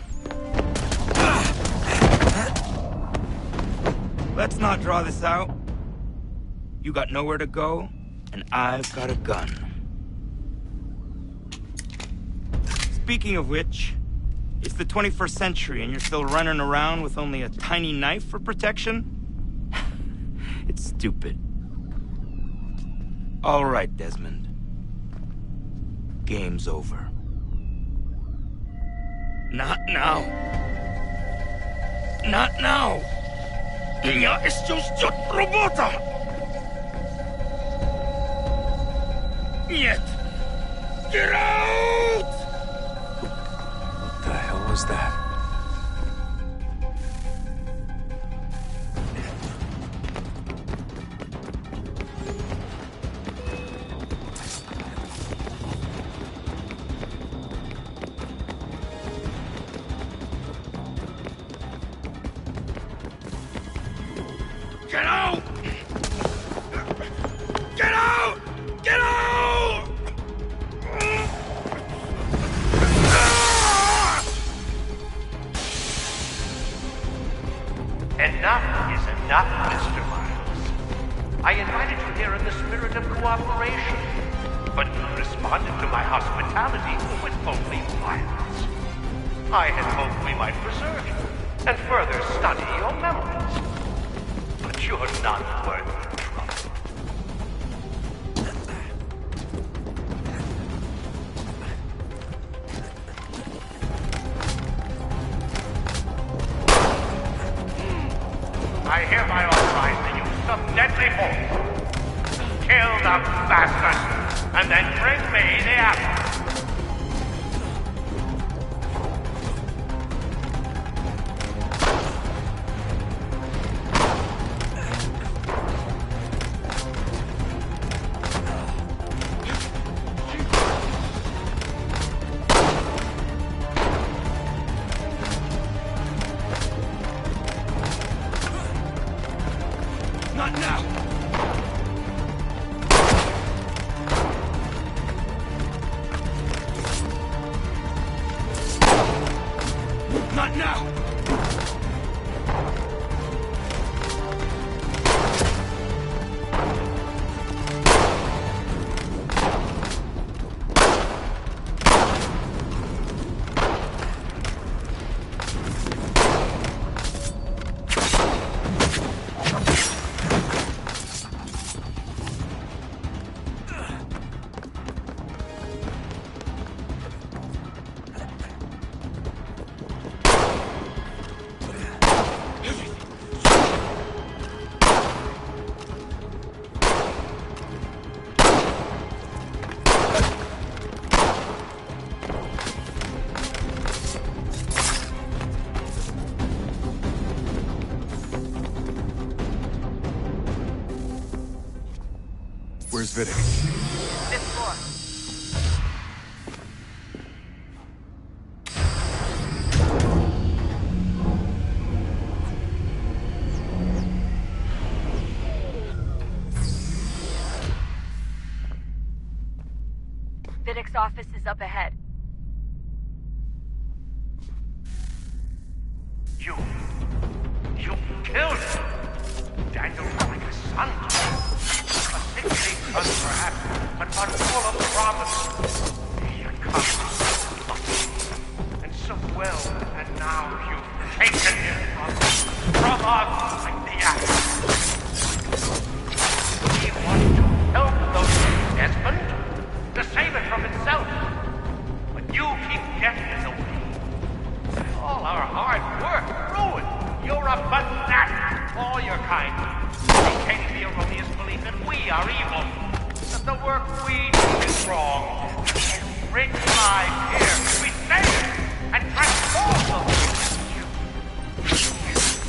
Let's not draw this out. You got nowhere to go, and I've got a gun. Speaking of which, it's the 21st century and you're still running around with only a tiny knife for protection? It's stupid. All right, Desmond. Game's over. Not now. Not now. Я еще ждет работа. Нет. Get out! What the hell was that? Get out! Get out! Get out! Enough is enough, Mr. Miles. I invited you here in the spirit of cooperation, but you responded to my hospitality with only violence. I had hoped we might preserve you and further study your memories. But you're not worth the trouble. I hereby authorize the use of deadly force. Kill the bastard, and then bring me the apple. Not now! Not now! Where's Vidic? Fifth floor. Vidic's office is up ahead. You killed him. Daniel was like a son to me. A sickly son, perhaps, but one full of promise. He accomplished and so well, and now you've taken him from us like the axe. He wanted to help those Desmond, to save it from itself. But you keep getting in the way. All our hard work ruined. You're a fanatic, all your kind. Maintaining the erroneous belief that we are evil. That the work we do is wrong. Rich lives here. We save it and transform them.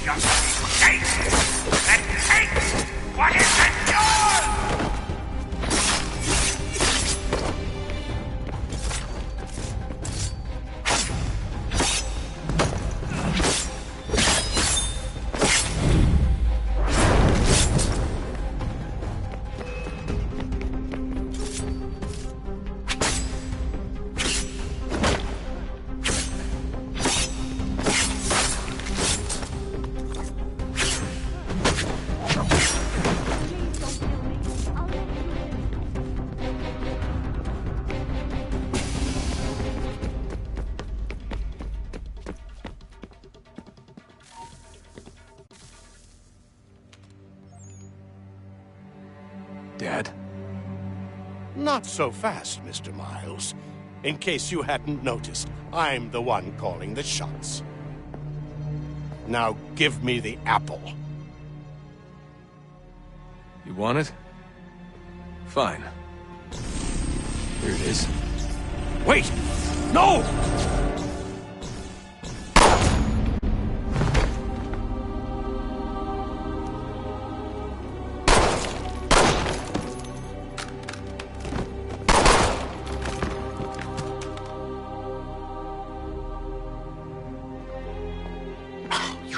Just be safe and take what isn't yours! Dad? Not so fast, Mr. Miles. In case you hadn't noticed, I'm the one calling the shots. Now give me the apple. You want it? Fine. Here it is. Wait! No!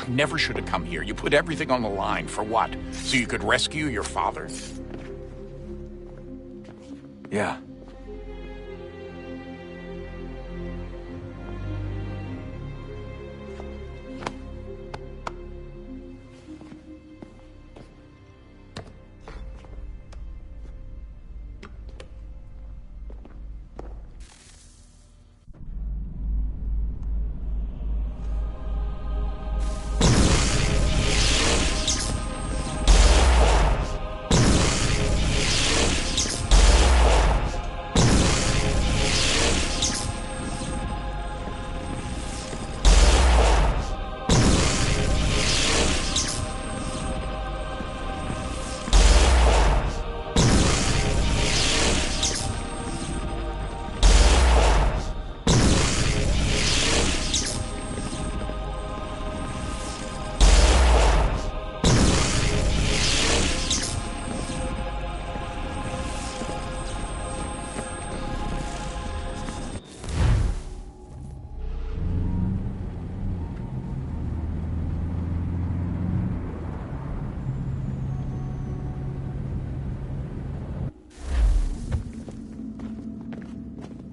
Never should have come here. You put everything on the line. For what? So you could rescue your father? Yeah.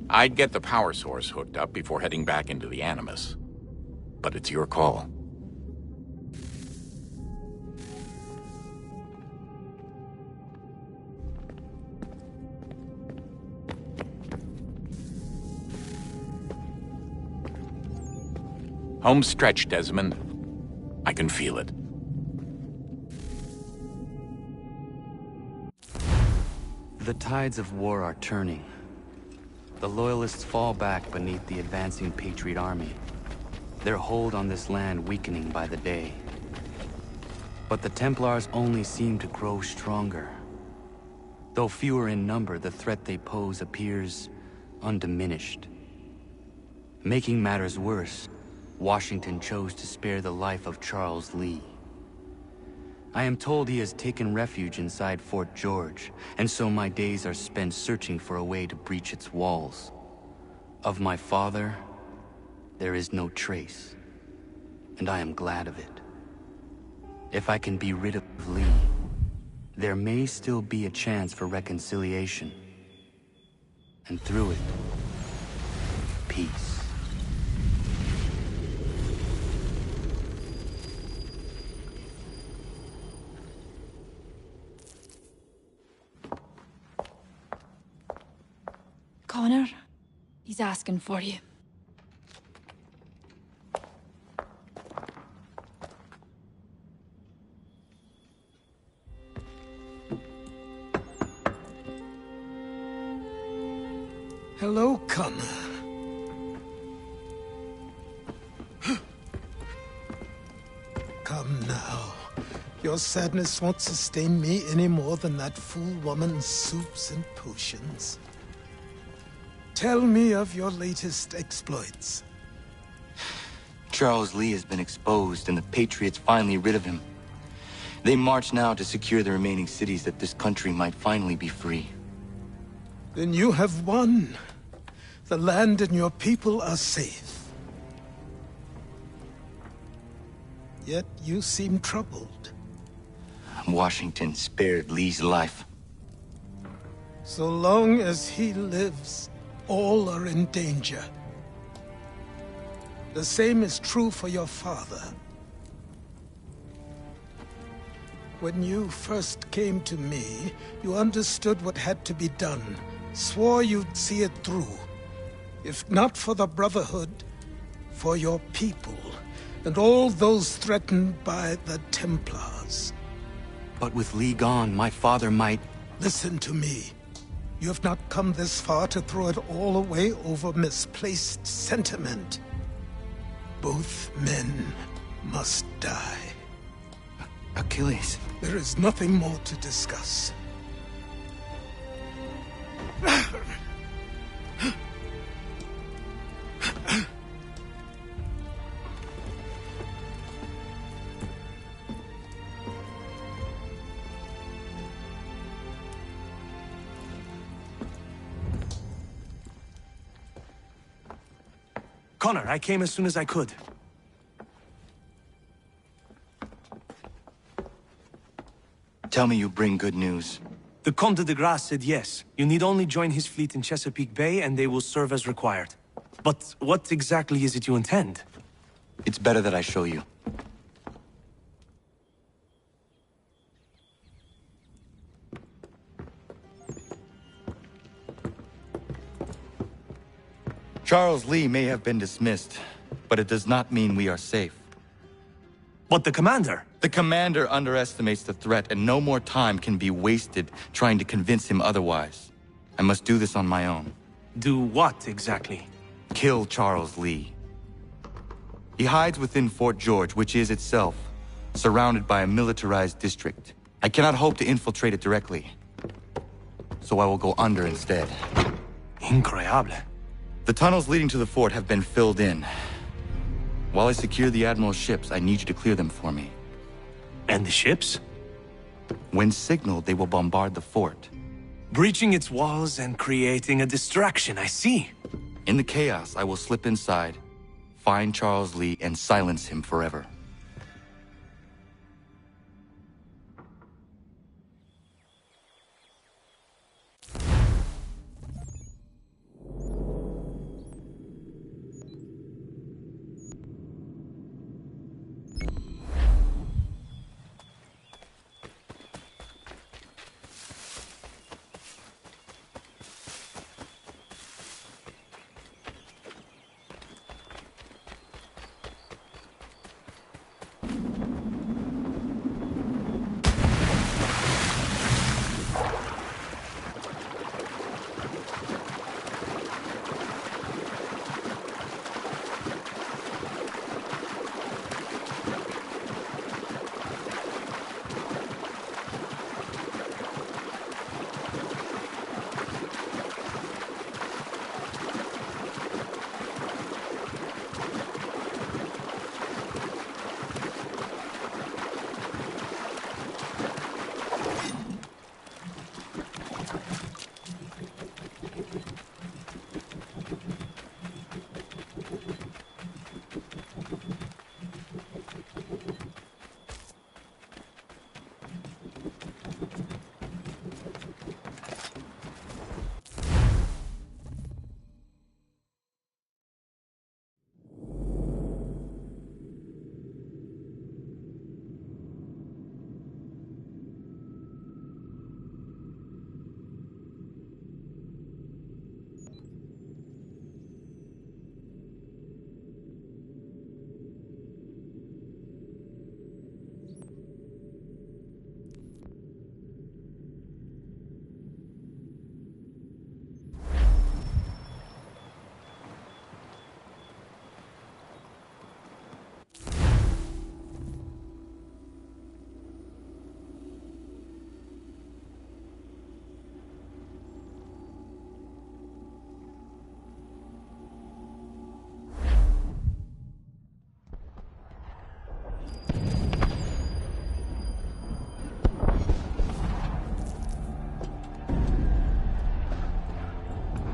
I'd get the power source hooked up before heading back into the Animus. But it's your call. Home stretch, Desmond. I can feel it. The tides of war are turning. The Loyalists fall back beneath the advancing Patriot army, their hold on this land weakening by the day. But the Templars only seem to grow stronger. Though fewer in number, the threat they pose appears undiminished. Making matters worse, Washington chose to spare the life of Charles Lee. I am told he has taken refuge inside Fort George, and so my days are spent searching for a way to breach its walls. Of my father, there is no trace, and I am glad of it. If I can be rid of Lee, there may still be a chance for reconciliation. And through it, peace. Connor, he's asking for you. Hello, Connor. Come now. Your sadness won't sustain me any more than that fool woman's soups and potions. Tell me of your latest exploits. Charles Lee has been exposed, and the Patriots finally rid of him. They march now to secure the remaining cities that this country might finally be free. Then you have won. The land and your people are safe. Yet you seem troubled. Washington spared Lee's life. So long as he lives, all are in danger. The same is true for your father. When you first came to me, you understood what had to be done, swore you'd see it through. If not for the Brotherhood, for your people, and all those threatened by the Templars. But with Lee gone, my father might... Listen to me. You have not come this far to throw it all away over misplaced sentiment. Both men must die. Achilles. There is nothing more to discuss. Connor, I came as soon as I could. Tell me you bring good news. The Comte de Grasse said yes. You need only join his fleet in Chesapeake Bay and they will serve as required. But what exactly is it you intend? It's better that I show you. Charles Lee may have been dismissed, but it does not mean we are safe. But the commander? The commander underestimates the threat, and no more time can be wasted trying to convince him otherwise. I must do this on my own. Do what, exactly? Kill Charles Lee. He hides within Fort George, which is itself surrounded by a militarized district. I cannot hope to infiltrate it directly, so I will go under instead. Incroyable. The tunnels leading to the fort have been filled in. While I secure the Admiral's ships, I need you to clear them for me. And the ships? When signaled, they will bombard the fort. Breaching its walls and creating a distraction, I see. In the chaos, I will slip inside, find Charles Lee, and silence him forever.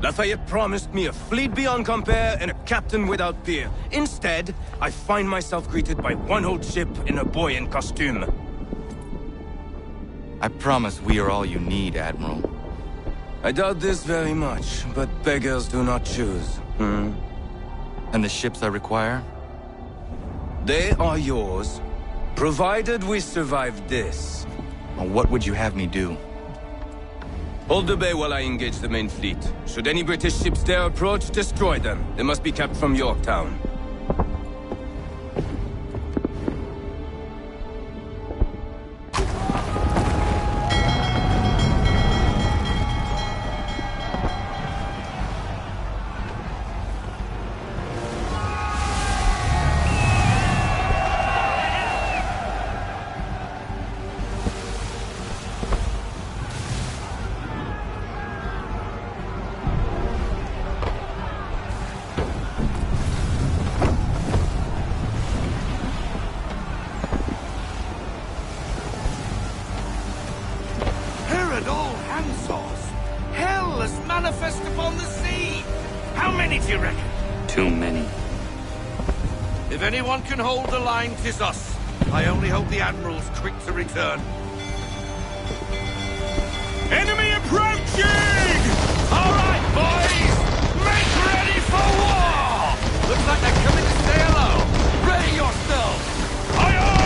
Lafayette promised me a fleet beyond compare and a captain without peer. Instead, I find myself greeted by one old ship and a boy in costume. I promise we are all you need, Admiral. I doubt this very much, but beggars do not choose. And the ships I require? They are yours, provided we survive this. What would you have me do? Hold the bay while I engage the main fleet. Should any British ships dare approach, destroy them. They must be kept from Yorktown. horrid old handsaws. Hell is manifest upon the sea. How many do you reckon? Too many. If anyone can hold the line, 'tis us. I only hope the Admiral's quick to return. Enemy approaching! All right, boys! Make ready for war! Looks like they're coming to say hello. Ready yourselves! Aye, aye!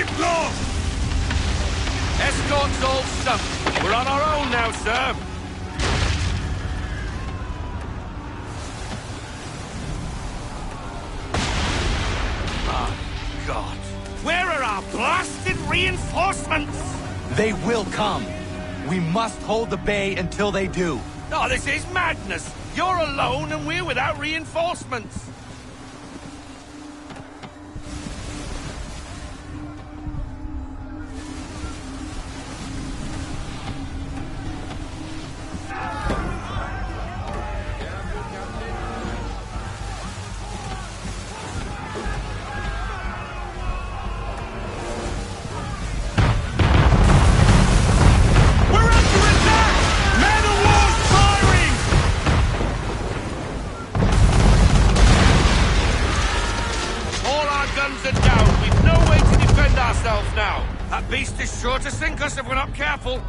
it lost! Escort's all sunk. We're on our own now, sir. My God. Where are our blasted reinforcements? They will come. We must hold the bay until they do. Oh, this is madness. You're alone and we're without reinforcements. Beast is sure to sink us if we're not careful.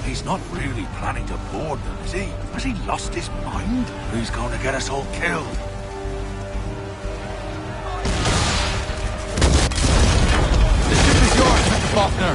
He's not really planning to board them, is he? Has he lost his mind? He's going to get us all killed. The ship is yours, Mr. Faulkner.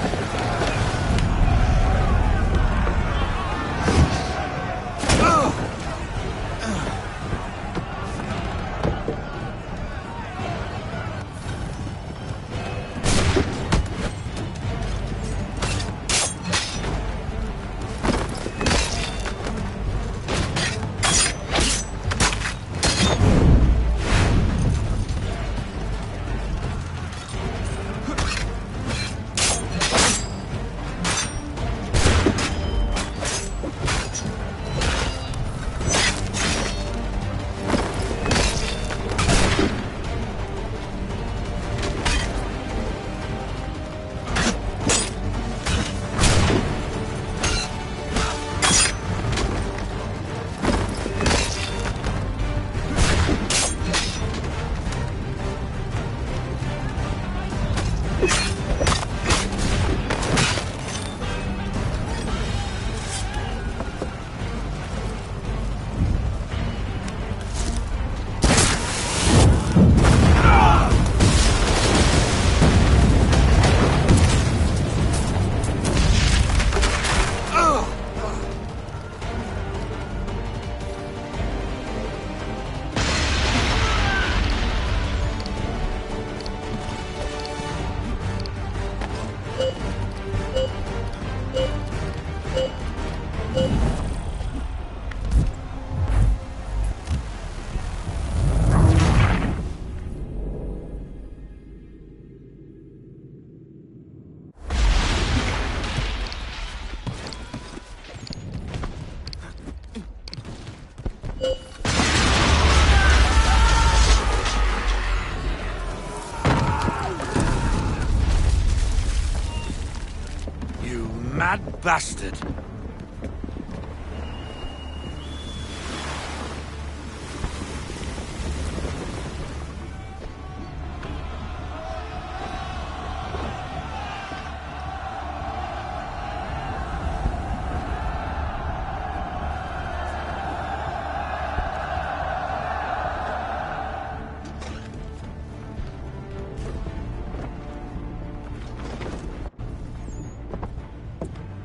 Mad bastard.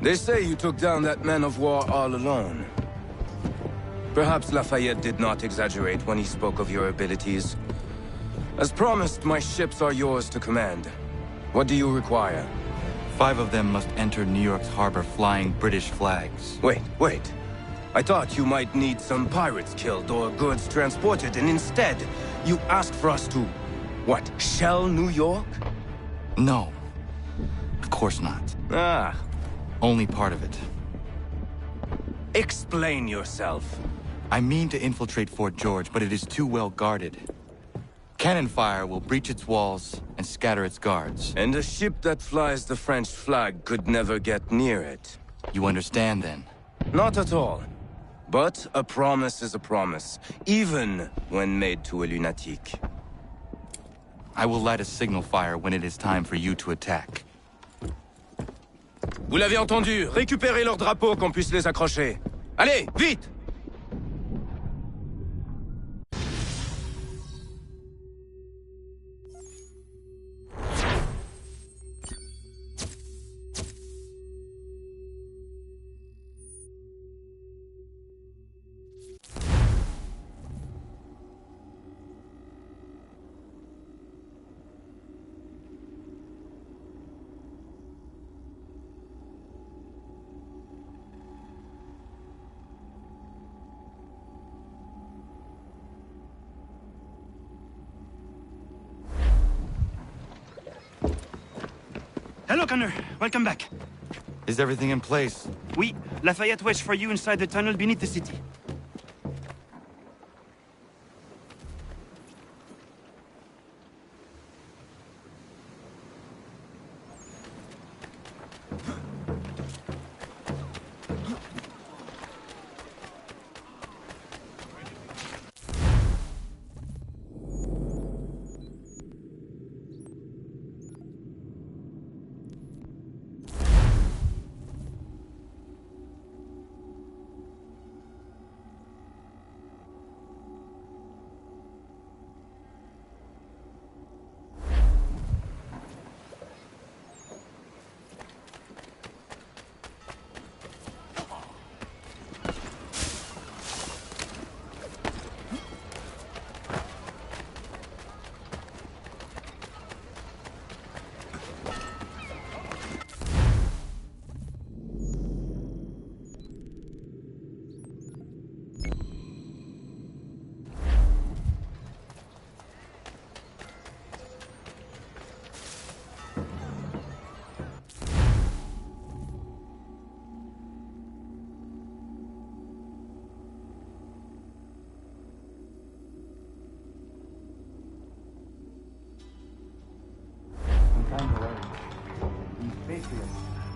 They say you took down that man of war all alone. Perhaps Lafayette did not exaggerate when he spoke of your abilities. As promised, my ships are yours to command. What do you require? 5 of them must enter New York's harbor flying British flags. Wait. I thought you might need some pirates killed or goods transported, and instead, you asked for us to, what, shell New York? No. Of course not. Ah. Only part of it. Explain yourself. I mean to infiltrate Fort George, but it is too well guarded. Cannon fire will breach its walls and scatter its guards. And a ship that flies the French flag could never get near it. You understand, then? Not at all. But a promise is a promise, even when made to a lunatic. I will light a signal fire when it is time for you to attack. Vous l'avez entendu. Récupérez leurs drapeaux qu'on puisse les accrocher. Allez, vite! Hello, Connor. Welcome back. Is everything in place? Oui. Lafayette waits for you inside the tunnel beneath the city.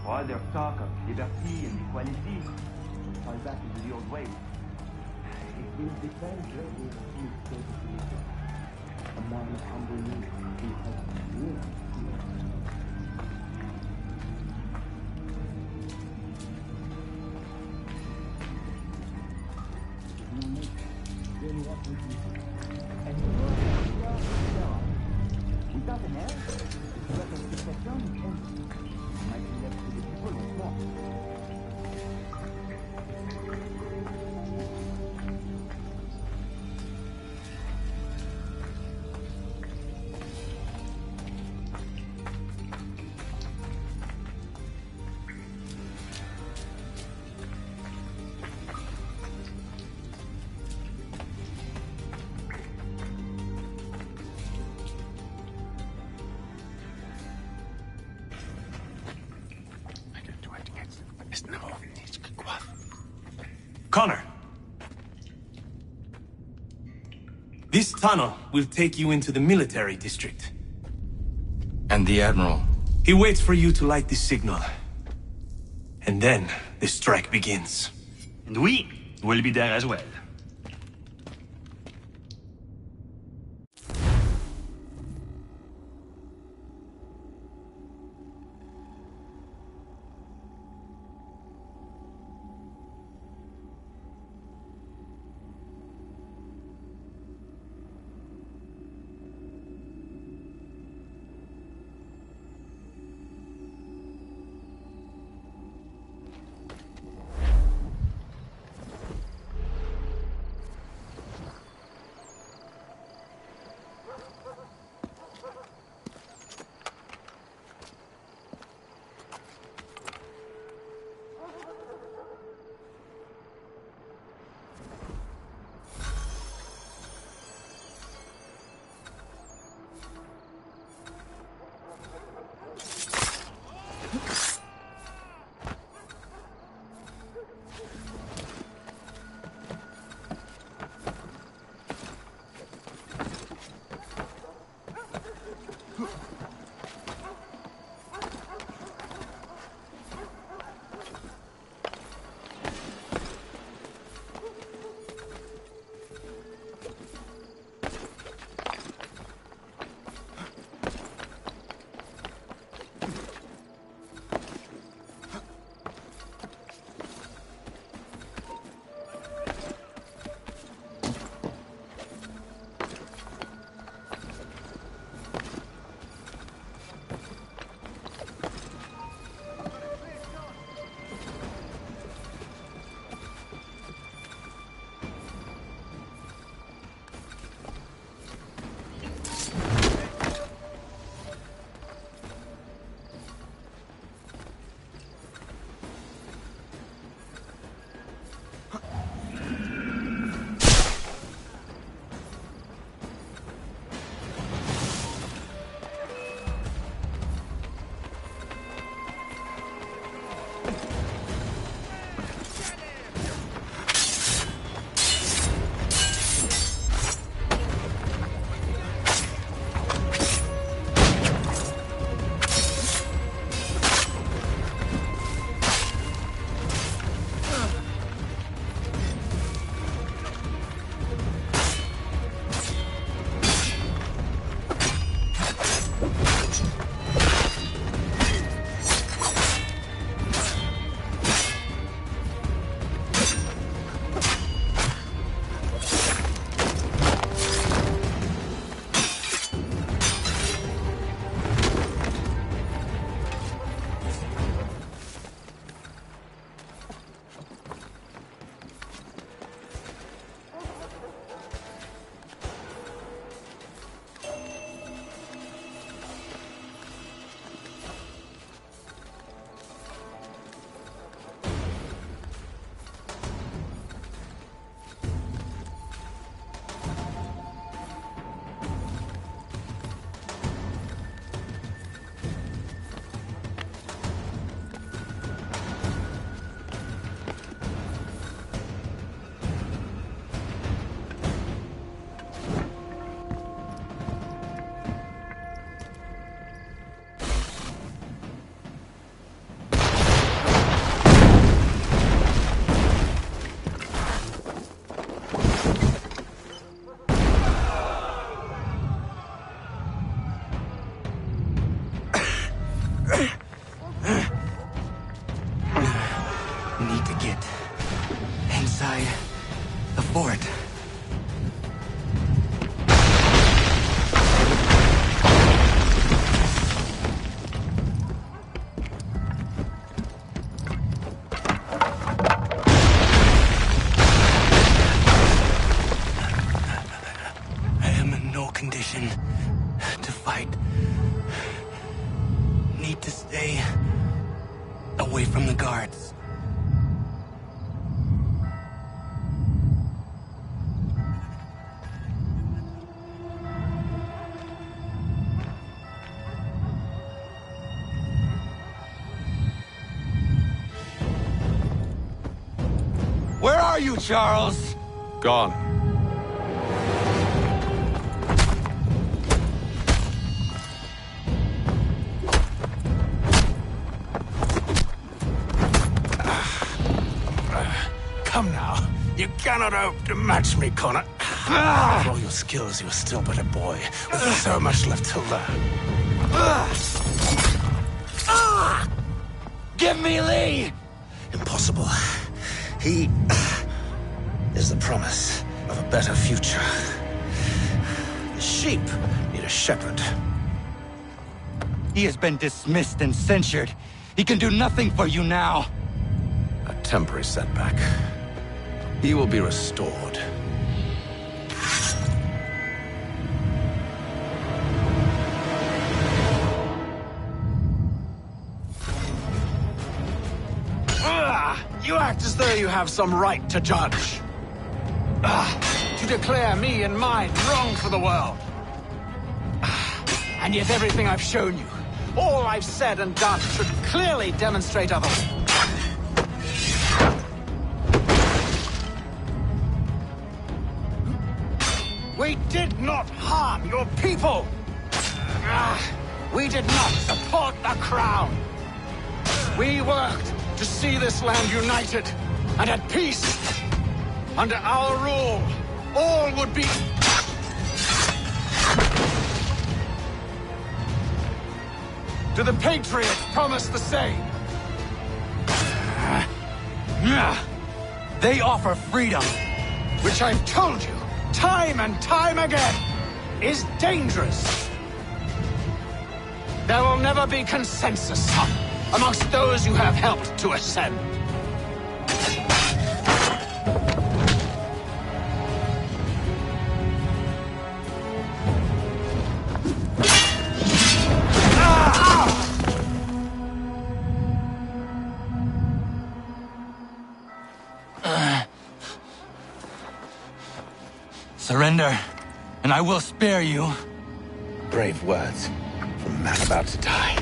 All their talk of liberty and equality fall back into the old ways. It will depend greatly on who is capable. A man of humble means who has real. Without an heir, the threat of succession might be left to the people once more. Connor. This tunnel will take you into the military district. And the Admiral? He waits for you to light the signal. And then the strike begins. And we will be there as well. Need to get inside the fort. I am in no condition to fight. Need to stay away from the guards. Where are you, Charles? Gone. Come now. You cannot hope to match me, Connor. For all your skills, you're still but a boy, with so much left to learn. Give me Lee! Impossible. He is the promise of a better future. The sheep need a shepherd. He has been dismissed and censured. He can do nothing for you now. A temporary setback. He will be restored. You act as though you have some right to judge. To declare me and mine wrong for the world. And yet everything I've shown you, all I've said and done, should clearly demonstrate otherwise. We did not harm your people. We did not support the crown. We worked to see this land united and at peace. Under our rule, all would be... To the Patriots, promise the same. They offer freedom. Which I've told you, time and time again, is dangerous. There will never be consensus amongst those you have helped to ascend. Surrender, and I will spare you. Brave words from a man about to die.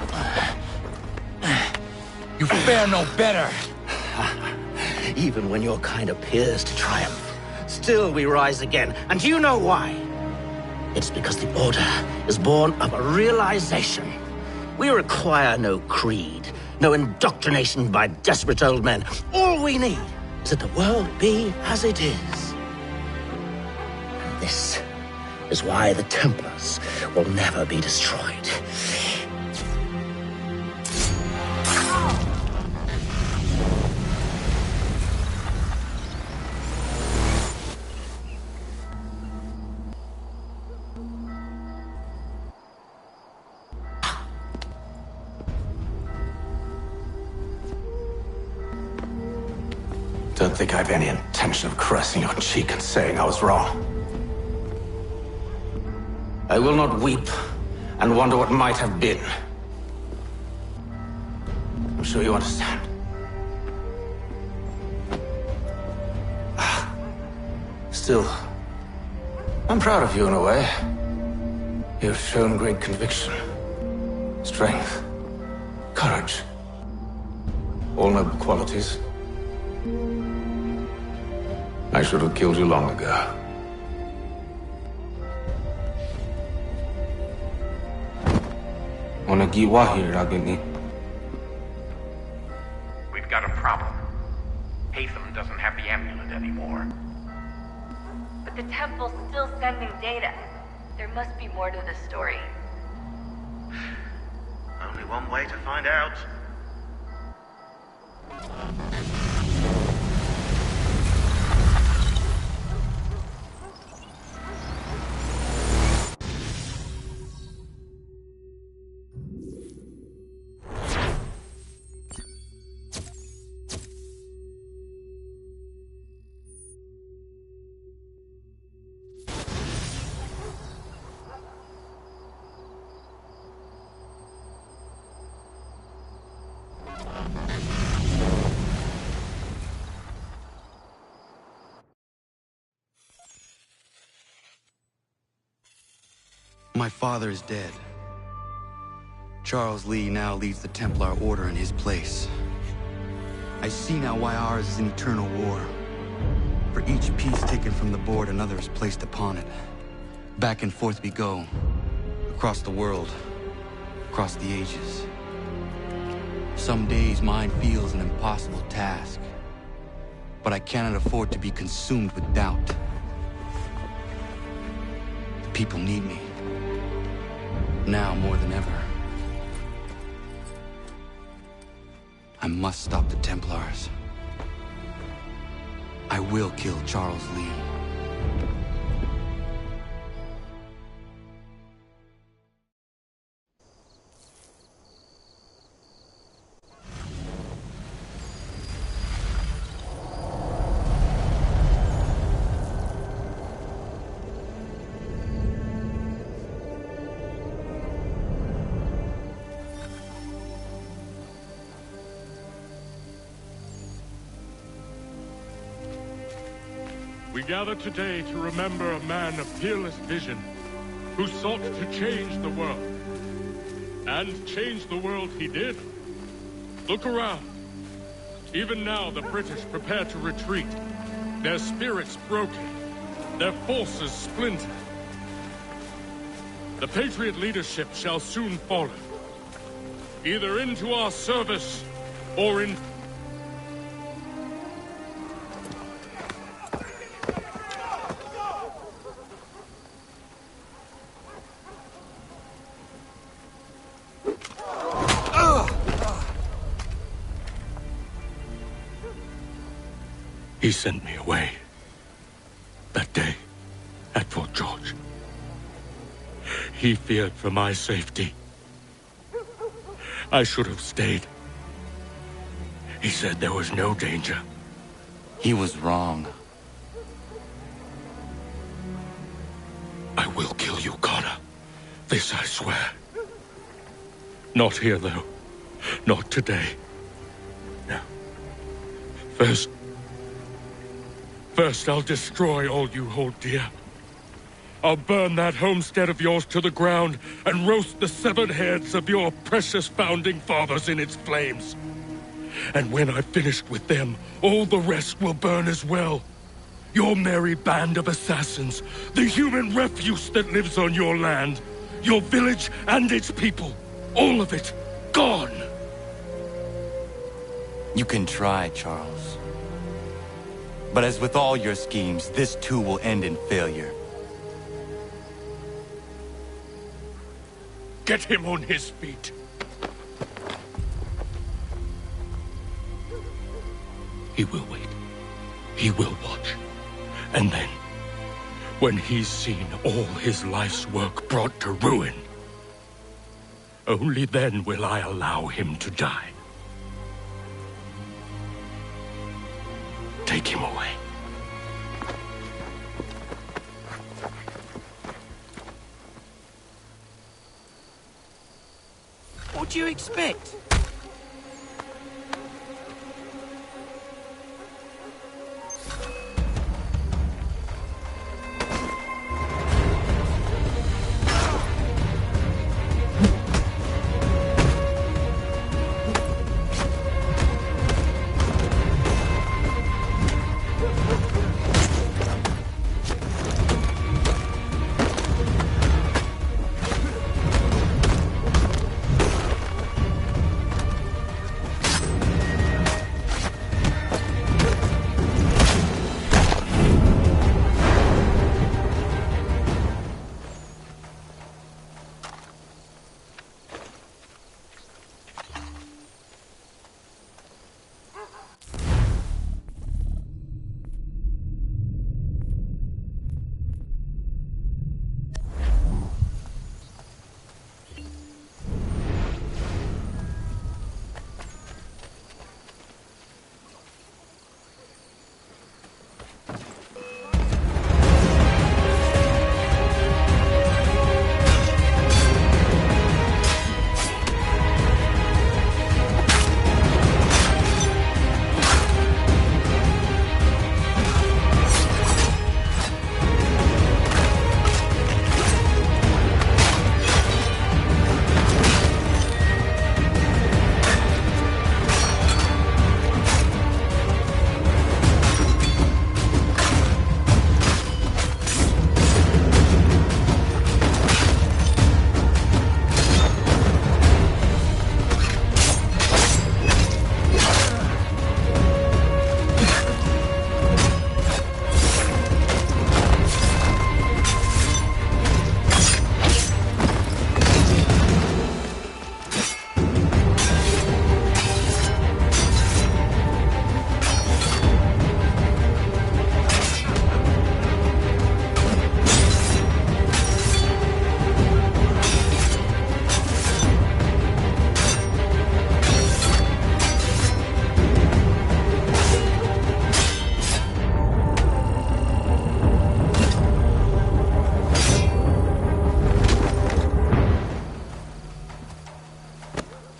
You fare no better. Even when your kind appears to triumph, still we rise again. And you know why? It's because the Order is born of a realization. We require no creed, no indoctrination by desperate old men. All we need is that the world be as it is. And this is why the Templars will never be destroyed. Don't think I've any intention of caressing your cheek and saying I was wrong. I will not weep and wonder what might have been. I'm sure you understand. Still, I'm proud of you in a way. You have shown great conviction, strength, courage. All noble qualities. I should have killed you long ago. We've got a problem. Hatham doesn't have the amulet anymore. But the temple's still sending data. There must be more to this story. only one way to find out. My father is dead. Charles Lee now leads the Templar Order in his place. I see now why ours is an eternal war. For each piece taken from the board, another is placed upon it. Back and forth we go. Across the world. Across the ages. Some days mine feels an impossible task. But I cannot afford to be consumed with doubt. The people need me. Now more than ever. I must stop the Templars. I will kill Charles Lee. We gather today to remember a man of fearless vision who sought to change the world. And change the world he did. Look around. Even now the British prepare to retreat. Their spirits broken. Their forces splintered. The Patriot leadership shall soon follow. Either into our service or in... He sent me away. That day, at Fort George. He feared for my safety. I should have stayed. He said there was no danger. He was wrong. I will kill you, Connor. This I swear. Not here, though. Not today. No. First, I'll destroy all you hold dear. I'll burn that homestead of yours to the ground and roast the severed heads of your precious founding fathers in its flames. And when I've finished with them, all the rest will burn as well. Your merry band of assassins, the human refuse that lives on your land, your village and its people, all of it, gone. You can try, Charles. But as with all your schemes, this too will end in failure. Get him on his feet. He will wait. He will watch. And then, when he's seen all his life's work brought to ruin, only then will I allow him to die. Take him away. What do you expect?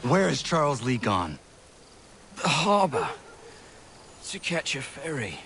Where is Charles Lee gone? The harbor. To catch a ferry.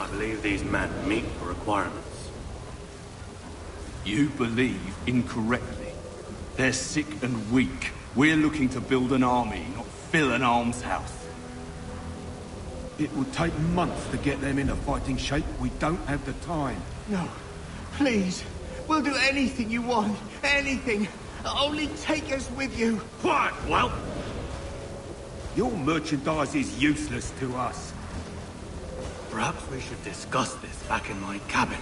I believe these men meet the requirements. You believe incorrectly. They're sick and weak. We're looking to build an army, not fill an almshouse. It will take months to get them into fighting shape. We don't have the time. No. Please. We'll do anything you want. Anything. Only take us with you. Quiet, whelp! Your merchandise is useless to us. Perhaps we should discuss this back in my cabin.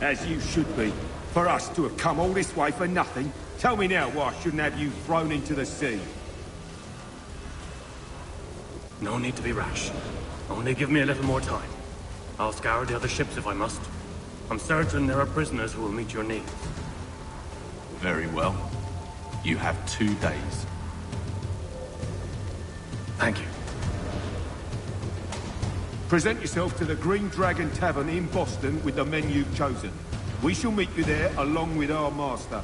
As you should be. For us to have come all this way for nothing. Tell me now why I shouldn't have you thrown into the sea. No need to be rash. Only give me a little more time. I'll scour the other ships if I must. I'm certain there are prisoners who will meet your needs. Very well. You have 2 days. Thank you. Present yourself to the Green Dragon Tavern in Boston with the men you've chosen. We shall meet you there along with our master.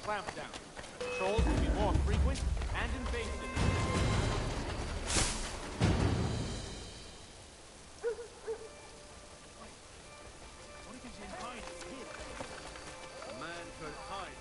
Clampdown. Patrols will be more frequent and invasive. What if he's in hiding here? A man could hide.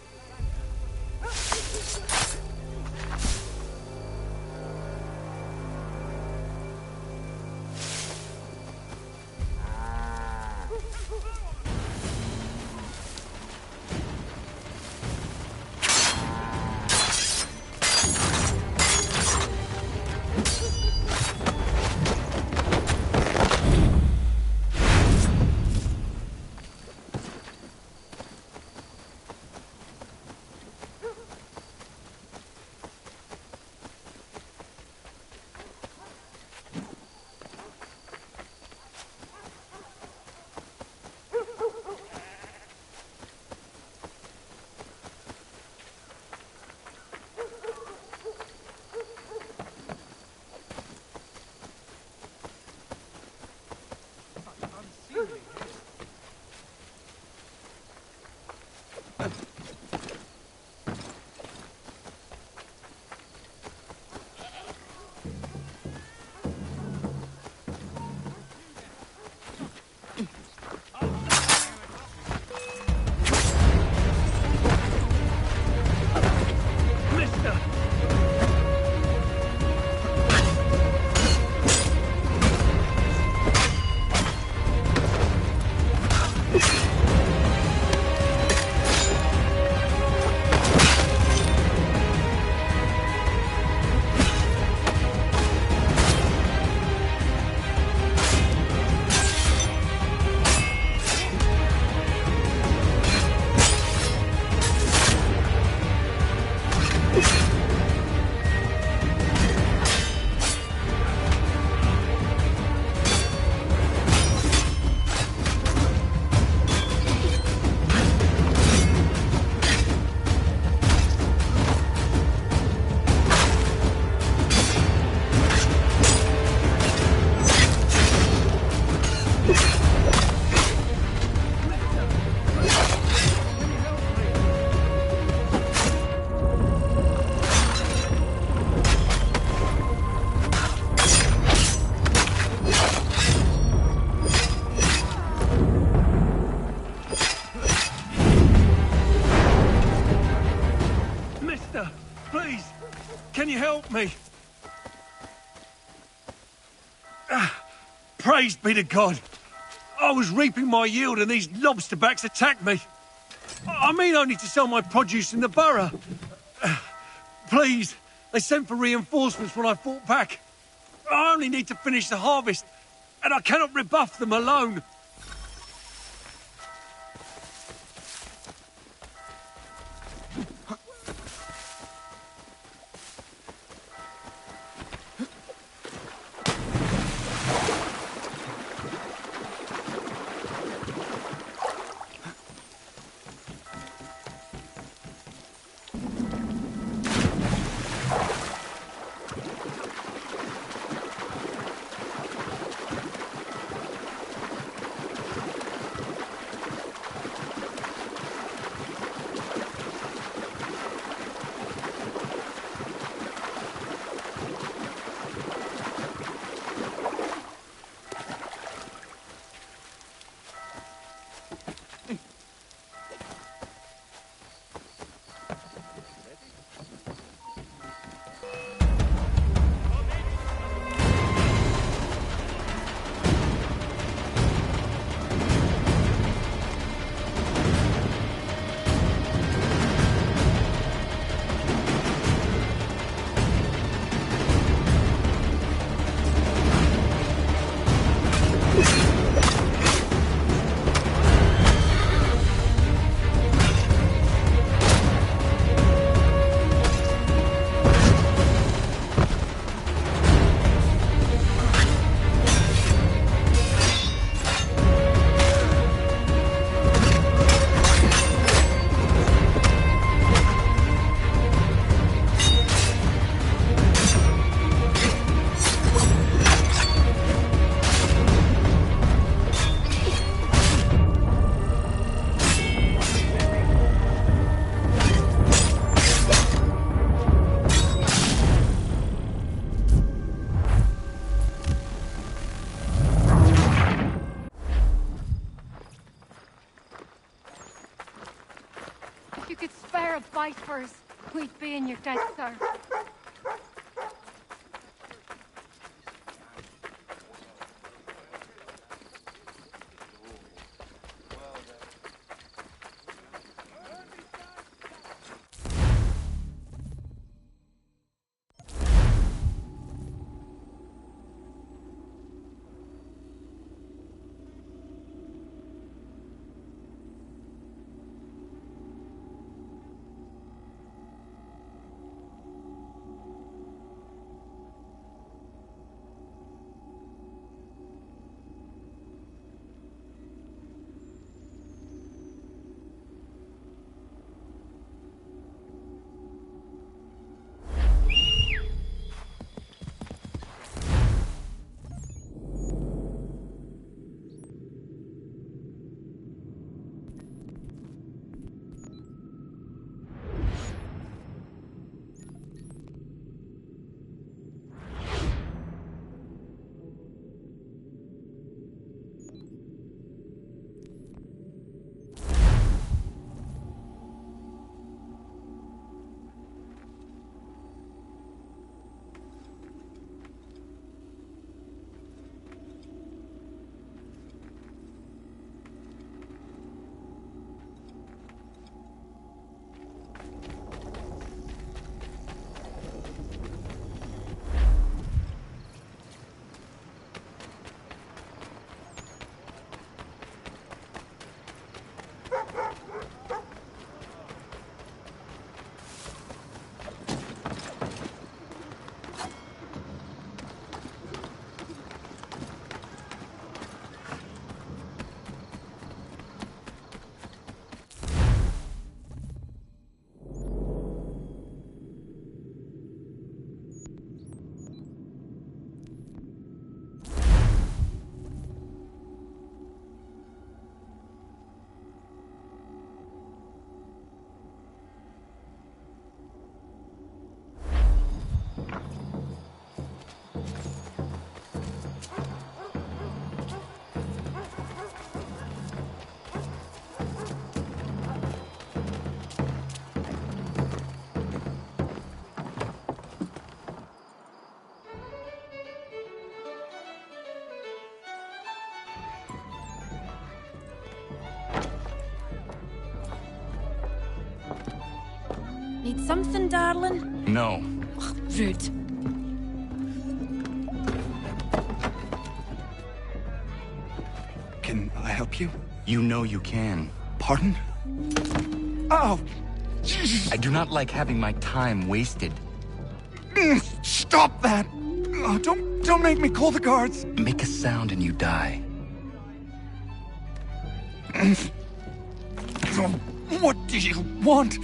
Can you help me? Praise be to God. I was reaping my yield and these lobsterbacks attacked me. I mean only to sell my produce in the borough. Please, they sent for reinforcements when I fought back. I only need to finish the harvest, and I cannot rebuff them alone. could spare a bite for us, we'd be in your debt, sir. Need something, darling? No. Ugh, rude. Can I help you? You know you can. Pardon? Oh! I do not like having my time wasted. Stop that! Oh, don't make me call the guards! Make a sound and you die. What do you want?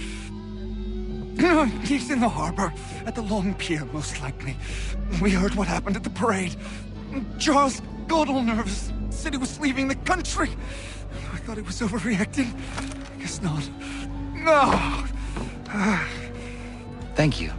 He's in the harbor, at the long pier, most likely. We heard what happened at the parade. Charles got all nervous, said he was leaving the country. I thought he was overreacting. Guess not. No! Thank you.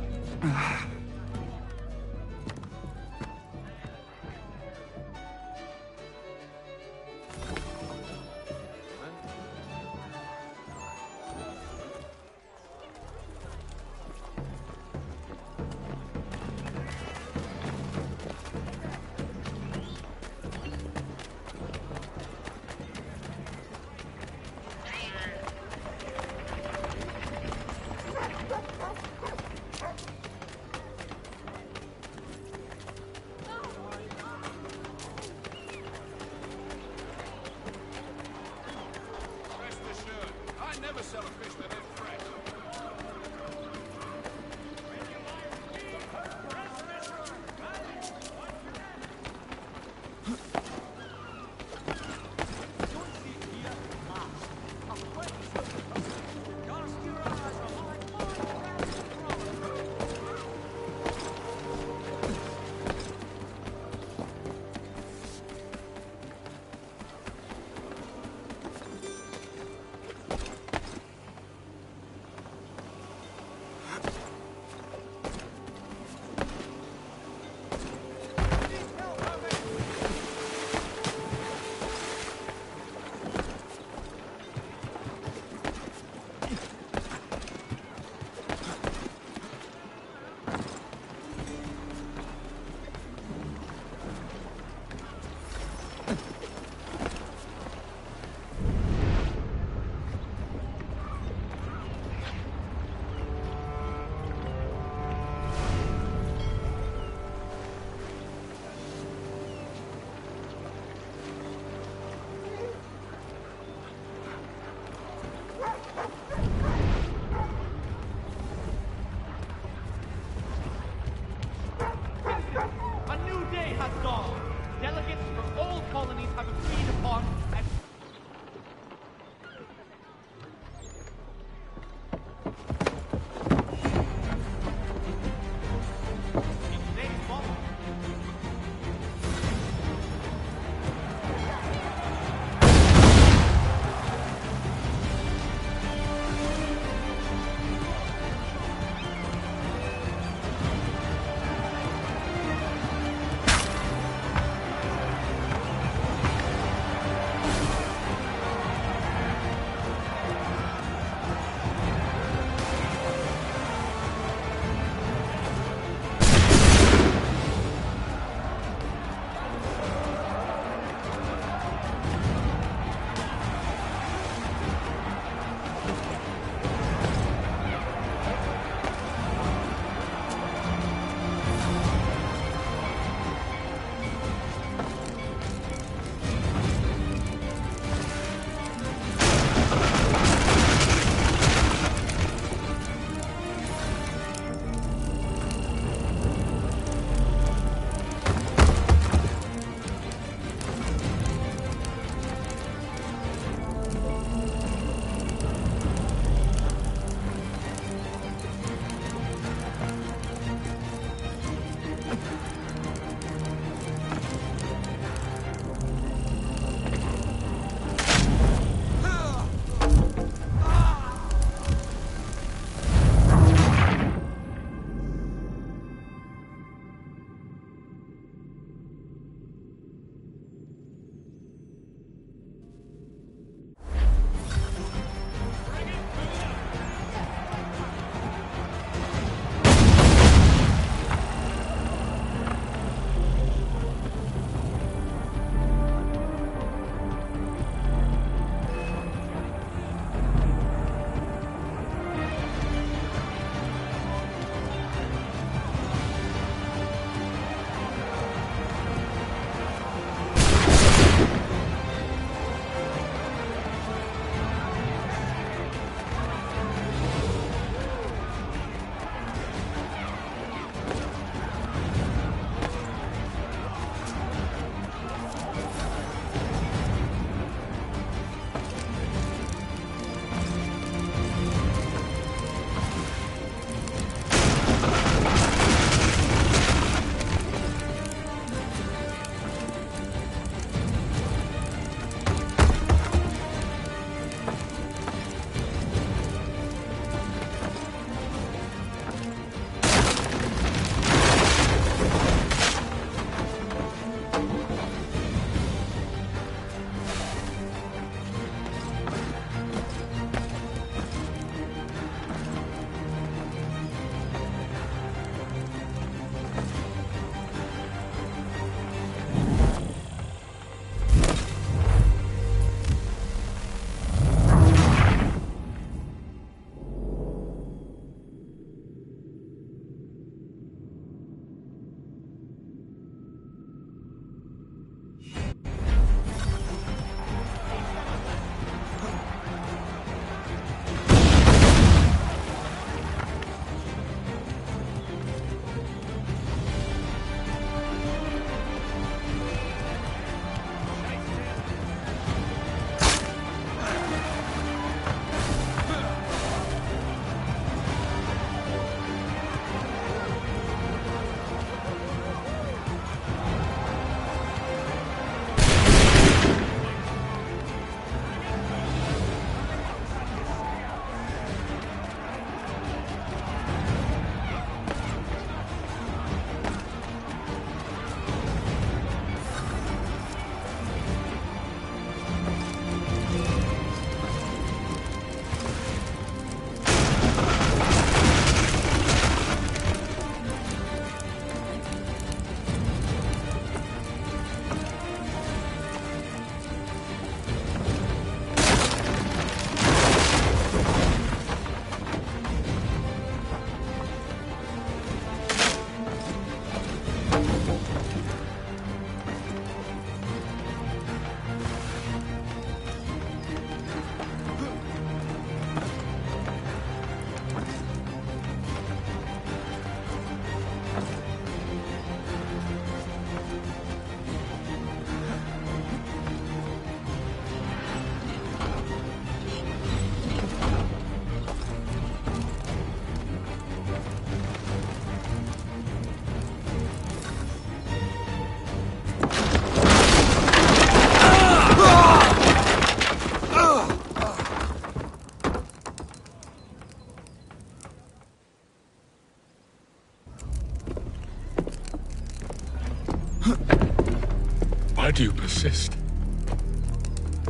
But you persist.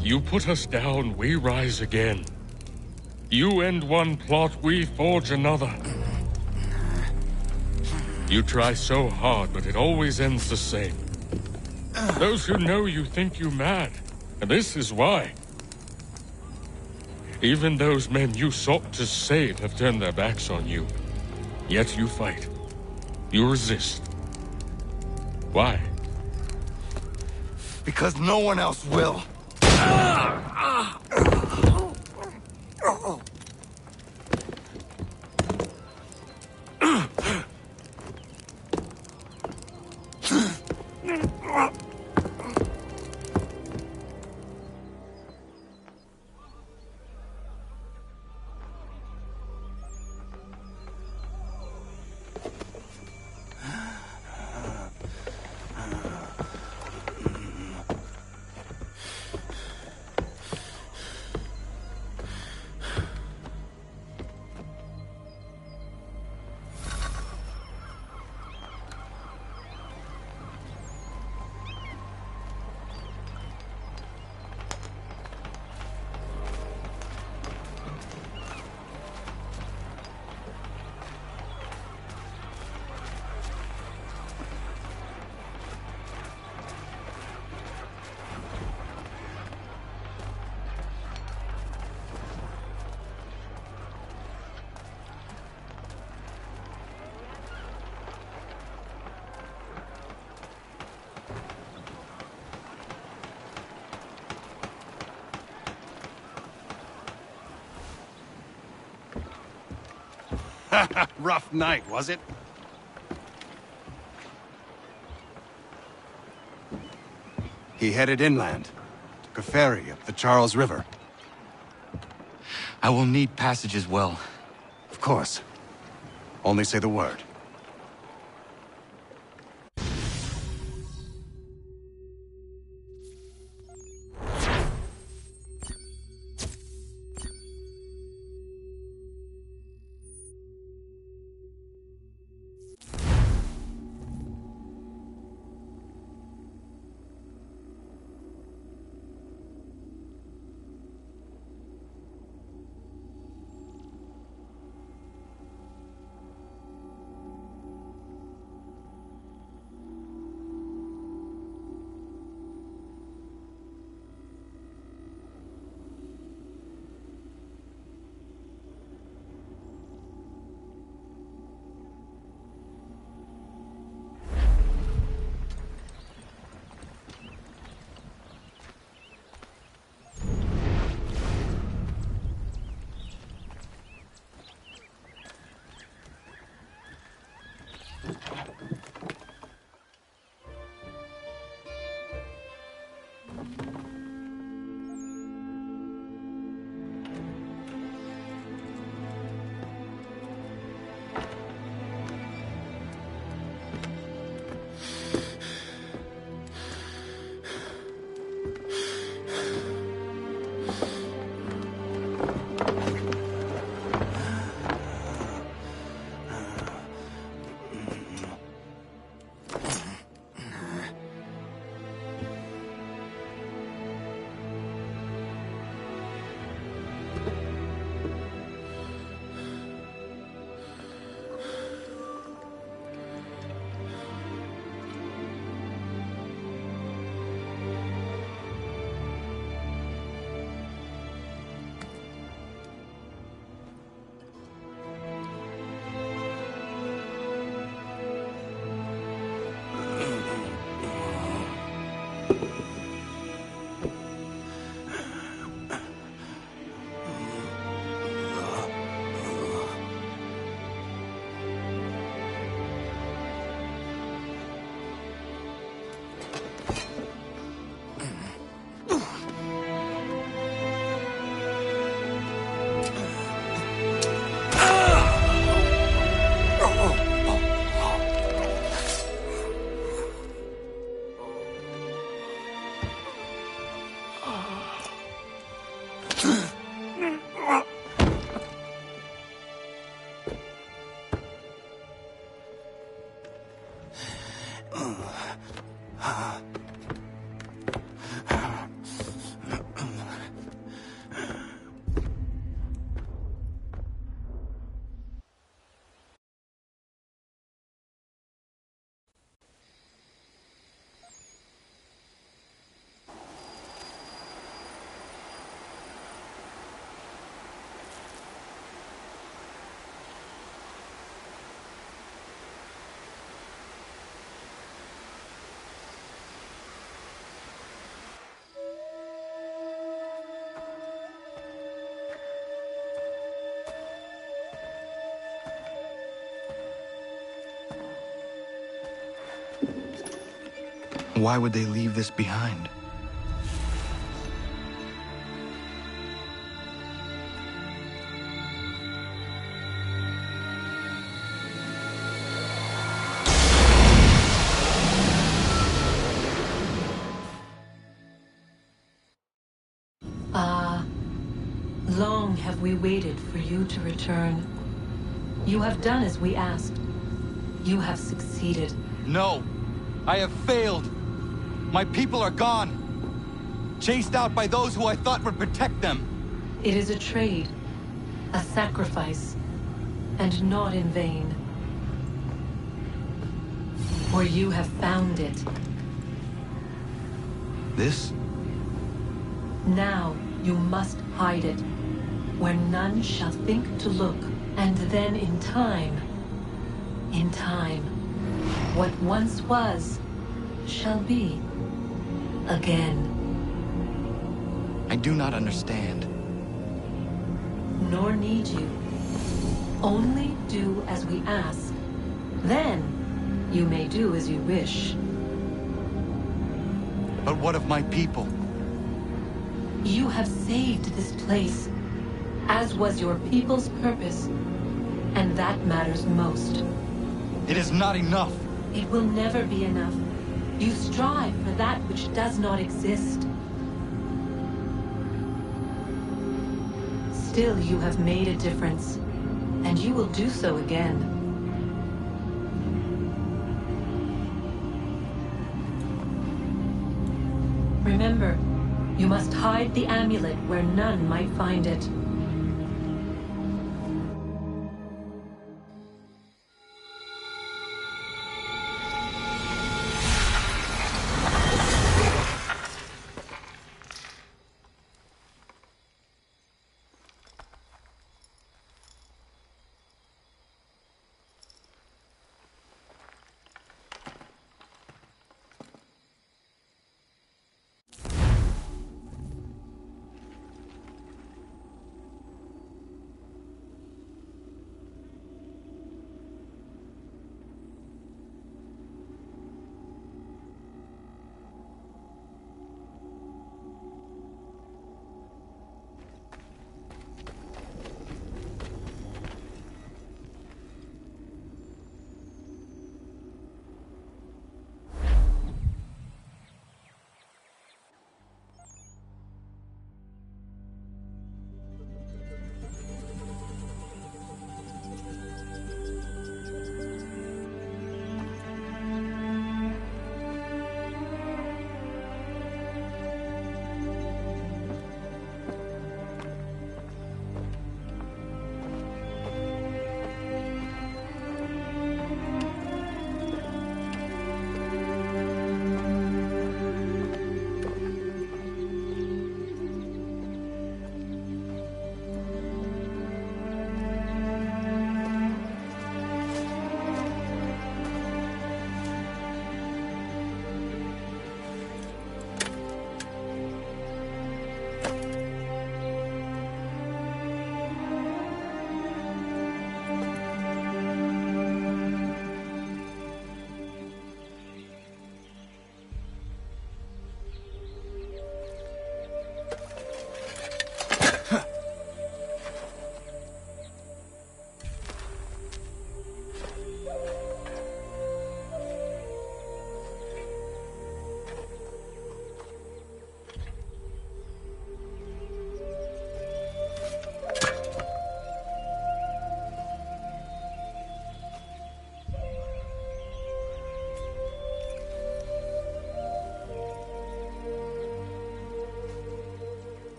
You put us down, we rise again. You end one plot, we forge another. You try so hard, but it always ends the same. Those who know you think you mad, and this is why. Even those men you sought to save have turned their backs on you. Yet you fight. You resist. Why? Because no one else will. Rough night, was it? He headed inland. Took a ferry up the Charles River. I will need passage as well. Of course. Only say the word. Why would they leave this behind? Long have we waited for you to return. You have done as we asked. You have succeeded. No! I have failed! My people are gone! Chased out by those who I thought would protect them! It is a trade, a sacrifice, and not in vain. For you have found it. This? Now you must hide it, where none shall think to look, and then in time, what once was, shall be again. I do not understand. Nor need you. Only do as we ask. Then, you may do as you wish. But what of my people? You have saved this place, as was your people's purpose, and that matters most. It is not enough. It will never be enough. You strive for that which does not exist. Still, you have made a difference, and you will do so again. Remember, you must hide the amulet where none might find it.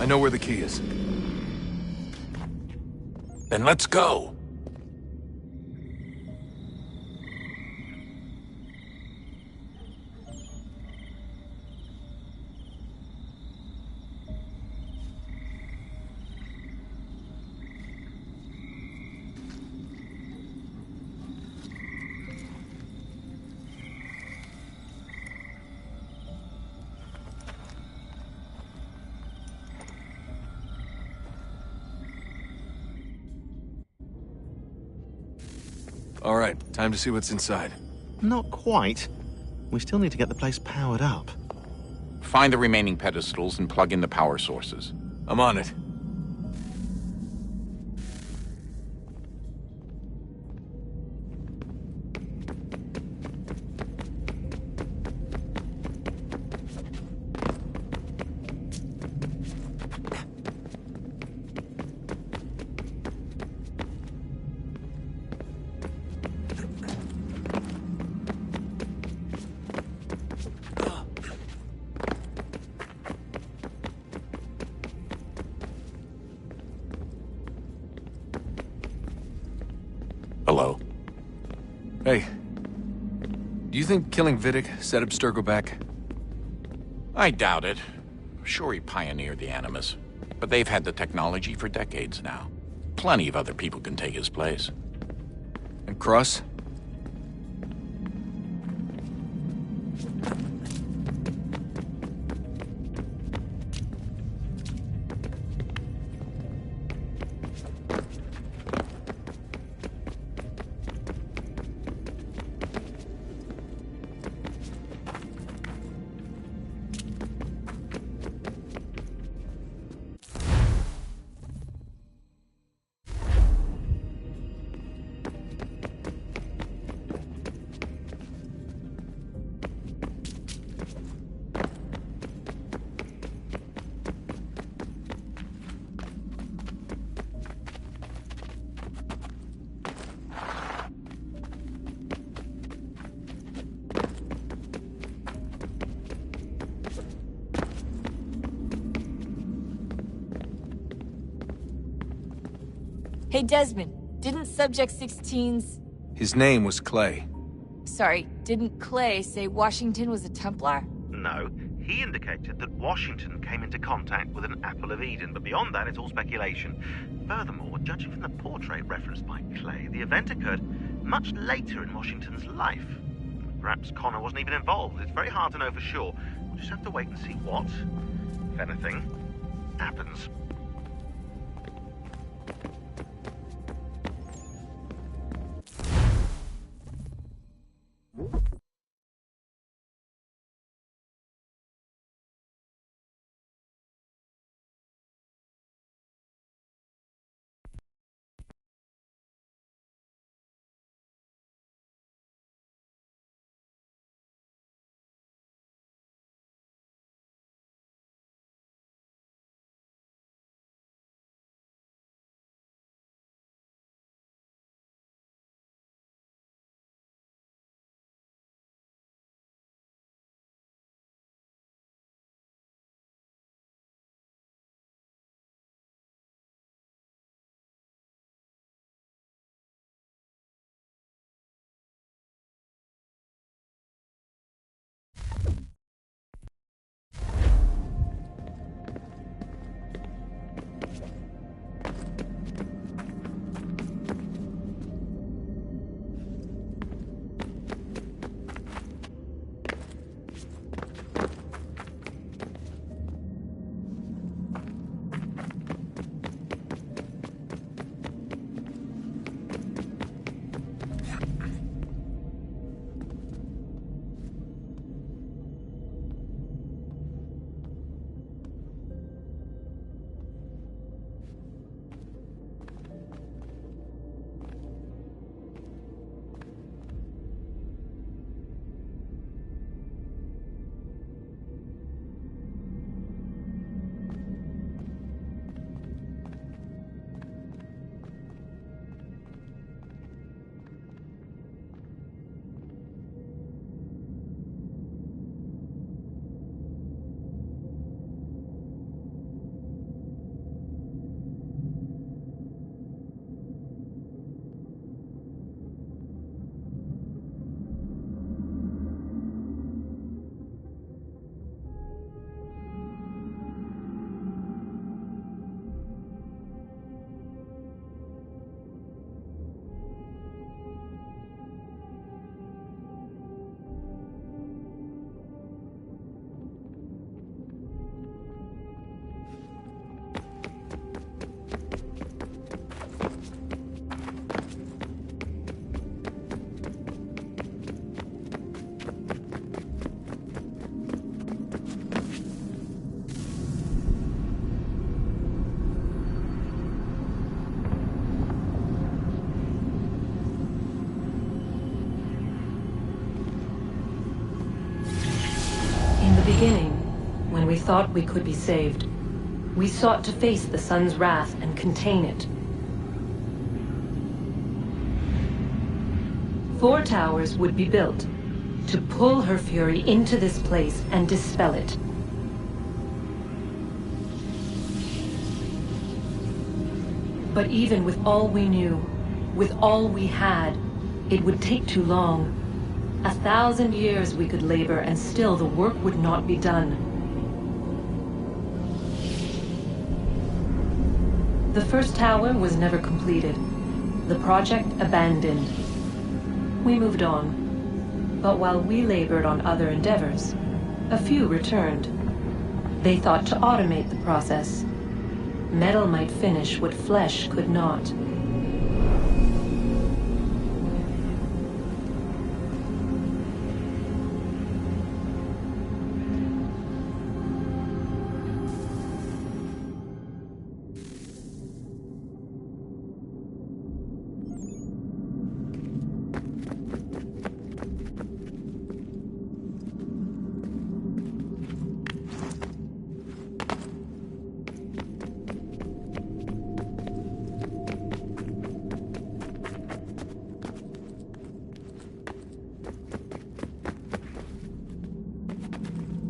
I know where the key is. Then let's go. All right, time to see what's inside. Not quite. We still need to get the place powered up. Find the remaining pedestals and plug in the power sources. I'm on it. Hello? Hey. Do you think killing Vidic set Abstergo back? I doubt it. Sure, he pioneered the Animus, but they've had the technology for decades now. Plenty of other people can take his place. And Cross? Hey, Desmond, didn't Subject 16's... His name was Clay. Sorry, didn't Clay say Washington was a Templar? No, he indicated that Washington came into contact with an Apple of Eden, but beyond that, it's all speculation. Furthermore, judging from the portrait referenced by Clay, the event occurred much later in Washington's life. Perhaps Connor wasn't even involved. It's very hard to know for sure. We'll just have to wait and see what, if anything, happens. thought we could be saved. We sought to face the sun's wrath and contain it. 4 towers would be built to pull her fury into this place and dispel it. But even with all we knew, with all we had, it would take too long. 1,000 years we could labor and still the work would not be done. The first tower was never completed. The project abandoned. We moved on. But while we labored on other endeavors, a few returned. They thought to automate the process. Metal might finish what flesh could not.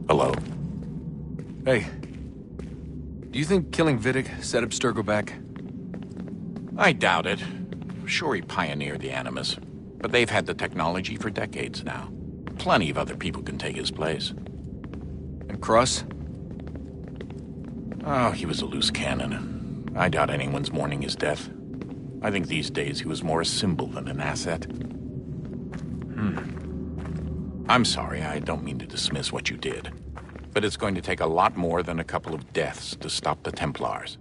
Hello. Hey. Do you think killing Vidic set Abstergo back? I doubt it. Sure, he pioneered the Animus, but they've had the technology for decades now. Plenty of other people can take his place. And Cross? Oh, he was a loose cannon. I doubt anyone's mourning his death. I think these days he was more a symbol than an asset. I'm sorry, I don't mean to dismiss what you did. But it's going to take a lot more than a couple of deaths to stop the Templars.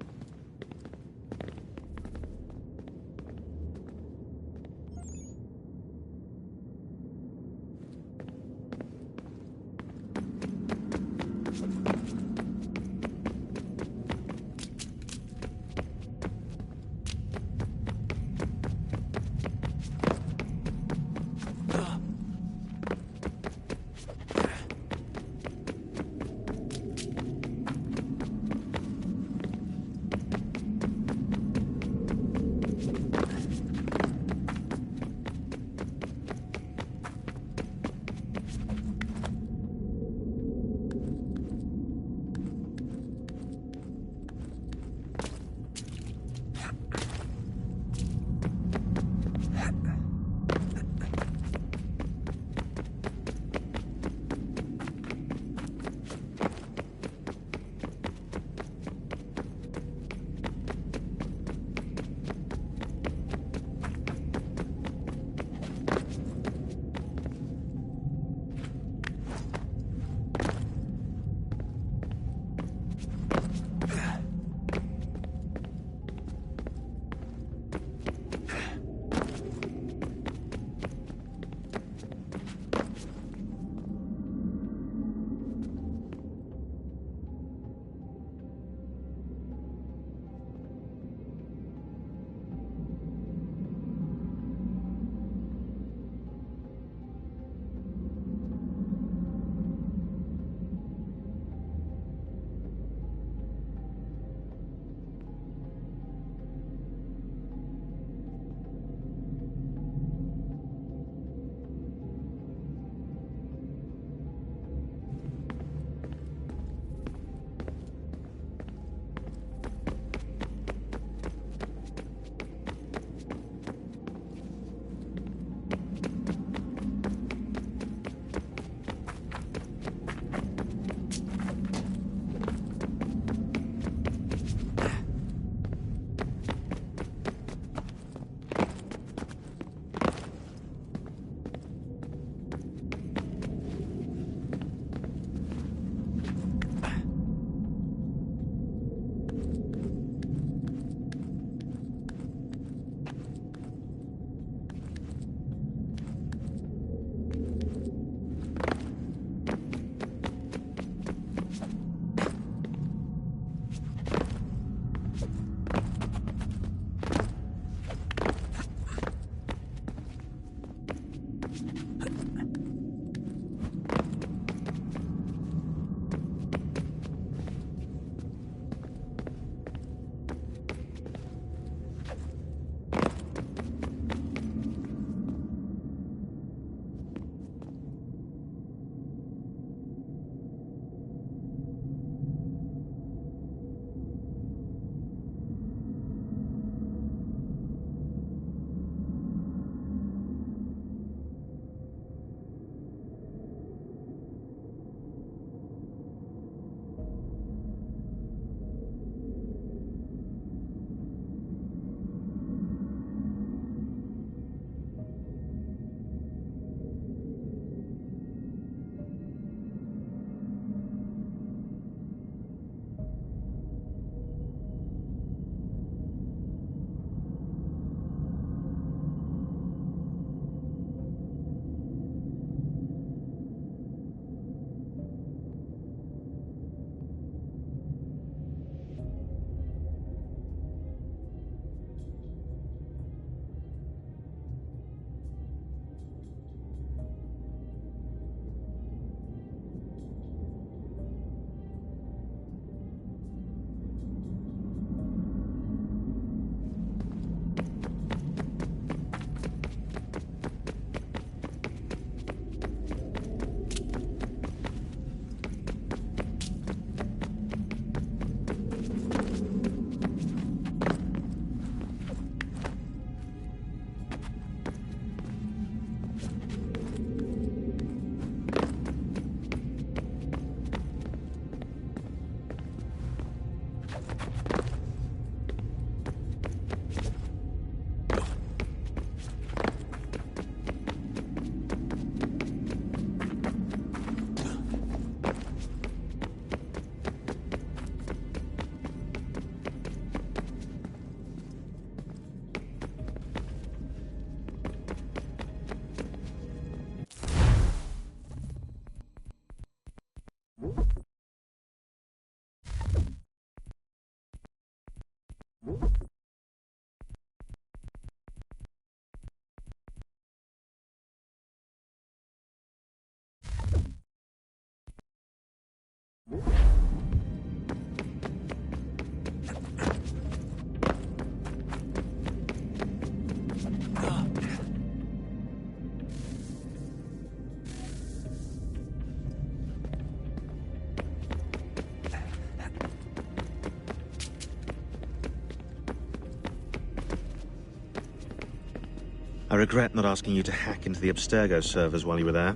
regret not asking you to hack into the Abstergo servers while you were there.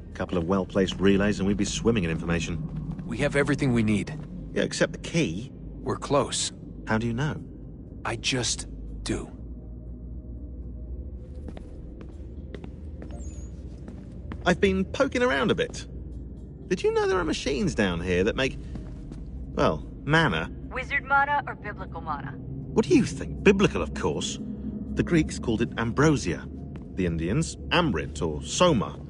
A couple of well-placed relays and we'd be swimming in information. We have everything we need. Yeah, except the key. We're close. How do you know? I just do. I've been poking around a bit. Did you know there are machines down here that make, well, mana? Wizard mana or biblical mana? What do you think? Biblical, of course. The Greeks called it ambrosia. The Indians, amrit or soma.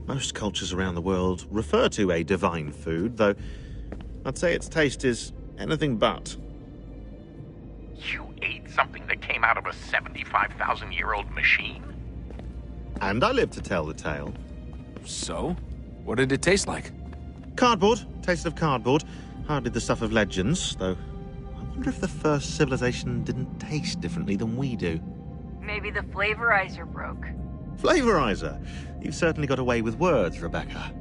Most cultures around the world refer to a divine food, though I'd say its taste is anything but. You ate something that came out of a 75,000-year-old machine? And I live to tell the tale. So? What did it taste like? Cardboard. Taste of cardboard. Hardly the stuff of legends, though. I wonder if the first civilization didn't taste differently than we do. Maybe the flavorizer broke. Flavorizer? You've certainly got away with words, Rebecca.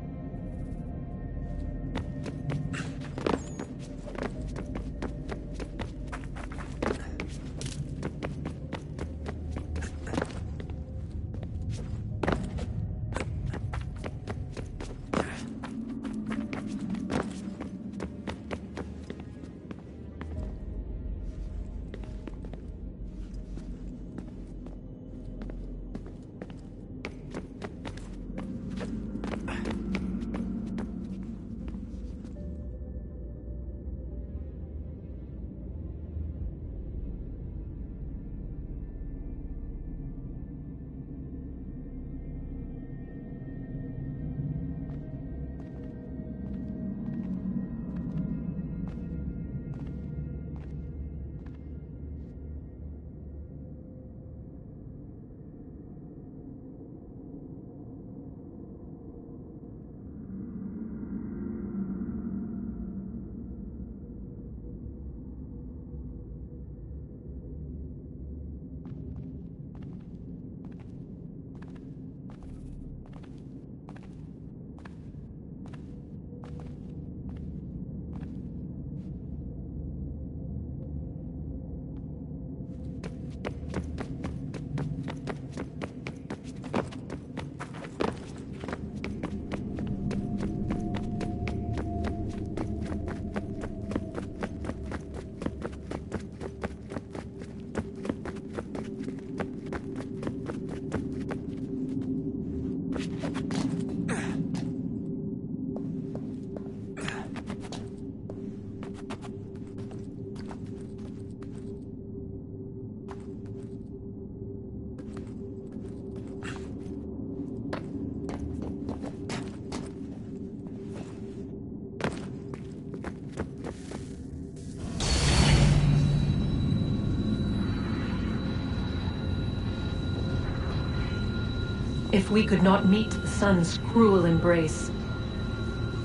If we could not meet the sun's cruel embrace,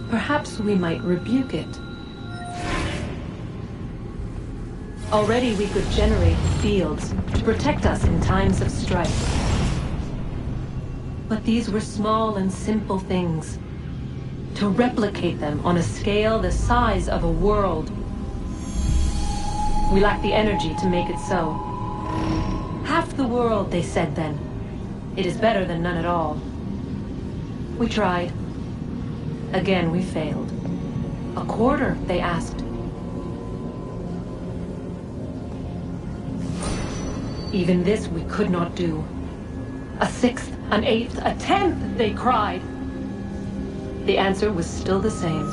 perhaps we might rebuke it. Already we could generate fields to protect us in times of strife. But these were small and simple things. To replicate them on a scale the size of a world. We lack the energy to make it so. Half the world, they said then. It is better than none at all. We tried. Again, we failed. A quarter, they asked. Even this we could not do. A sixth, an eighth, a tenth, they cried. The answer was still the same.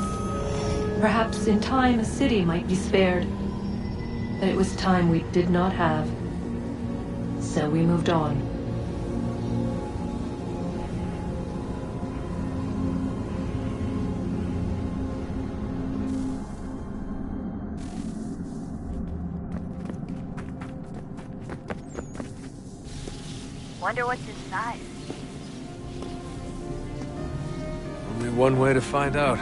Perhaps in time a city might be spared. But it was time we did not have. So we moved on. Wonder what's inside. Only one way to find out.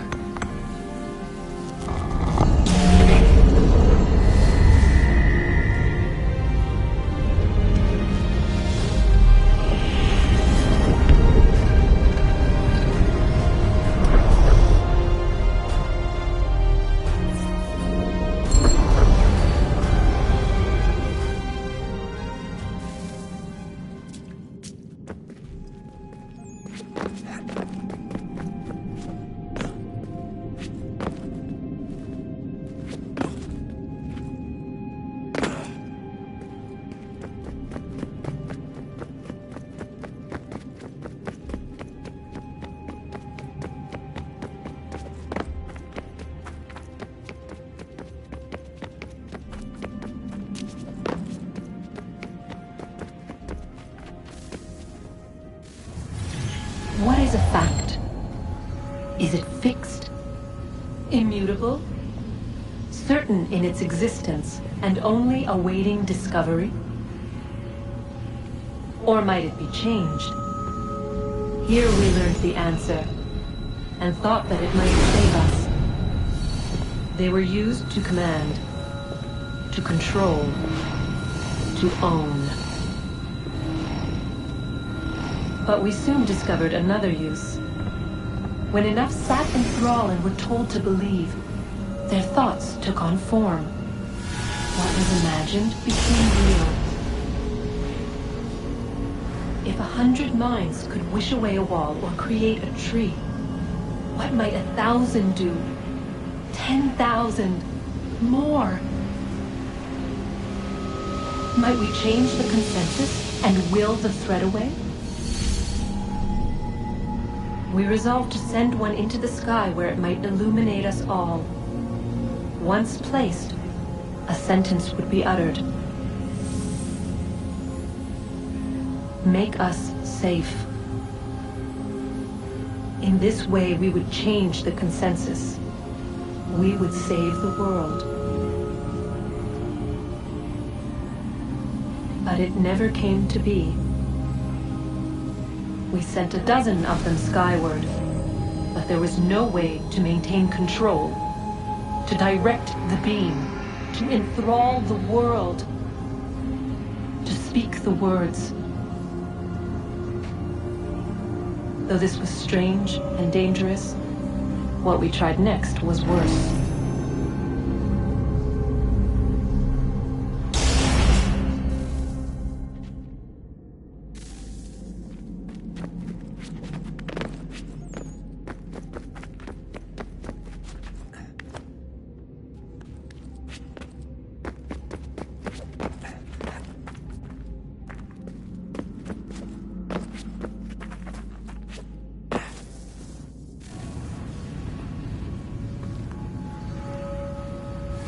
certain in its existence and only awaiting discovery? Or might it be changed? Here we learned the answer, and thought that it might save us. They were used to command, to control, to own. But we soon discovered another use. When enough sat in thrall and were told to believe, their thoughts took on form. What was imagined became real. If 100 minds could wish away a wall or create a tree, what might 1,000 do? 10,000? More? Might we change the consensus and will the thread away? We resolved to send one into the sky where it might illuminate us all. Once placed, a sentence would be uttered. Make us safe. In this way, we would change the consensus. We would save the world. But it never came to be. We sent a dozen of them skyward, but there was no way to maintain control, to direct the beam, to enthrall the world, to speak the words. Though this was strange and dangerous, what we tried next was worse.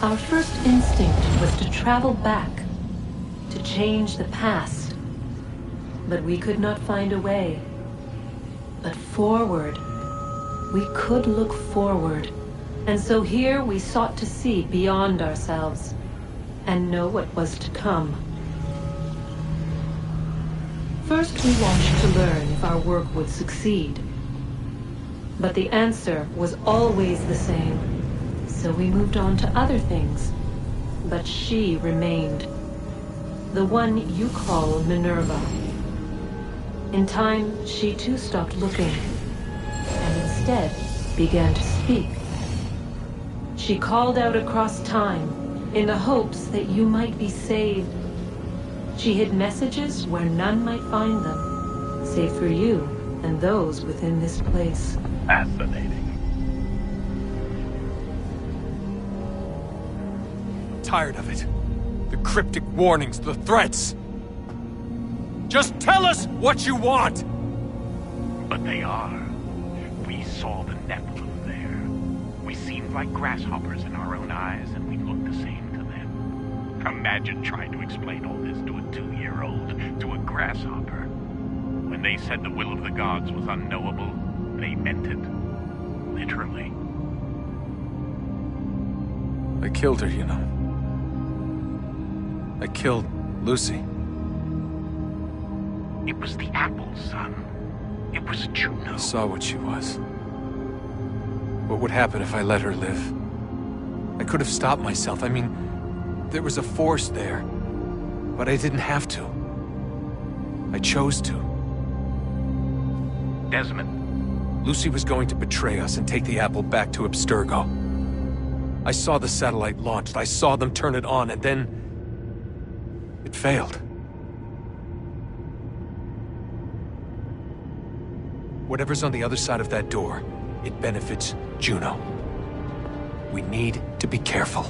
Our first instinct was to travel back, to change the past. But we could not find a way. But forward. We could look forward. And so here we sought to see beyond ourselves, and know what was to come. First we watched to learn if our work would succeed. But the answer was always the same. So we moved on to other things. But she remained. The one you call Minerva. In time, she too stopped looking, and instead began to speak. She called out across time, in the hopes that you might be saved. She hid messages where none might find them, save for you and those within this place. Fascinating. Tired of it. The cryptic warnings, the threats. Just tell us what you want! But they are. We saw the Nephilim there. We seemed like grasshoppers in our own eyes, and we looked the same to them. Imagine trying to explain all this to a 2-year-old, to a grasshopper. When they said the will of the gods was unknowable, they meant it. Literally. I killed her, you know. I killed Lucy. It was the apple, son. It was Juno. I saw what she was. What would happen if I let her live? I could have stopped myself. I mean, there was a force there. But I didn't have to. I chose to. Desmond. Lucy was going to betray us and take the apple back to Abstergo. I saw the satellite launched. I saw them turn it on, and then it failed. Whatever's on the other side of that door, it benefits Juno. We need to be careful.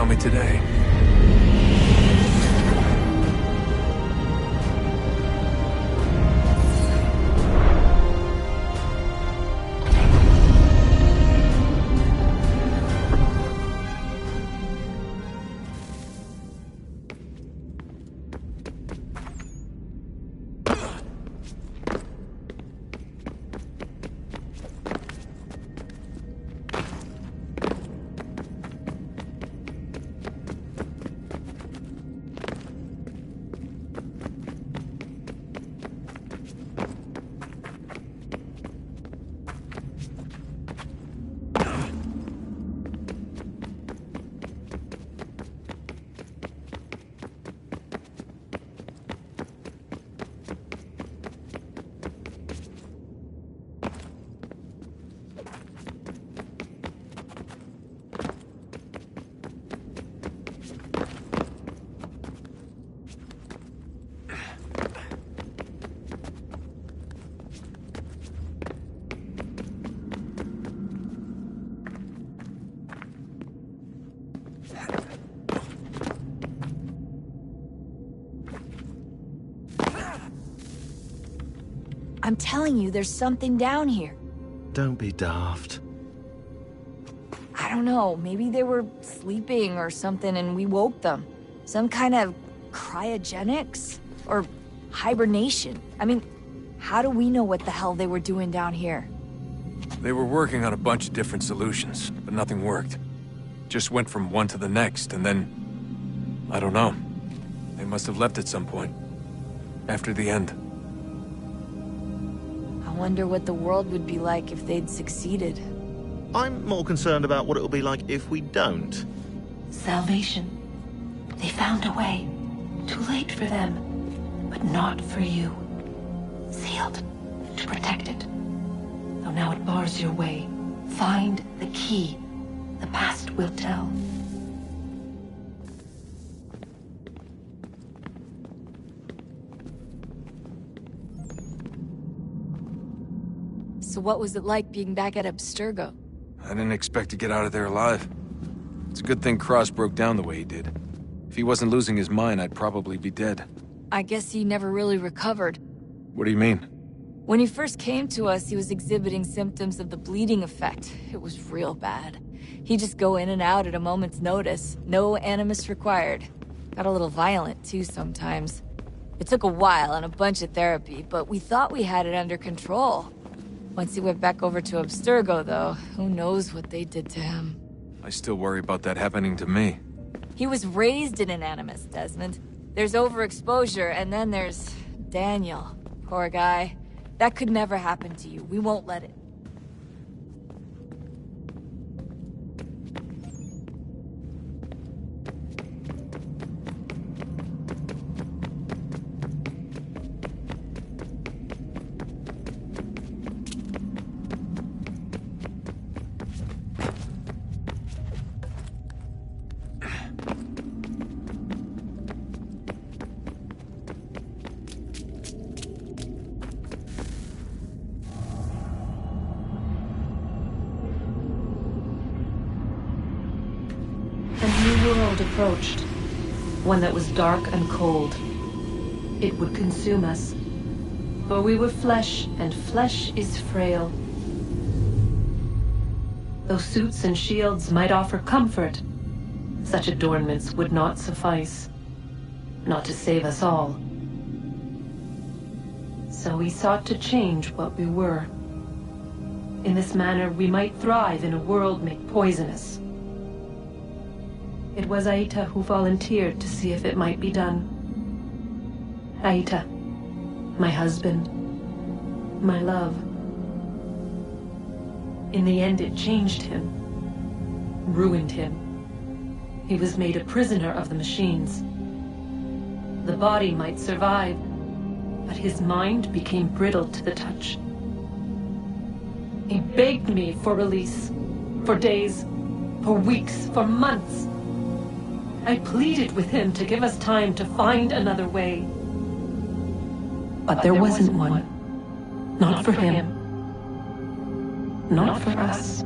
tell me today. I'm telling you, there's something down here. Don't be daft. I don't know, maybe they were sleeping or something and we woke them. Some kind of cryogenics? Or hibernation. I mean, how do we know what the hell they were doing down here? They were working on a bunch of different solutions, but nothing worked. Just went from one to the next, and then... I don't know. They must have left at some point. After the end. I wonder what the world would be like if they'd succeeded. I'm more concerned about what it'll be like if we don't. Salvation. They found a way. Too late for them, but not for you. Sealed to protect it. Though now it bars your way. Find the key. The past will tell. So what was it like being back at Abstergo? I didn't expect to get out of there alive. It's a good thing Cross broke down the way he did. If he wasn't losing his mind, I'd probably be dead. I guess he never really recovered. What do you mean? When he first came to us, he was exhibiting symptoms of the bleeding effect. It was real bad. He'd just go in and out at a moment's notice. No animus required. Got a little violent, too, sometimes. It took a while and a bunch of therapy, but we thought we had it under control. Once he went back over to Abstergo, though, who knows what they did to him. I still worry about that happening to me. He was raised in an animus, Desmond. There's overexposure, and then there's Daniel. Poor guy. That could never happen to you. We won't let it. Approached. One that was dark and cold. It would consume us. For we were flesh, and flesh is frail. Though suits and shields might offer comfort, such adornments would not suffice. Not to save us all. So we sought to change what we were. In this manner, we might thrive in a world made poisonous. It was Aita who volunteered to see if it might be done. Aita, my husband, my love. In the end, it changed him, ruined him. He was made a prisoner of the machines. The body might survive, but his mind became brittle to the touch. He begged me for release, for days, for weeks, for months. I pleaded with him to give us time to find another way. But there wasn't one. Not for him. Not for us.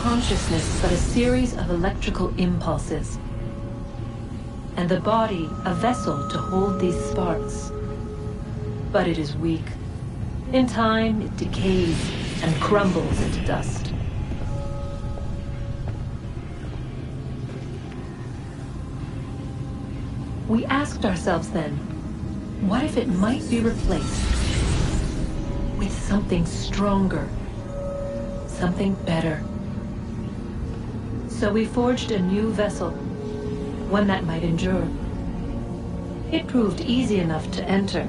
consciousness but a series of electrical impulses, and the body a vessel to hold these sparks. But it is weak. In time, it decays and crumbles into dust. We asked ourselves then, what if it might be replaced with something stronger, something better? So we forged a new vessel, one that might endure. It proved easy enough to enter.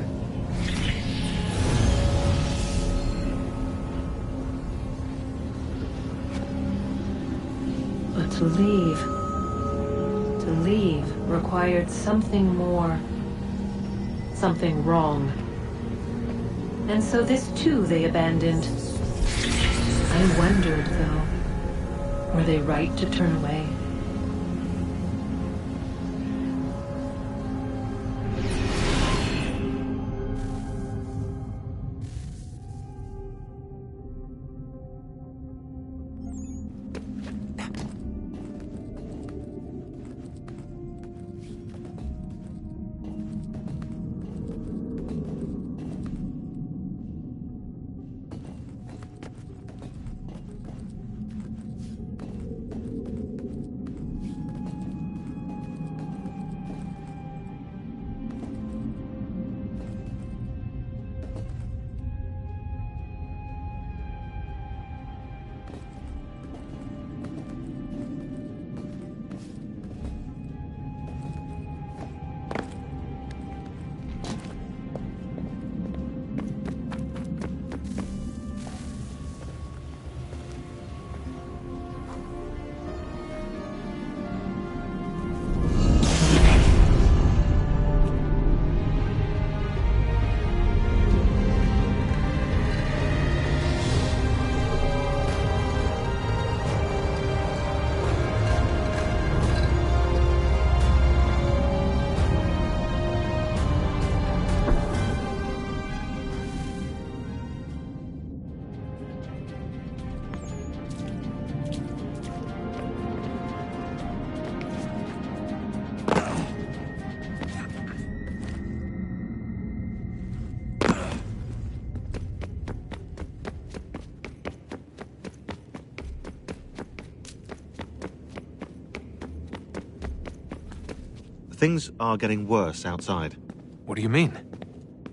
But to leave required something more, something wrong. And so this too they abandoned. I wondered, though, were they right to turn away? Things are getting worse outside. What do you mean?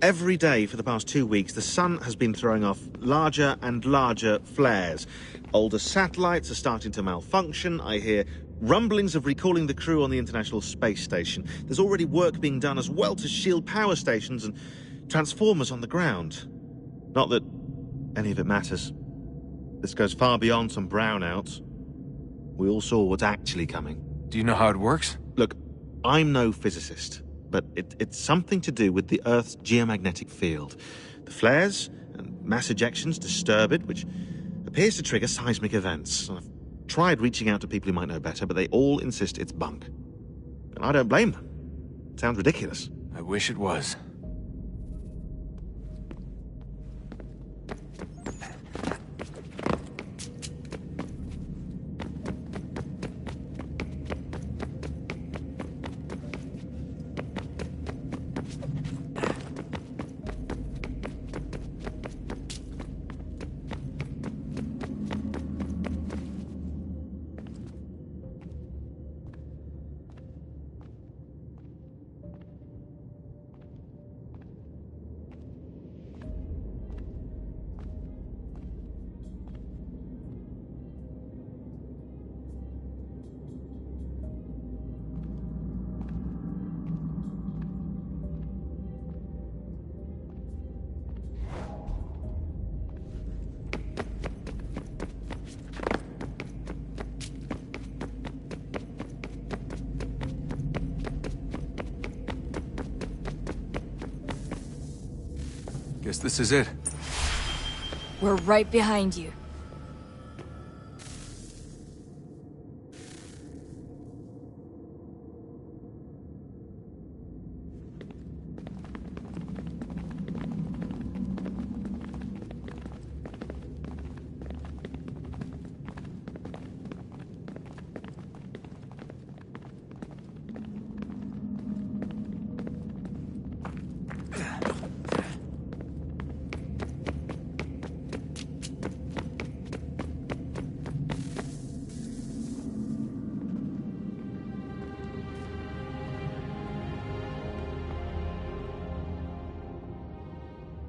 Every day for the past 2 weeks, the sun has been throwing off larger and larger flares. Older satellites are starting to malfunction. I hear rumblings of recalling the crew on the International Space Station. There's already work being done as well to shield power stations and transformers on the ground. Not that any of it matters. This goes far beyond some brownouts. We all saw what's actually coming. Do you know how it works? Look, I'm no physicist, but it's something to do with the Earth's geomagnetic field. The flares and mass ejections disturb it, which appears to trigger seismic events. I've tried reaching out to people who might know better, but they all insist it's bunk. And I don't blame them. It sounds ridiculous. I wish it was. Guess this is it. We're right behind you.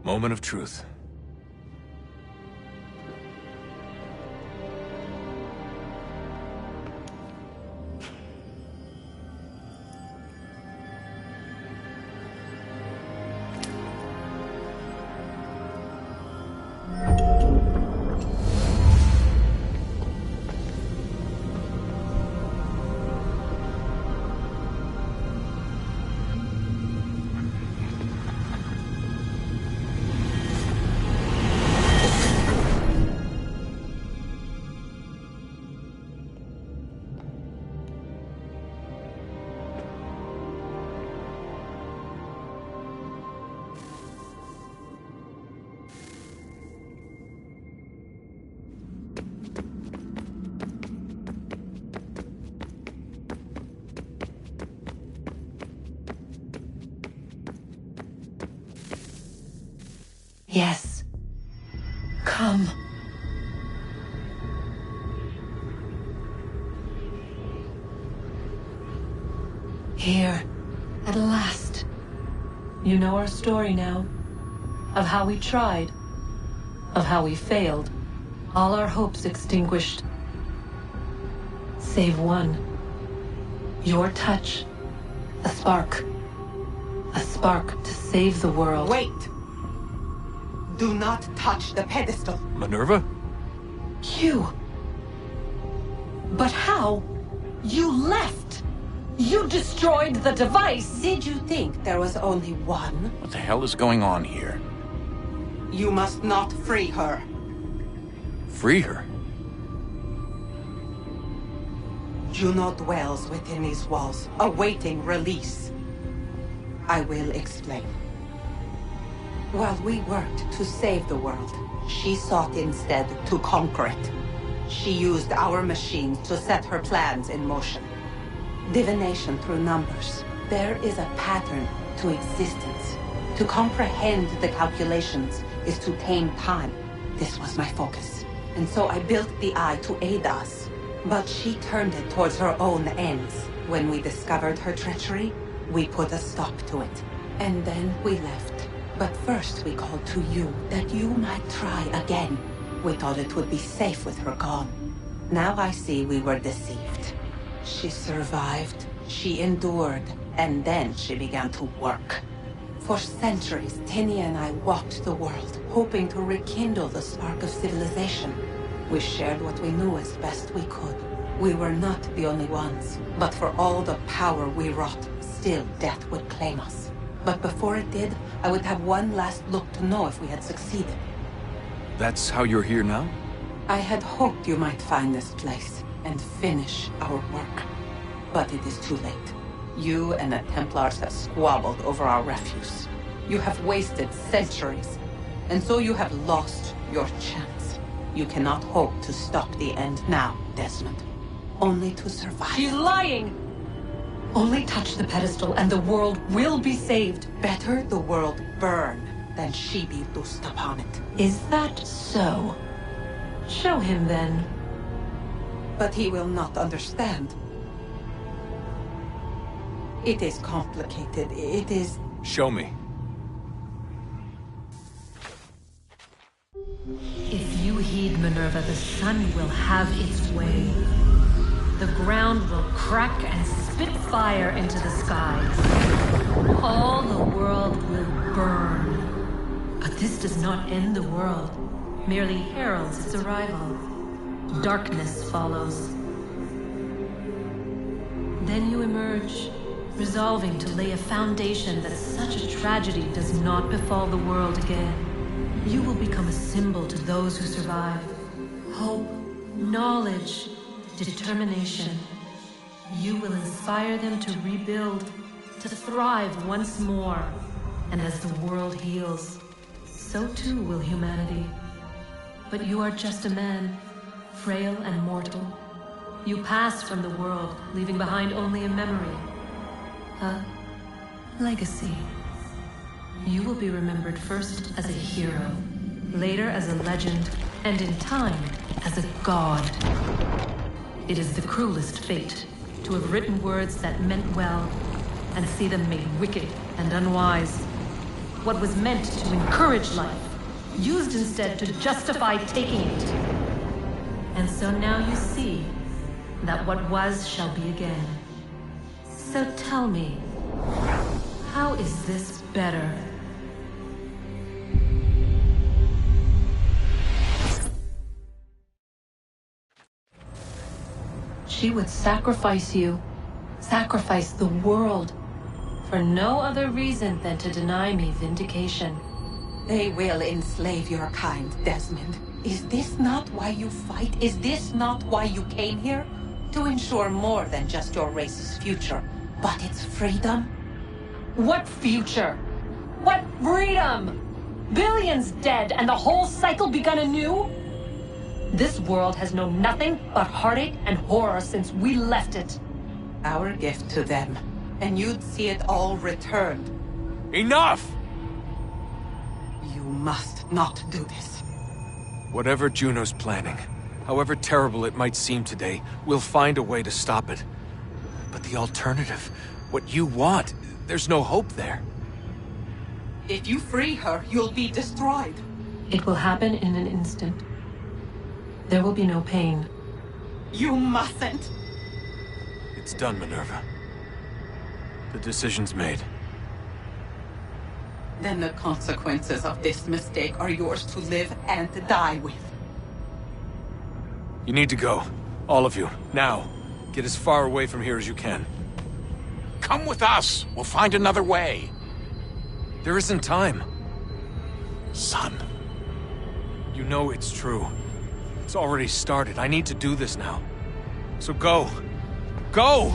Moment of truth. Yes. Come. Here, at last. You know our story now. Of how we tried. Of how we failed. All our hopes extinguished. Save one. Your touch. A spark. A spark to save the world. Wait! Do not touch the pedestal. Minerva? You. But how? You left! You destroyed the device! Did you think there was only one? What the hell is going on here? You must not free her. Free her? Juno dwells within these walls, awaiting release. I will explain. While we worked to save the world, she sought instead to conquer it. She used our machines to set her plans in motion. Divination through numbers. There is a pattern to existence. To comprehend the calculations is to tame time. This was my focus. And so I built the eye to aid us. But she turned it towards her own ends. When we discovered her treachery, we put a stop to it. And then we left. But first we called to you, that you might try again. We thought it would be safe with her gone. Now I see we were deceived. She survived, she endured, and then she began to work. For centuries, Tinia and I walked the world, hoping to rekindle the spark of civilization. We shared what we knew as best we could. We were not the only ones, but for all the power we wrought, still death would claim us. But before it did, I would have one last look to know if we had succeeded. That's how you're here now? I had hoped you might find this place and finish our work. But it is too late. You and the Templars have squabbled over our refuse. You have wasted centuries, and so you have lost your chance. You cannot hope to stop the end now, Desmond. Only to survive. She's lying! Only touch the pedestal and the world will be saved. Better the world burn than she be loosed upon it. Is that so? Show him then. But he will not understand. It is complicated. It is... Show me. If you heed Minerva, the sun will have its way. The ground will crack and spit fire into the skies. All the world will burn. But this does not end the world, merely heralds its arrival. Darkness follows. Then you emerge, resolving to lay a foundation that such a tragedy does not befall the world again. You will become a symbol to those who survive. Hope, knowledge, determination. You will inspire them to rebuild, to thrive once more. And as the world heals, so too will humanity. But you are just a man, frail and mortal. You pass from the world, leaving behind only a memory. A legacy. You will be remembered first as a hero, later as a legend, and in time, as a god. It is the cruelest fate, to have written words that meant well, and see them made wicked and unwise. What was meant to encourage life, used instead to justify taking it. And so now you see that what was shall be again. So tell me, how is this better? She would sacrifice you, sacrifice the world, for no other reason than to deny me vindication. They will enslave your kind, Desmond. Is this not why you fight? Is this not why you came here? To ensure more than just your race's future, but its freedom? What future? What freedom? Billions dead and the whole cycle begun anew? This world has known nothing but heartache and horror since we left it. Our gift to them, and you'd see it all returned. Enough! You must not do this. Whatever Juno's planning, however terrible it might seem today, we'll find a way to stop it. But the alternative, what you want, there's no hope there. If you free her, you'll be destroyed. It will happen in an instant. There will be no pain. You mustn't. It's done, Minerva. The decision's made. Then the consequences of this mistake are yours to live and die with. You need to go. All of you. Now. Get as far away from here as you can. Come with us. We'll find another way. There isn't time. Son. You know it's true. It's already started. I need to do this now. So go. Go!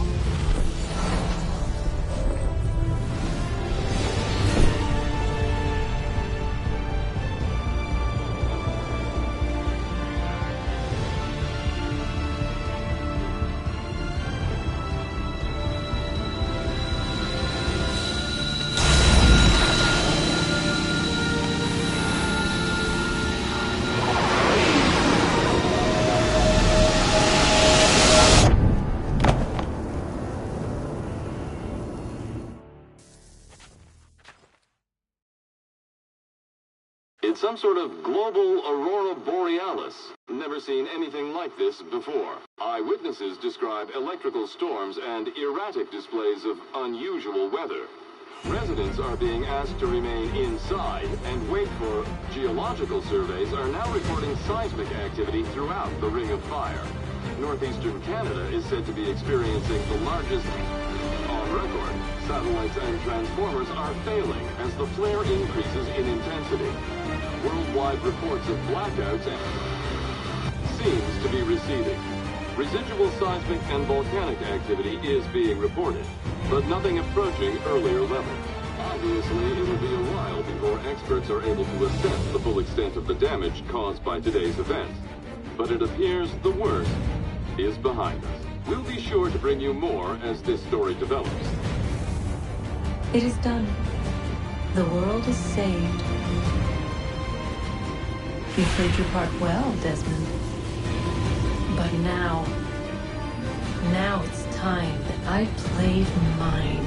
It's some sort of global aurora borealis. Never seen anything like this before. Eyewitnesses describe electrical storms and erratic displays of unusual weather. Residents are being asked to remain inside and wait for geological surveys are now reporting seismic activity throughout the Ring of Fire. Northeastern Canada is said to be experiencing the largest on record. Satellites and transformers are failing as the flare increases in intensity. Worldwide reports of blackouts seems to be receding. Residual seismic and volcanic activity is being reported, but nothing approaching earlier levels. Obviously, it'll be a while before experts are able to assess the full extent of the damage caused by today's events. But it appears the worst is behind us. We'll be sure to bring you more as this story develops. It is done. The world is saved. You played your part well, Desmond. But now it's time that I played mine.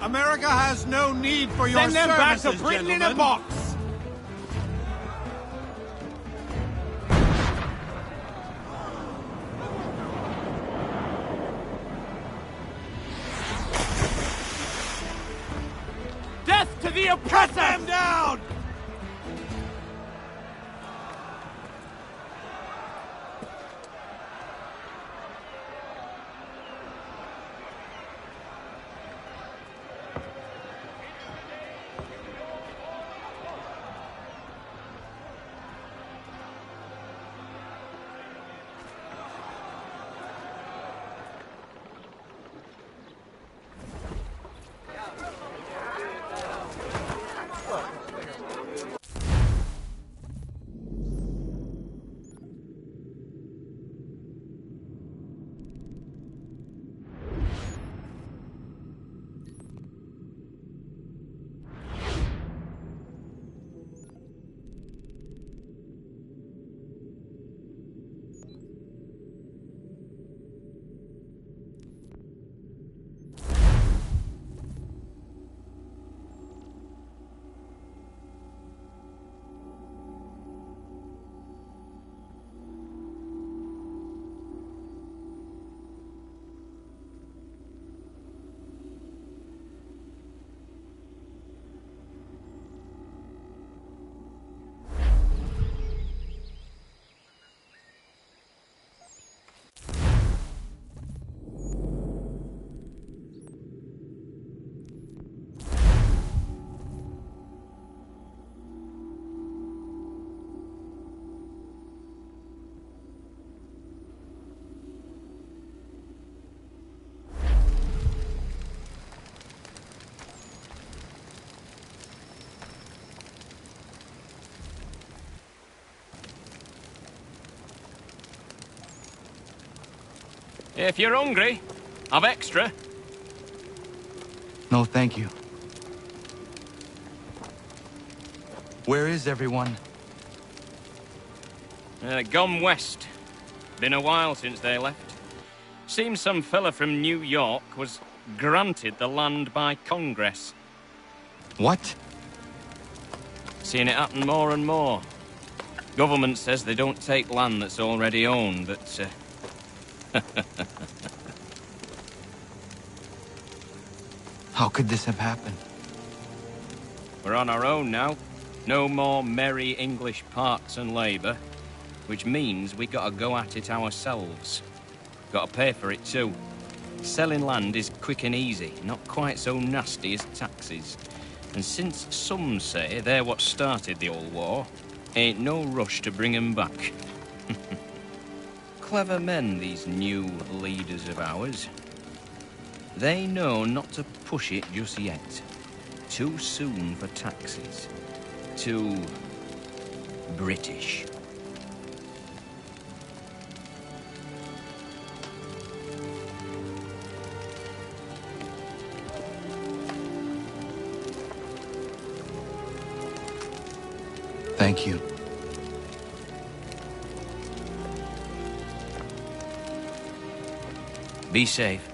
America has no need for your Send them back to services, Britain in a gentlemen. box! Death to the oppressor! Cut them down! If you're hungry, I've extra. No, thank you. Where is everyone? Gone west. Been a while since they left. Seems some fella from New York was granted the land by Congress. What? Seeing it happen more and more. Government says they don't take land that's already owned, but... How could this have happened? We're on our own now. No more merry English parts and labour. Which means we gotta go at it ourselves. Gotta pay for it too. Selling land is quick and easy, not quite so nasty as taxes. And since some say they're what started the old war, ain't no rush to bring 'em back. Clever men, these new leaders of ours. They know not to push it just yet. Too soon for taxes. Too... British. Thank you. Be safe.